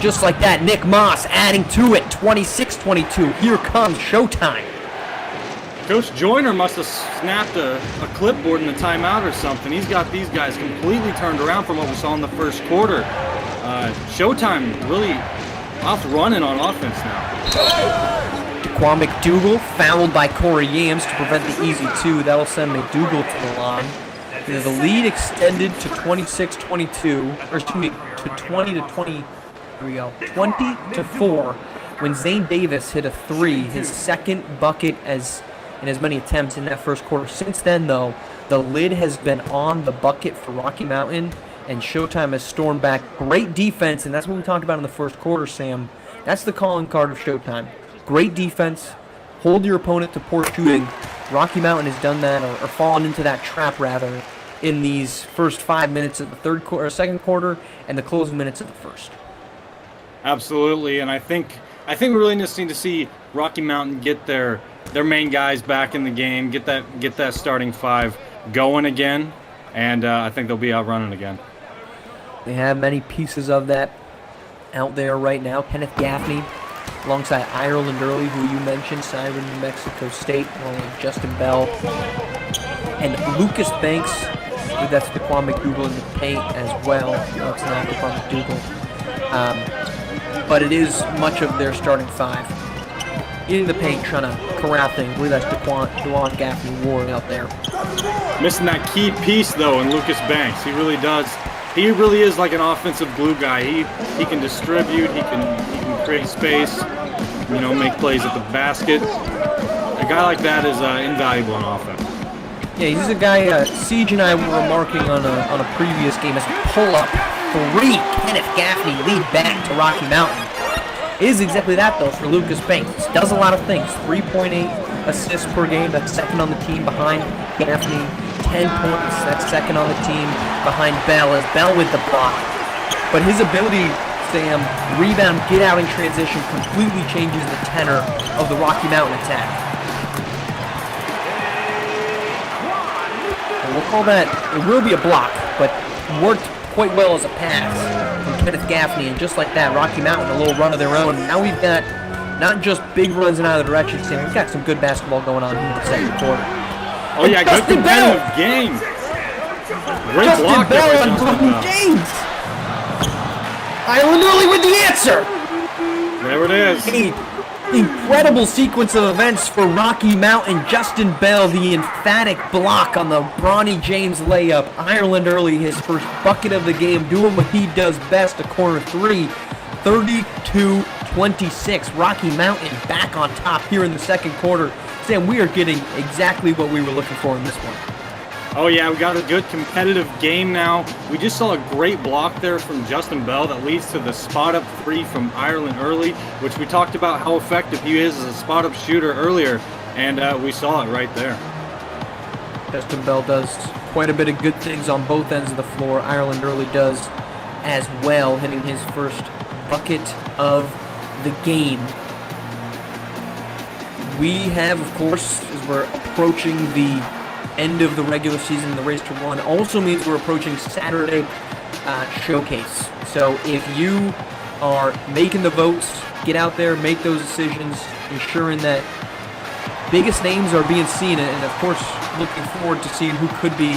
just like that, Nick Moss adding to it, 26-22. Here comes Showtime. Coach Joyner must have snapped a clipboard in the timeout or something. He's got these guys completely turned around from what we saw in the first quarter. Showtime really off running on offense now. Daquan McDougal fouled by Corey Yams to prevent the easy 2. That'll send McDougal to the line. The lead extended to 26-22, or excuse me, to 20-20. Here we go, 20-4 when Zane Davis hit a 3, his second bucket in as many attempts in that first quarter. Since then, though, the lid has been on the bucket for Rocky Mountain, and Showtime has stormed back. Great defense, and that's what we talked about in the first quarter, Sam. That's the calling card of Showtime. Great defense, hold your opponent to poor shooting. Rocky Mountain has done that, or fallen into that trap, rather, in these first 5 minutes of the second quarter and the closing minutes of the first. Absolutely, and I think we really need to see Rocky Mountain get their main guys back in the game, get that starting 5 going again, and I think they'll be out running again. They have many pieces of that out there right now. Kenneth Gaffney, alongside Ireland Early, who you mentioned, signed with New Mexico State, along with Justin Bell, and Lucas Banks. I believe that's Daquan McDougal in the paint as well. No, it's not Daquan McDougal. But it is much of their starting 5 in the paint trying to corral things. I believe that's Daquan Gaffney Ward out there. Missing that key piece, though, in Lucas Banks. He really does. He really is like an offensive glue guy. He can distribute. He can create space, make plays at the basket. A guy like that is invaluable on offense. Yeah, he's a guy Siege and I were remarking on a previous game as a pull-up 3. Kenneth Gaffney lead back to Rocky Mountain. It is exactly that, though, for Lucas Banks. Does a lot of things. 3.8 assists per game. That's second on the team behind Gaffney. 10 points. That's second on the team behind Bell. As Bell with the block. But his ability, Sam, rebound, get out in transition, completely changes the tenor of the Rocky Mountain attack. And we'll call that, it will be a block, but worked quite well as a pass from Kenneth Gaffney, and just like that, Rocky Mountain, a little run of their own. Now we've got not just big runs in either direction, Sam, we've got some good basketball going on here in the second quarter. Oh yeah, good competitive game. Great Justin block Bell there by and Justin Bronny Bell. James. Ireland Early with the answer. There it is. Incredible sequence of events for Rocky Mountain. Justin Bell, the emphatic block on the Bronny James layup. Ireland Early, his first bucket of the game, doing what he does best, a corner 3. 32-26. Rocky Mountain back on top here in the second quarter. Sam, we are getting exactly what we were looking for in this one. Oh yeah, we got a good competitive game now. We just saw a great block there from Justin Bell that leads to the spot-up 3 from Ireland Early, which we talked about how effective he is as a spot-up shooter earlier, and we saw it right there. Justin Bell does quite a bit of good things on both ends of the floor. Ireland Early does as well, hitting his first bucket of the game. We have, of course, as we're approaching the end of the regular season, the race to 1 also means we're approaching Saturday showcase. So if you are making the votes, get out there, make those decisions, ensuring that biggest names are being seen, and of course looking forward to seeing who could be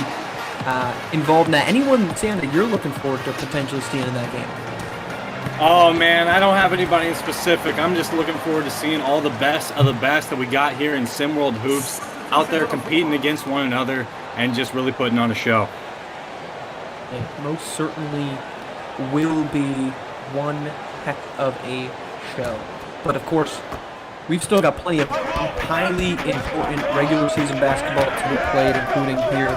involved in that. Anyone, Sam, that you're looking forward to potentially seeing in that game? Oh man, I don't have anybody in specific. I'm just looking forward to seeing all the best of the best that we got here in SimWorld Hoops out there competing against one another and just really putting on a show. It most certainly will be one heck of a show. But of course, we've still got plenty of highly important regular season basketball to be played, including here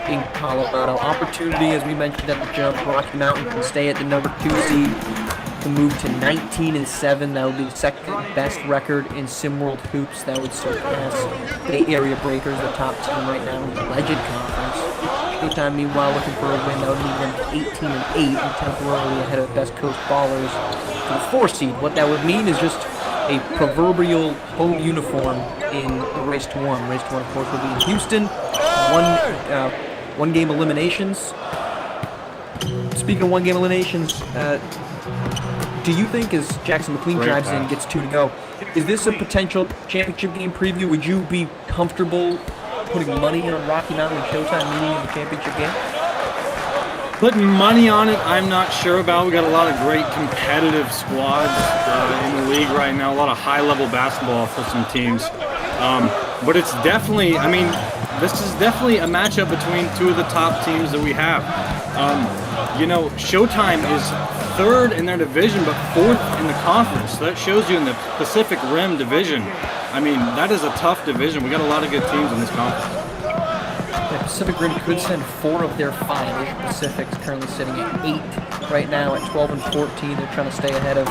in Colorado. Opportunity, as we mentioned at the jump, Rocky Mountain can stay at the number 2 seed, can move to 19-7. That would be the second best record in SimWorld Hoops. That would surpass Bay Area Breakers, the top team right now in the Legend Conference. Showtime, meanwhile, looking for a win. That would move them to 18-8 and temporarily ahead of Best Coast Ballers for the 4 seed. What that would mean is just a proverbial home uniform in the Race to 1. Race to 1, of course, will be in Houston. One game eliminations. Speaking of one game eliminations, do you think, as Jackson McLean drives in, gets 2 to go, is this a potential championship game preview? Would you be comfortable putting money on Rocky Mountain and Showtime meeting in the championship game? Putting money on it, I'm not sure about. We got a lot of great competitive squads in the league right now. A lot of high-level basketball for some teams. But it's definitely, I mean, this is definitely a matchup between 2 of the top teams that we have. You know, Showtime is 3rd in their division, but 4th in the conference. So that shows you in the Pacific Rim division. I mean, that is a tough division. We got a lot of good teams in this conference. The Pacific Rim could send 4 of their 5. Asia Pacific's currently sitting at 8 right now at 12-14. They're trying to stay ahead of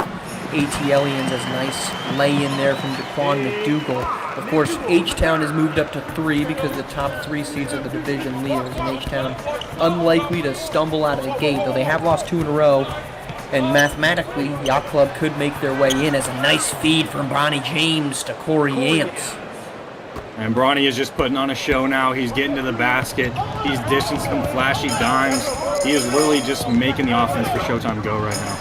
ATLians as nice lay-in there from Daquan McDougal. Of course, H-Town has moved up to 3 because the top 3 seeds are the division leaders, and H-Town unlikely to stumble out of the gate, though they have lost 2 in a row. And mathematically, Yacht Club could make their way in as a nice feed from Bronny James to Corey Yance. And Bronny is just putting on a show now. He's getting to the basket. He's dishing some flashy dimes. He is literally just making the offense for Showtime go right now.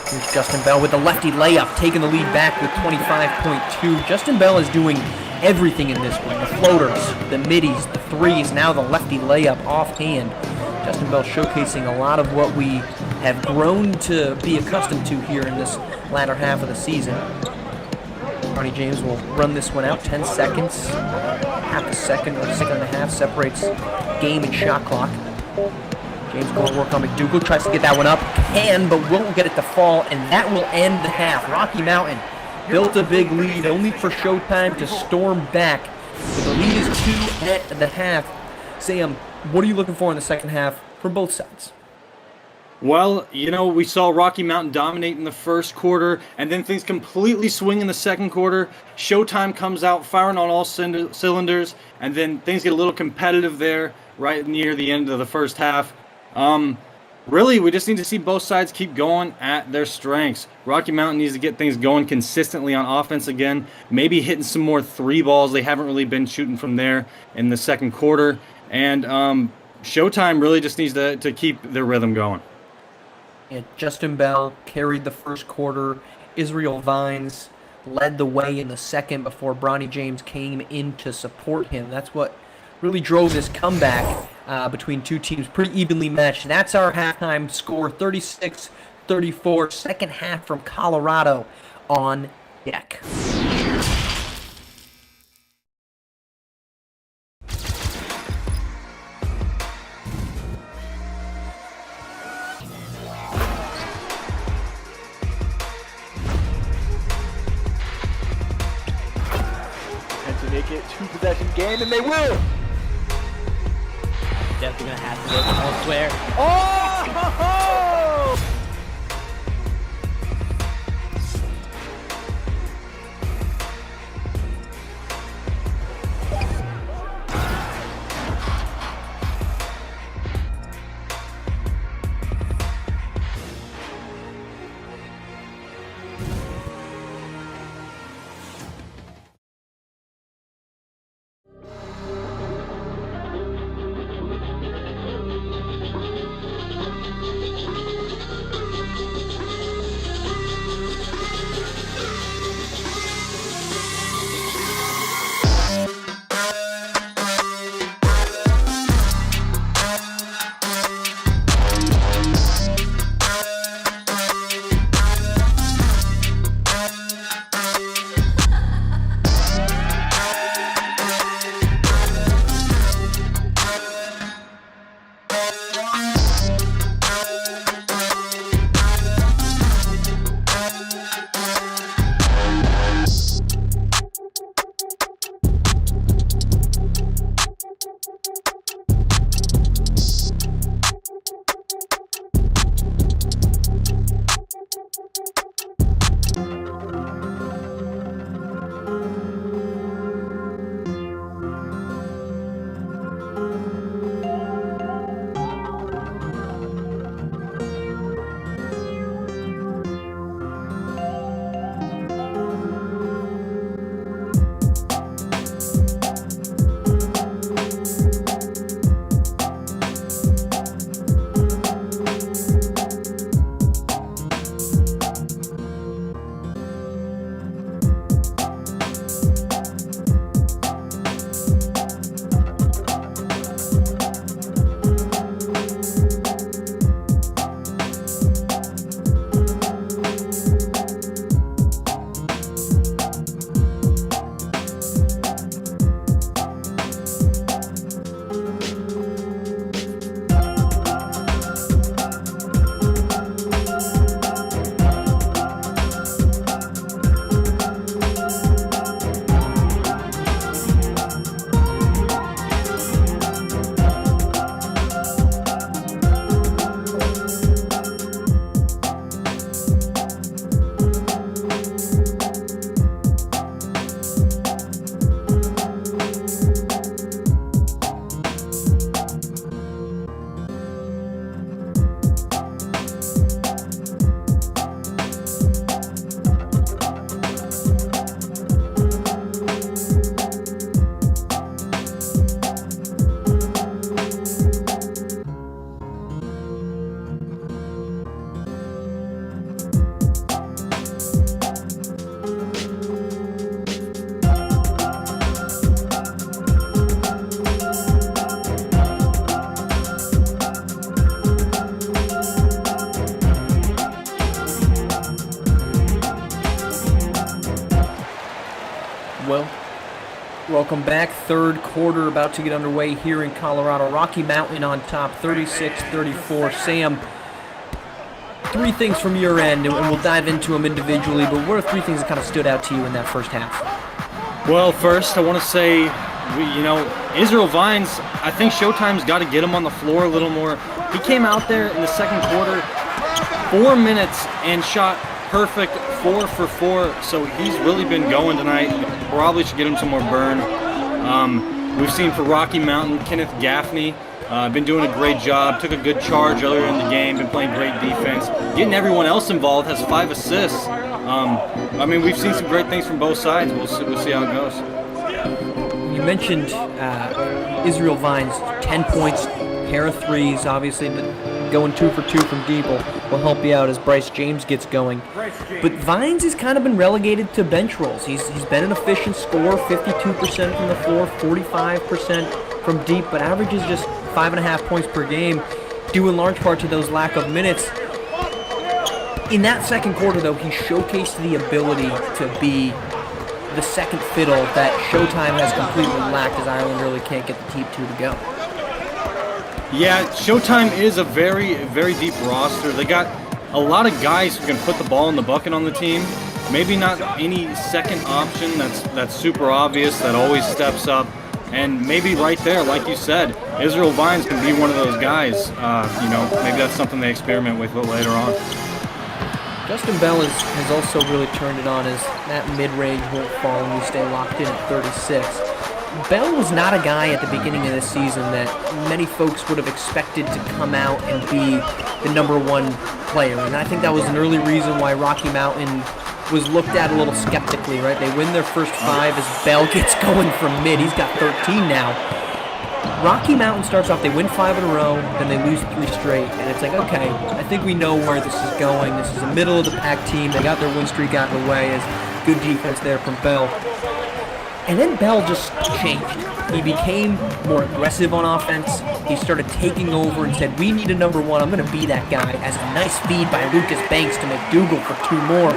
Here's Justin Bell with the lefty layup, taking the lead back with 25.2. Justin Bell is doing everything in this one. The floaters, the middies, the threes, now the lefty layup offhand. Justin Bell showcasing a lot of what we have grown to be accustomed to here in this latter half of the season. Bronny James will run this one out. 10 seconds, half a second or a second and a half separates game and shot clock. James going to work on McDougal, tries to get that one up, but won't get it to fall, and that will end the half. Rocky Mountain built a big lead, only for Showtime to storm back. So the lead is 2 at the half. Sam, what are you looking for in the second half for both sides? Well, you know, we saw Rocky Mountain dominate in the first quarter, and then things completely swing in the second quarter. Showtime comes out firing on all cylinders, and then things get a little competitive there right near the end of the first half. Really, we just need to see both sides keep going at their strengths. Rocky Mountain needs to get things going consistently on offense again, maybe hitting some more 3 balls. They haven't really been shooting from there in the second quarter. And Showtime really just needs to keep their rhythm going. Yeah, Justin Bell carried the first quarter. Israel Vines led the way in the second before Bronny James came in to support him. That's what really drove this comeback between 2 teams, pretty evenly matched. That's our halftime score, 36-34. Second half from Colorado on deck. To make it 2-possession game, and they will. Definitely gonna have to look elsewhere. Oh! Will. Welcome back. Third quarter about to get underway here in Colorado. Rocky Mountain on top, 36-34. Sam, three things from your end, and we'll dive into them individually, but what are three things that kind of stood out to you in that first half? Well, first, I want to say, Israel Vines, I think Showtime's got to get him on the floor a little more. He came out there in the second quarter, 4 minutes, and shot perfect 4 for 4, so he's really been going tonight. Probably should get him some more burn. We've seen for Rocky Mountain, Kenneth Gaffney, been doing a great job, took a good charge earlier in the game, been playing great defense. Getting everyone else involved, has 5 assists. We've seen some great things from both sides. We'll see how it goes. You mentioned Israel Vines, 10 points, pair of threes, obviously going 2 for 2 from deep will help you out as Bryce James gets going. But Vines has kind of been relegated to bench roles. He's been an efficient scorer, 52% from the floor, 45% from deep, but averages just 5.5 points per game, due in large part to those lack of minutes. In that second quarter, though, he showcased the ability to be the second fiddle that Showtime has completely lacked, as Ireland really can't get the Team 2 to go. Yeah, Showtime is a very, very deep roster. They got a lot of guys who can put the ball in the bucket on the team. Maybe not any second option that's super obvious, that always steps up. And maybe right there, like you said, Israel Vines can be one of those guys. Maybe that's something they experiment with later on. Justin Bell has also really turned it on as that mid-range won't fall and we stay locked in at 36. Bell was not a guy at the beginning of the season that many folks would have expected to come out and be the #1 player, and I think that was an early reason why Rocky Mountain was looked at a little skeptically, right? They win their first 5 as Bell gets going from mid. He's got 13 now. Rocky Mountain starts off, they win 5 in a row, then they lose 3 straight, and it's like, okay, I think we know where this is going. This is a middle-of-the-pack team. They got their win streak out of the way as good defense there from Bell. And then Bell just changed. He became more aggressive on offense. He started taking over and said, we need a #1. I'm going to be that guy. As a nice feed by Lucas Banks to McDougal for 2 more.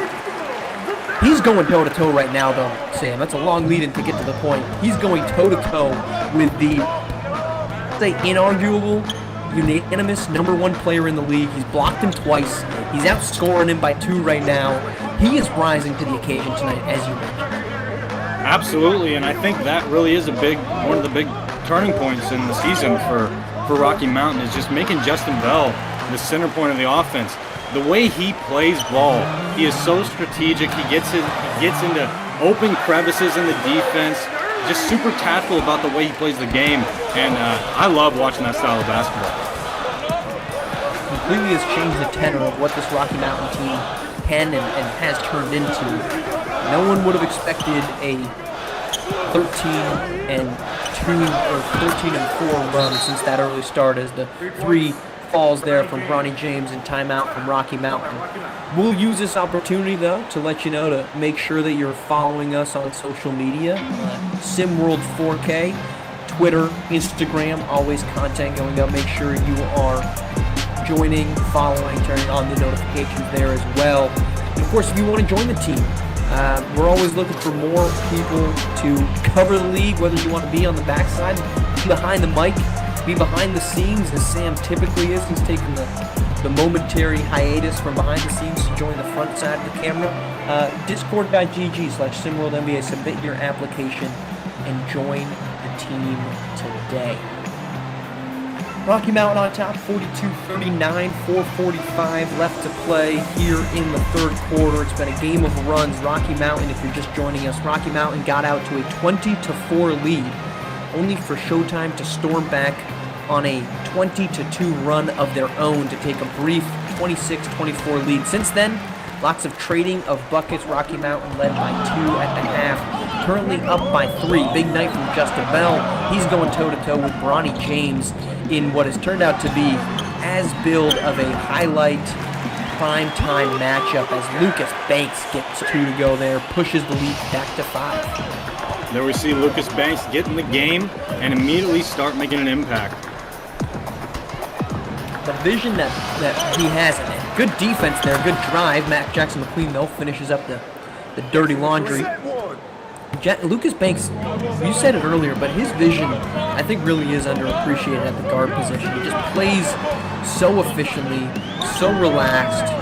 He's going toe-to-toe right now, though, Sam. That's a long lead-in to get to the point. He's going toe-to-toe with the, say, inarguable, unanimous #1 player in the league. He's blocked him twice. He's outscoring him by 2 right now. He is rising to the occasion tonight, as you mentioned. Absolutely, and I think that really is one of the big turning points in the season for Rocky Mountain, is just making Justin Bell the center point of the offense. The way he plays ball, he is so strategic. He gets into open crevices in the defense, just super tactful about the way he plays the game, and I love watching that style of basketball. Completely has changed the tenor of what this Rocky Mountain team can and has turned into. No one would have expected a 13-2 or 13-4 run since that early start, as the 3 falls there from Bronny James and timeout from Rocky Mountain. We'll use this opportunity, though, to let you know to make sure that you're following us on social media. SimWorld4K, Twitter, Instagram, always content going up. Make sure you are joining, following, turning on the notifications there as well. And of course, if you want to join the team, we're always looking for more people to cover the league, whether you want to be on the backside, be behind the mic, be behind the scenes, as Sam typically is. He's taking the momentary hiatus from behind the scenes to join the front side of the camera. Discord.gg/SimWorldNBA. Submit your application and join the team today. Rocky Mountain on top, 42-39, 4:45 left to play here in the third quarter. It's been a game of runs. Rocky Mountain, if you're just joining us, Rocky Mountain got out to a 20-4 lead, only for Showtime to storm back on a 20-2 run of their own to take a brief 26-24 lead. Since then, lots of trading of buckets. Rocky Mountain led by 2 at the half, currently up by 3. Big night from Justin Bell. He's going toe-to-toe with Bronny James in what has turned out to be as billed of a highlight prime-time matchup as Lucas Banks gets 2 to go there, pushes the lead back to 5. There we see Lucas Banks get in the game and immediately start making an impact. The vision that he has, and good defense there, good drive. Matt Jackson McQueen, though, finishes up the dirty laundry. Lucas Banks, you said it earlier, but his vision, I think, really is underappreciated at the guard position. He just plays so efficiently, so relaxed,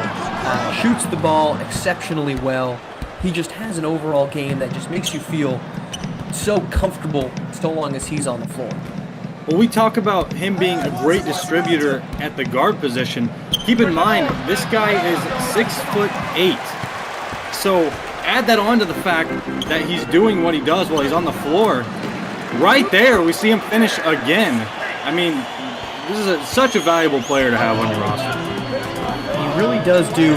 shoots the ball exceptionally well. He just has an overall game that just makes you feel so comfortable so long as he's on the floor. Well, we talk about him being a great distributor at the guard position. Keep in mind, this guy is 6'8". So add that on to the fact that he's doing what he does while he's on the floor. Right there, we see him finish again. I mean, this is such a valuable player to have on your roster. He really does do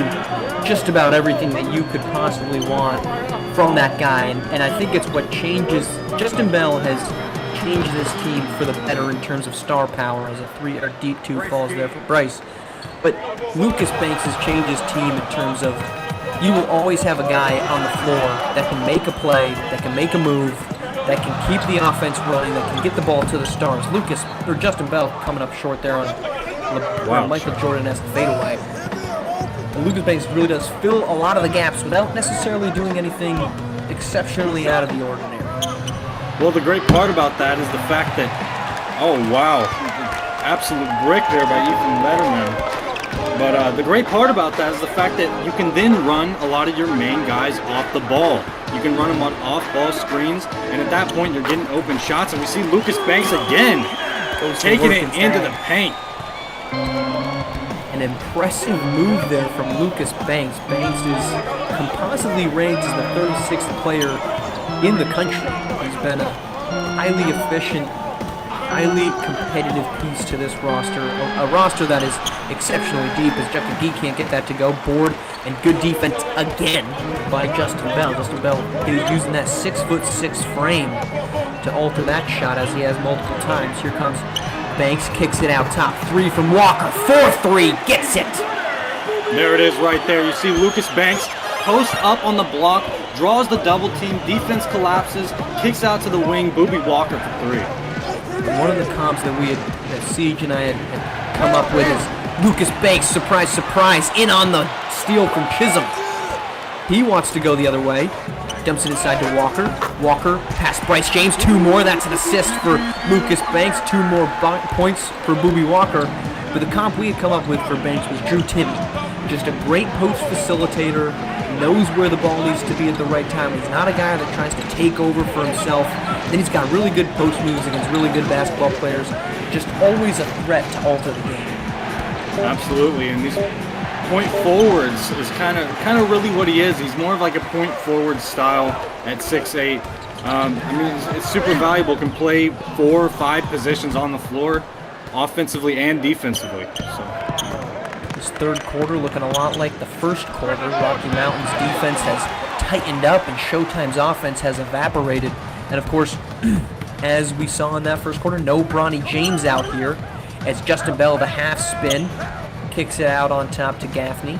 just about everything that you could possibly want from that guy, and I think it's what changes. Justin Bell has changed this team for the better in terms of star power, as a 3 or deep 2 falls there for Bryce. But Lucas Banks has changed his team in terms of you will always have a guy on the floor that can make a play, that can make a move, that can keep the offense running, that can get the ball to the stars. Justin Bell coming up short there on Michael Jordan-esque fadeaway. And Lucas Banks really does fill a lot of the gaps without necessarily doing anything exceptionally out of the ordinary. Well, the great part about that is the fact that, oh wow, absolute brick there by Ethan Letterman. But the great part about that is the fact that you can then run a lot of your main guys off the ball. You can run them on off-ball screens, and at that point you're getting open shots, and we see Lucas Banks again taking it into the paint. An impressive move there from Lucas Banks. Banks is compositely ranked as the 36th player in the country. He's been a highly efficient, highly competitive piece to this roster. A roster that is exceptionally deep, as Jeff McGee can't get that to go. Board and good defense again by Justin Bell. Justin Bell is using that 6'6" frame to alter that shot, as he has multiple times. Here comes Banks, kicks it out top. 3 from Walker. 4-3, gets it. There it is right there. You see Lucas Banks post up on the block, draws the double team, defense collapses, kicks out to the wing, Booby Walker for 3. One of the comps that Siege and I had come up with is Lucas Banks, surprise, surprise, in on the steal from Chisholm. He wants to go the other way. Dumps it inside to Walker. Walker, past Bryce James. 2 more. That's an assist for Lucas Banks. 2 more points for Booby Walker. But the comp we had come up with for Banks was Drew Timme. Just a great post facilitator. Knows where the ball needs to be at the right time. He's not a guy that tries to take over for himself. Then he's got really good post moves against really good basketball players. Just always a threat to alter the game. Absolutely, and these point forwards is kind of really what he is. He's more of like a point forward style at 6'8". I mean, it's super valuable. Can play 4 or 5 positions on the floor, offensively and defensively. So this third quarter looking a lot like the first quarter. Rocky Mountain's defense has tightened up and Showtime's offense has evaporated. And of course, as we saw in that first quarter, no Bronny James out here, as Justin Bell, the half spin, kicks it out on top to Gaffney,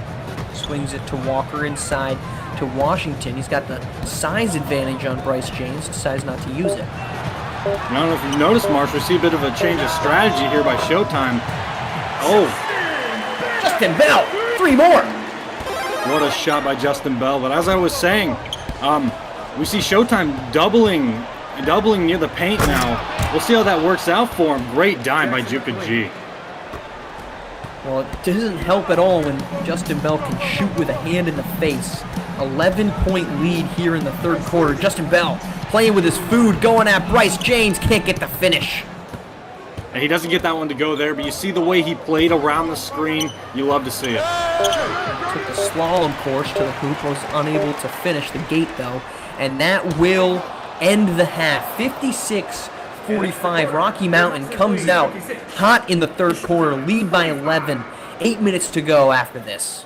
swings it to Walker inside to Washington. He's got the size advantage on Bryce James, decides not to use it. I don't know if you've noticed, Marsh, we see a bit of a change of strategy here by Showtime. Oh, Justin Bell, 3 more. What a shot by Justin Bell. But as I was saying, we see Showtime doubling near the paint now. We'll see how that works out for him. Great dime by Juka G. Well, it doesn't help at all when Justin Bell can shoot with a hand in the face. 11-point lead here in the third quarter. Justin Bell playing with his food, going at Bryce James, can't get the finish. And he doesn't get that one to go there, but you see the way he played around the screen. You love to see it. Took the slalom course to the hoop, was unable to finish the gate though, and that will end the half. 56-45. Rocky Mountain comes out hot in the third quarter, lead by 11. 8 minutes to go after this.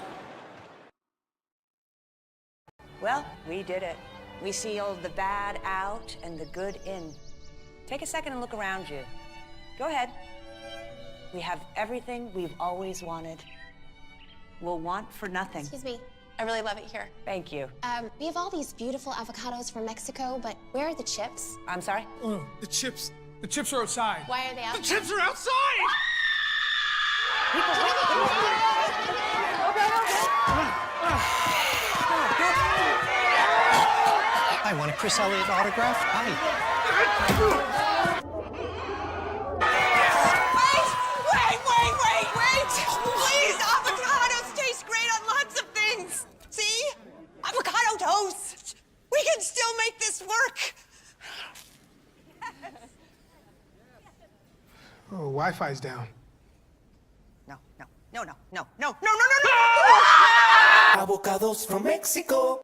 Well, we did it. We sealed the bad out and the good in. Take a second and look around you. Go ahead. We have everything we've always wanted. We'll want for nothing. Excuse me. I really love it here. Thank you. We have all these beautiful avocados from Mexico, but where are the chips? I'm sorry? The chips are outside. Why are they outside? The chips are outside! I want a Chris Elliott autograph? Hi. Wait! Please, avocados taste great on lots of things. See? Avocado toast. We can still make this work. Oh, Wi-Fi's down. No. Avocados from Mexico.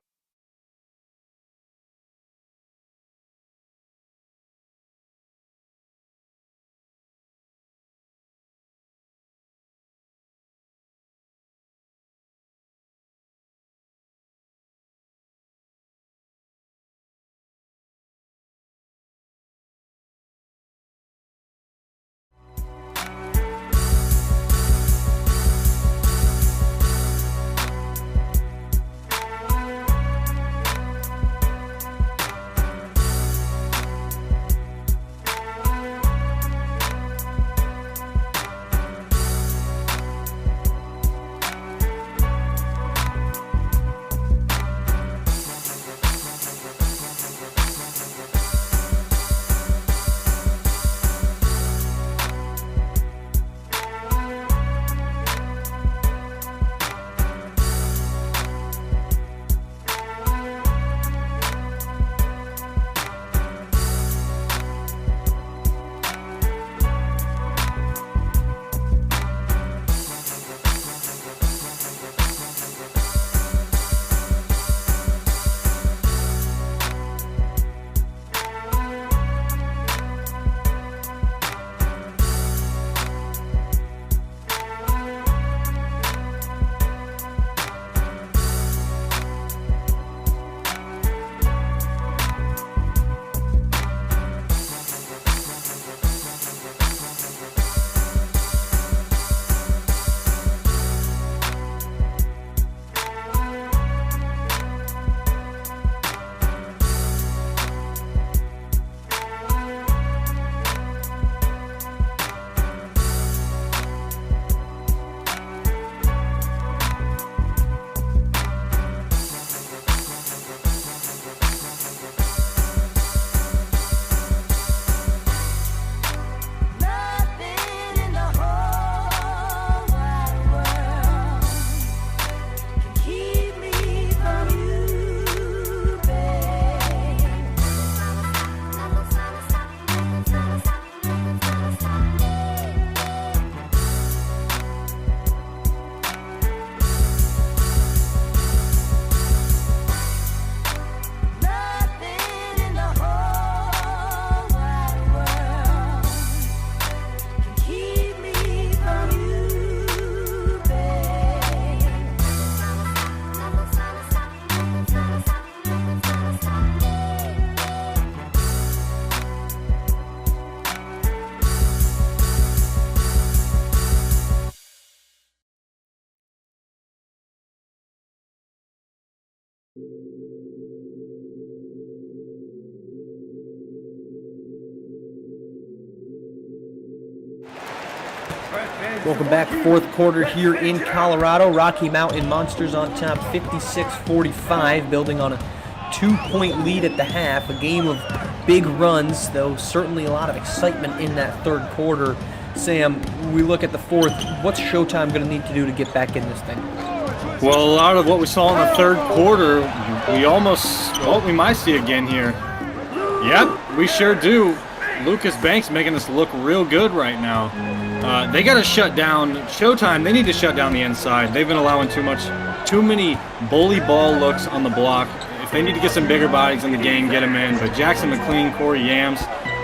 Welcome back, fourth quarter here in Colorado. Rocky Mountain Monsters on top, 56-45, building on a 2-point lead at the half. A game of big runs, though certainly a lot of excitement in that third quarter. Sam, we look at the fourth. What's Showtime going to need to do to get back in this thing? Well, a lot of what we saw in the third quarter, we might see again here. Yep, we sure do. Lucas Banks making us look real good right now. They got to shut down Showtime. They need to shut down the inside. They've been allowing too many bully ball looks on the block. If they need to get some bigger bodies in the game, get them in. But Jackson McLean, Corey Yams,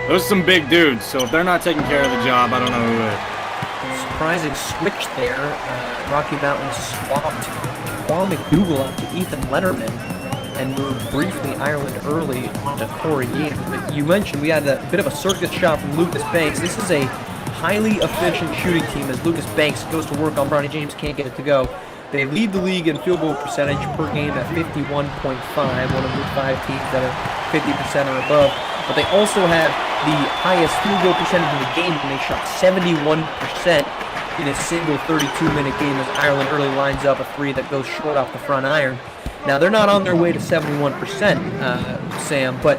those are some big dudes. So if they're not taking care of the job, I don't know who is. Surprising switch there. Rocky Mountain swapped Kwame McDougal out to Ethan Letterman and moved briefly Ireland early onto Corey Yams. But you mentioned we had a bit of a circus shot from Lucas Banks. This is a highly efficient shooting team as Lucas Banks goes to work on Bronny James, can't get it to go. They lead the league in field goal percentage per game at 51.5, one of the 5 teams that are 50% or above. But they also have the highest field goal percentage in the game, and they shot 71% in a single 32-minute game as Ireland early lines up a 3 that goes short off the front iron. Now, they're not on their way to 71%, Sam, but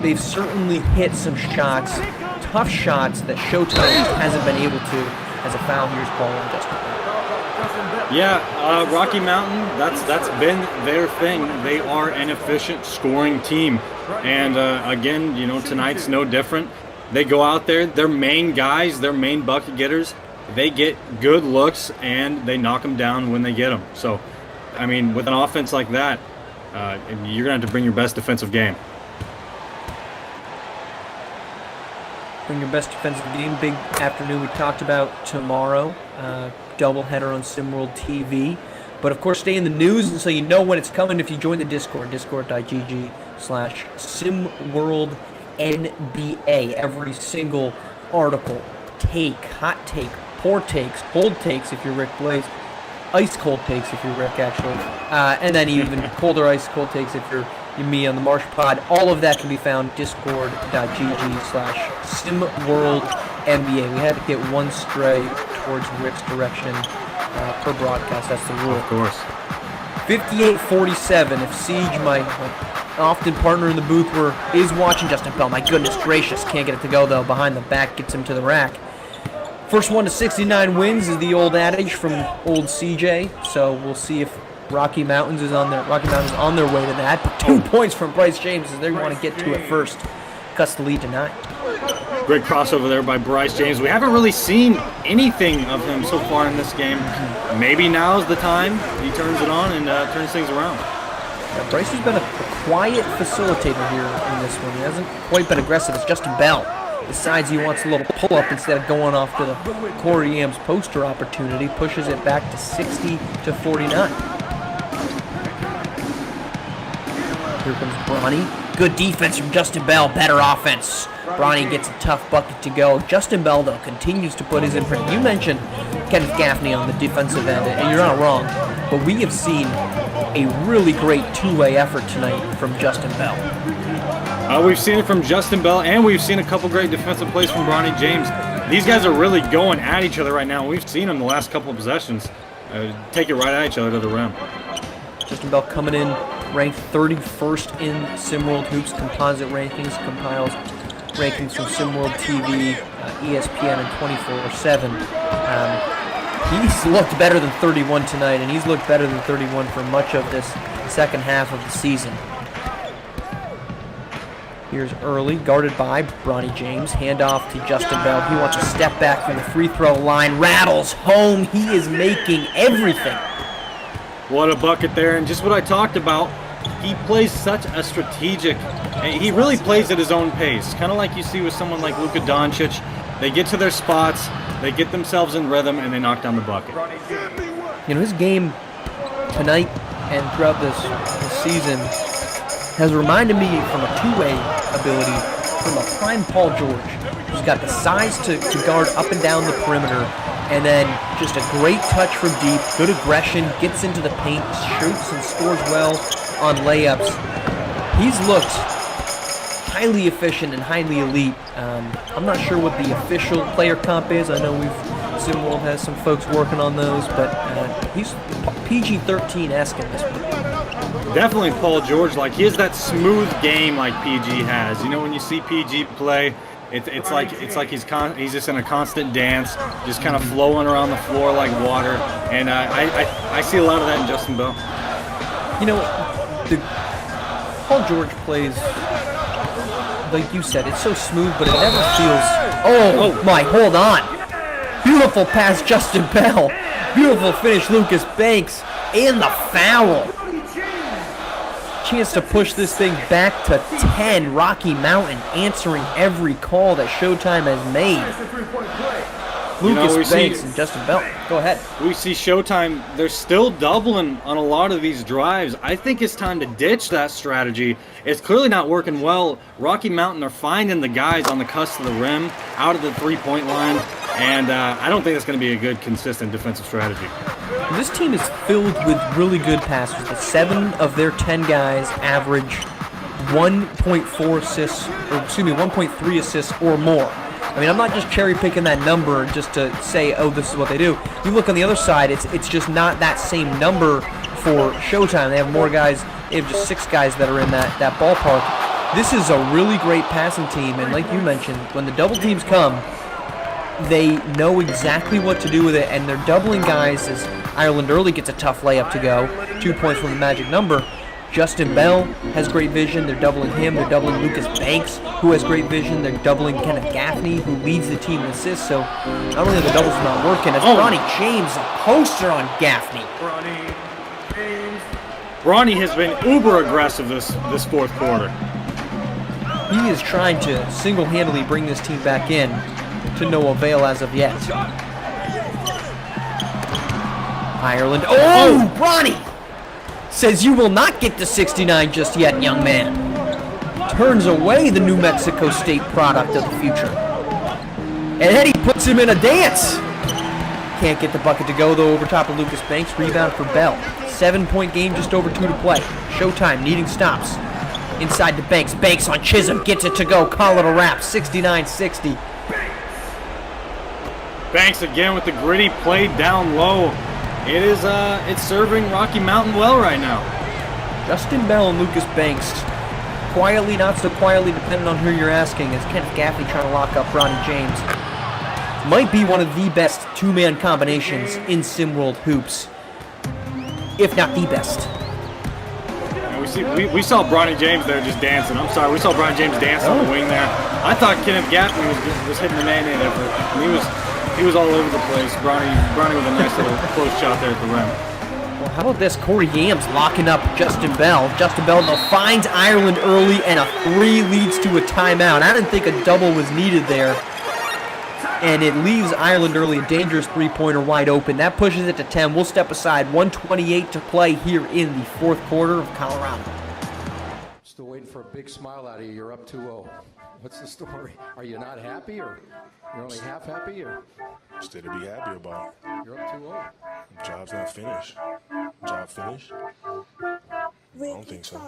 they've certainly hit some shots, tough shots that Showtime hasn't been able to as a foul here's call on Justin. Yeah, Rocky Mountain, that's been their thing. They are an efficient scoring team. And again, tonight's no different. They go out there, their main guys, their main bucket getters, they get good looks and they knock them down when they get them. So, I mean, with an offense like that, you're going to have to bring your best defensive game. Bring your best defensive game. Big afternoon we talked about tomorrow. Doubleheader on SimWorld TV. But of course, stay in the news, and so you know when it's coming if you join the Discord, discord.gg/SimWorldNBA. Every single article, take, hot take, poor takes, cold takes if you're Rick Blaze, ice cold takes if you're Rick actually, and then even colder ice cold takes if you're me on the Marsh Pod. All of that can be found discord.gg/SimWorldNBA. We had to get one stray towards Rick's direction per broadcast. That's the rule. Of course. 58-47. If Siege, my often partner in the booth, is watching Justin Bell. My goodness gracious. Can't get it to go, though. Behind the back gets him to the rack. First one to 69 wins is the old adage from old CJ. So we'll see if Rocky Mountains is on their way to that. But 2 points from Bryce James as they want to get to it first. Cuts the lead to 9. Great crossover there by Bryce James. We haven't really seen anything of him so far in this game. Maybe now's the time he turns it on and turns things around. Yeah, Bryce has been a quiet facilitator here in this one. He hasn't quite been aggressive as Justin Bell decides he wants a little pull-up instead of going off to the Corey Yams poster opportunity. Pushes it back to 60-49. Here comes Bronny. Good defense from Justin Bell. Better offense. Bronny gets a tough bucket to go. Justin Bell, though, continues to put his imprint. You mentioned Kenneth Gaffney on the defensive end, and you're not wrong, but we have seen a really great two-way effort tonight from Justin Bell. We've seen it from Justin Bell, and we've seen a couple great defensive plays from Bronny James. These guys are really going at each other right now. We've seen them the last couple of possessions take it right at each other to the rim. Justin Bell coming in ranked 31st in SimWorld Hoops composite rankings, compiles rankings from SimWorld TV, ESPN, and 24/7. He's looked better than 31 tonight, and he's looked better than 31 for much of this second half of the season. Here's Early, guarded by Bronny James. Handoff to Justin Bell. He wants a step back from the free throw line. Rattles home. He is making everything. What a bucket there, and just what I talked about, he plays such a strategic, he really plays at his own pace, kind of like you see with someone like Luka Doncic. They get to their spots, they get themselves in rhythm, and they knock down the bucket. You know, his game tonight and throughout this season has reminded me from a two-way ability from a prime Paul George, who's got the size to guard up and down the perimeter, and then just a great touch from deep, good aggression, gets into the paint, shoots and scores well on layups. He's looked highly efficient and highly elite. I'm not sure what the official player comp is. I know SimWorld has some folks working on those, but he's PG-13-esque in this one. Definitely Paul George. Like, he has that smooth game like PG has. You know, when you see PG play, it's like he's just in a constant dance, just kind of flowing around the floor like water. And I see a lot of that in Justin Bell. You know, Paul George plays, like you said, it's so smooth, but it never feels. Oh my! Hold on. Beautiful pass, Justin Bell. Beautiful finish, Lucas Banks, and the foul. Chance to push this thing back to 10. Rocky Mountain answering every call that Showtime has made. Lucas Banks and Justin Bell. Go ahead. We see Showtime, they're still doubling on a lot of these drives. I think it's time to ditch that strategy. It's clearly not working well. Rocky Mountain are finding the guys on the cusp of the rim, out of the three-point line, and I don't think that's going to be a good, consistent defensive strategy. This team is filled with really good passers. The 7 of their 10 guys average 1.3 assists or more. I mean, I'm not just cherry picking that number just to say, oh, this is what they do. You look on the other side, it's just not that same number for Showtime. They have more guys. They have just 6 guys that are in that ballpark. This is a really great passing team, and like you mentioned, when the double teams come, they know exactly what to do with it, and they're doubling guys as Ireland early gets a tough layup to go. 2 points from the magic number. Justin Bell has great vision. They're doubling him. They're doubling Lucas Banks, who has great vision. They're doubling Kenneth Gaffney, who leads the team in assists. So not only are the doubles not working, it's Bronny James, a poster on Gaffney. Bronny has been uber aggressive this fourth quarter. He is trying to single-handedly bring this team back in to no avail as of yet. Ireland. Oh, Bronny says you will not get to 69 just yet, young man. Turns away the New Mexico State product of the future. And then he puts him in a dance. Can't get the bucket to go, though, over top of Lucas Banks. Rebound for Bell. 7-point game, just over 2 to play. Showtime needing stops. Inside to Banks. Banks on Chisholm. Gets it to go. Call it a wrap. 69-60. Banks again with the gritty play down low. It's serving Rocky Mountain well right now. Justin Bell and Lucas Banks, quietly, not so quietly, depending on who you're asking, as Kenneth Gaffney trying to lock up Bronny James. Might be one of the best two-man combinations in SimWorld hoops, if not the best. We saw Bronny James there just dancing. I'm sorry, we saw Bronny James dance on the wing there. I thought Kenneth Gaffney was hitting the man-in effort. He was all over the place. Bronny with a nice little close shot there at the rim. Well, how about this? Corey Yams locking up Justin Bell. Justin Bell, though, finds Ireland early, and a 3 leads to a timeout. I didn't think a double was needed there. And it leaves Ireland early, a dangerous three-pointer wide open. That pushes it to 10. We'll step aside. 1:28 to play here in the fourth quarter of Colorado. Still waiting for a big smile out of you. You're up 2-0. What's the story? Are you not happy, or you're only half happy, or? Still to be happy about. You're up 2-0. Job's not finished. Job finished? I don't think so.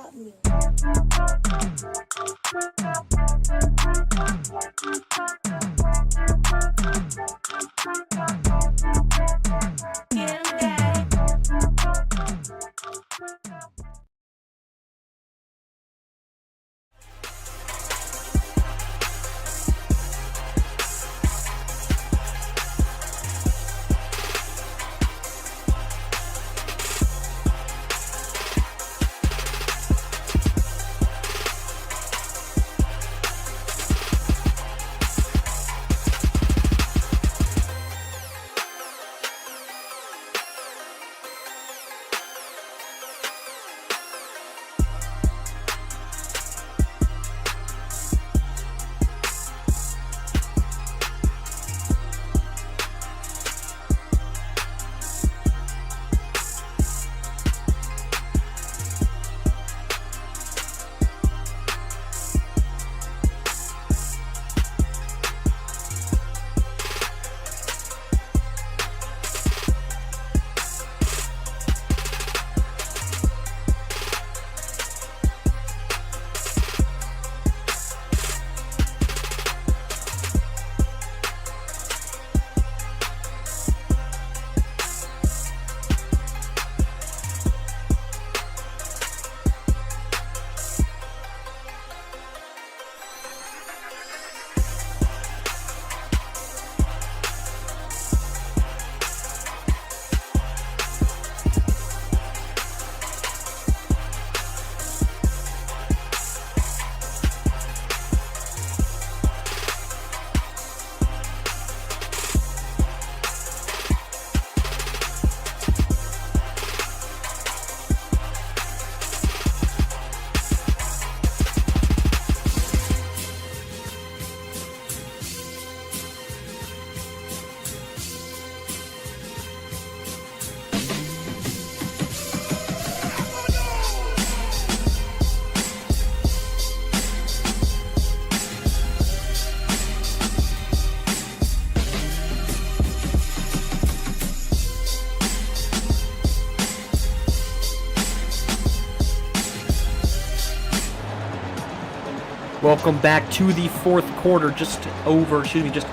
Welcome back to the fourth quarter. Just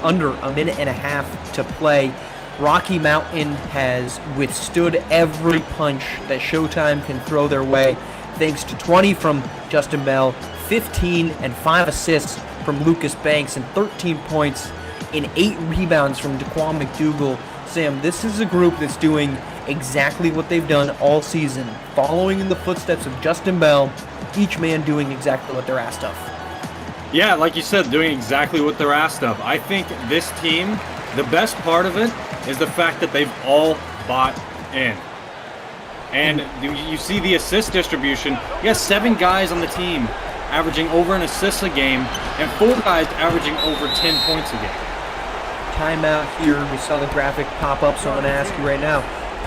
under a minute and a half to play. Rocky Mountain has withstood every punch that Showtime can throw their way, thanks to 20 from Justin Bell, 15 and 5 assists from Lucas Banks, and 13 points and 8 rebounds from Daquan McDougal. Sam, this is a group that's doing exactly what they've done all season, following in the footsteps of Justin Bell, each man doing exactly what they're asked of. Yeah, like you said, doing exactly what they're asked of. I think this team, the best part of it is the fact that they've all bought in. And you see the assist distribution. You got 7 guys on the team averaging over an assist a game, and 4 guys averaging over 10 points a game. Timeout here. We saw the graphic pop up, so I'm going to ask you right now.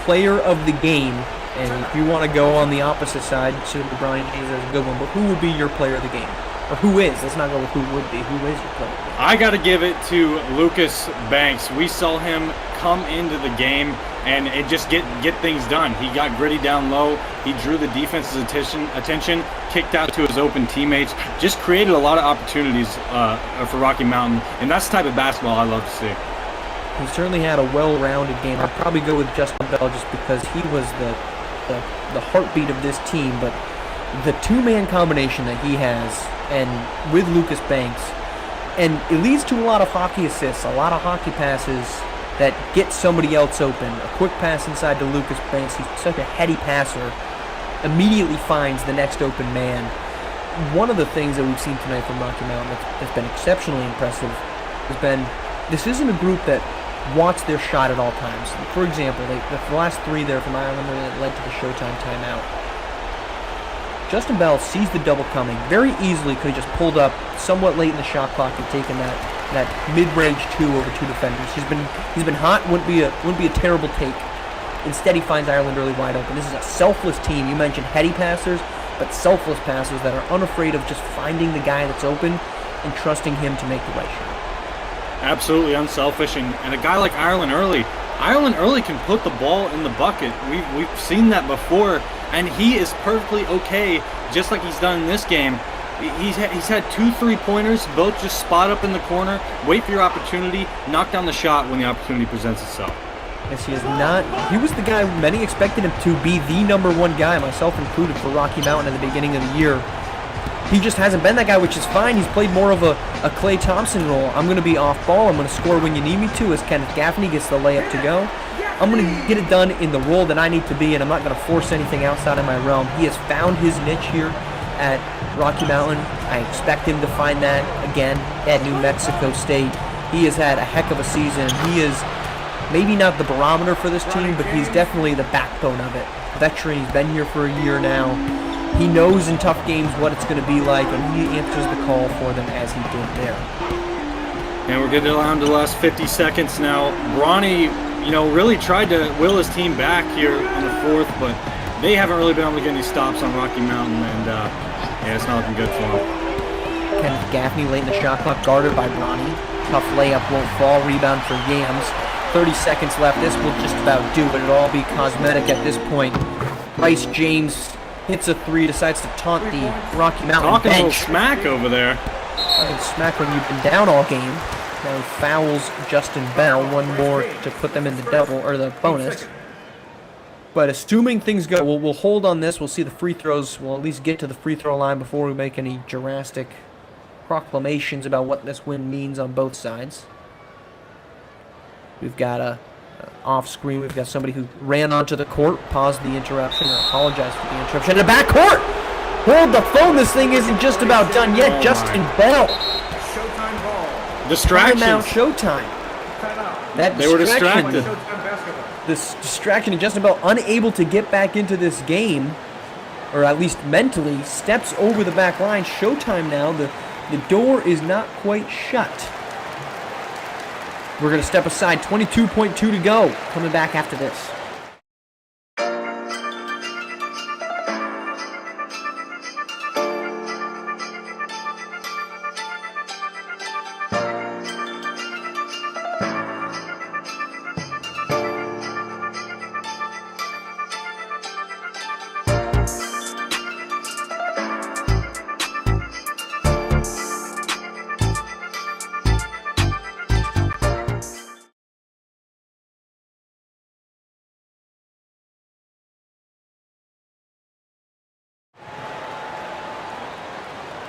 Player of the game, and if you want to go on the opposite side, so LeBron James is a good one, but who would be your player of the game? Or who is? Let's not go with who would be. Who is your player? I got to give it to Lucas Banks. We saw him come into the game and it just get things done. He got gritty down low. He drew the defense's attention, kicked out to his open teammates, just created a lot of opportunities for Rocky Mountain. And that's the type of basketball I love to see. He certainly had a well-rounded game. I'd probably go with Justin Bell just because he was the heartbeat of this team, but the two-man combination that he has, and with Lucas Banks, and it leads to a lot of hockey assists, a lot of hockey passes that get somebody else open. A quick pass inside to Lucas Banks. He's such a heady passer. Immediately finds the next open man. One of the things that we've seen tonight from Rocky Mountain that's been exceptionally impressive has been this isn't a group that wants their shot at all times. For example, the last 3 there from Ireland that led to the Showtime timeout. Justin Bell sees the double coming very easily. Could have just pulled up somewhat late in the shot clock and taken that mid-range 2 over 2 defenders. He's been hot. Wouldn't be a terrible take. Instead, he finds Ireland early wide open. This is a selfless team. You mentioned heady passers, but selfless passers that are unafraid of just finding the guy that's open and trusting him to make the right shot. Absolutely unselfish, and a guy like Ireland Early can put the ball in the bucket. We've seen that before, and he is perfectly okay, just like he's done in this game. He's had 2 3-pointers, both just spot up in the corner, wait for your opportunity, knock down the shot when the opportunity presents itself. Yes, he is not. He was the guy many expected him to be the #1 guy, myself included, for Rocky Mountain at the beginning of the year. He just hasn't been that guy, which is fine. He's played more of a Klay Thompson role. I'm going to be off ball. I'm going to score when you need me to, as Kenneth Gaffney gets the layup to go. I'm going to get it done in the role that I need to be, and I'm not going to force anything outside of my realm. He has found his niche here at Rocky Mountain. I expect him to find that again at New Mexico State. He has had a heck of a season. He is maybe not the barometer for this team, but he's definitely the backbone of it. Veteran, he's been here for a year now. He knows in tough games what it's going to be like, and he answers the call for them as he did there. And we're getting down to the last 50 seconds now. Bronny, really tried to will his team back here in the 4th, but they haven't really been able to get any stops on Rocky Mountain, and it's not looking good for them. Kenneth Gaffney late in the shot clock, guarded by Bronny. Tough layup, won't fall. Rebound for Yams. 30 seconds left. This will just about do it. It'll all be cosmetic at this point. Bryce James hits a 3, decides to taunt the Rocky Mountain Talking bench. a little smack over there. Talking smack when you've been down all game. Now he fouls Justin Bell. 1 more to put them in the double, or the bonus. But assuming things go, we'll hold on this. We'll see the free throws. We'll at least get to the free throw line before we make any drastic proclamations about what this win means on both sides. We've got a off screen. We've got somebody who ran onto the court, paused the interruption, or apologized for the interruption. In the back court! Hold the phone. This thing isn't just about done yet. Justin Bell. Showtime ball. Distractions. Timeout, Showtime. That they were distracted. This distraction, and Justin Bell unable to get back into this game, or at least mentally, steps over the back line. Showtime now. The door is not quite shut. We're going to step aside. 22.2 to go. Coming back after this.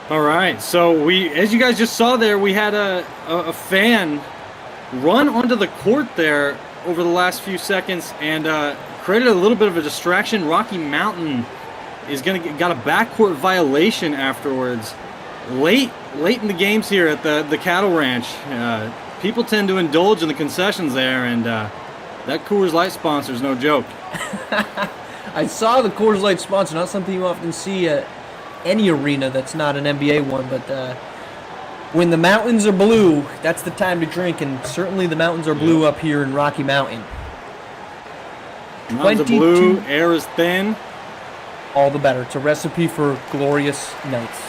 All right, so as you guys just saw there, we had a fan run onto the court there over the last few seconds and created a little bit of a distraction. Rocky Mountain is got a backcourt violation afterwards. Late in the games here at the Cattle Ranch, people tend to indulge in the concessions there, and that Coors Light sponsor is no joke. I saw the Coors Light sponsor, not something you often see at any arena that's not an NBA one, but when the mountains are blue, that's the time to drink, and certainly the mountains are blue up here in Rocky Mountain. Mountains are blue, air is thin. All the better. It's a recipe for glorious nights.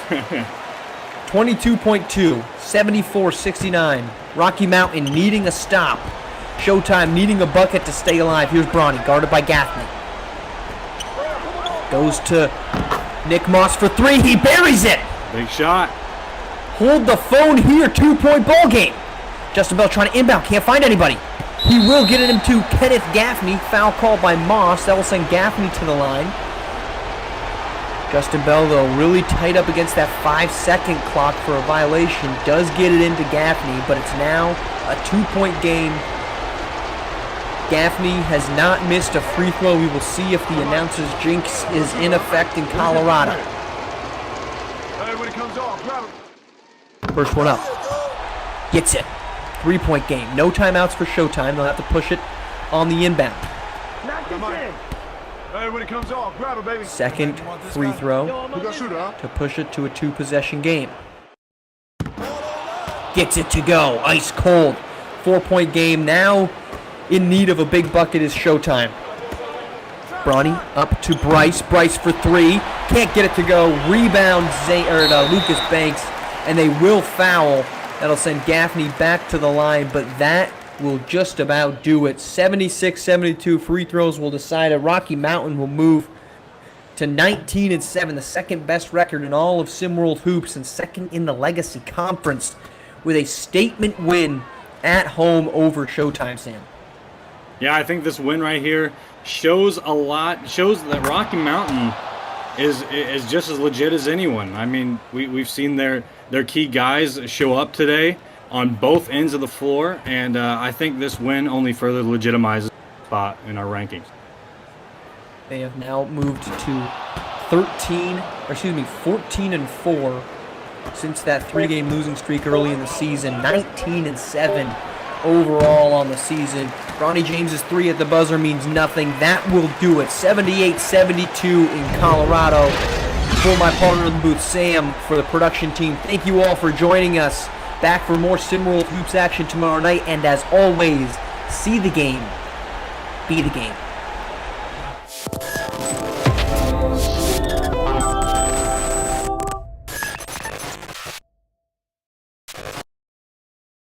22.2, 74-69. Rocky Mountain needing a stop. Showtime needing a bucket to stay alive. Here's Bronny, guarded by Gaffney. Goes to Nick Moss for three. He buries it. Big shot. Hold the phone here. 2-point ball game. Justin Bell trying to inbound. Can't find anybody. He will get it into Kenneth Gaffney. Foul called by Moss. That will send Gaffney to the line. Justin Bell, though, really tight up against that 5-second clock for a violation. Does get it into Gaffney, but it's now a 2-point game. Gaffney has not missed a free throw. We will see if the announcer's jinx is in effect in Colorado. Hey, when it comes off, grab it. First one up. Gets it. 3-point game. No timeouts for Showtime. They'll have to push it on the inbound. Hey, when it comes off, grab it, baby. Second free throw Who got shooter, huh? to push it to a 2-possession game. Gets it to go. Ice cold. 4-point game. Now in need of a big bucket is Showtime. Bronny up to Bryce. Bryce for three. Can't get it to go. Rebound Lucas Banks, and they will foul. That'll send Gaffney back to the line, but that will just about do it. 76-72 free throws will decide it. Rocky Mountain will move to 19-7, the second best record in all of SimWorld Hoops and second in the Legacy Conference, with a statement win at home over Showtime, Sam. Yeah, I think this win right here shows a lot. Shows that Rocky Mountain is just as legit as anyone. I mean, we've seen their key guys show up today on both ends of the floor, and I think this win only further legitimizes the spot in our rankings. They have now moved to 14-4 since that 3-game losing streak early in the season. 19-7 overall on the season. Bronny James's three at the buzzer means nothing. That will do it. 78-72 in Colorado. For my partner in the booth, Sam, for the production team, thank you all for joining us. Back for more SimWorld Hoops action tomorrow night, and as always, see the game, be the game.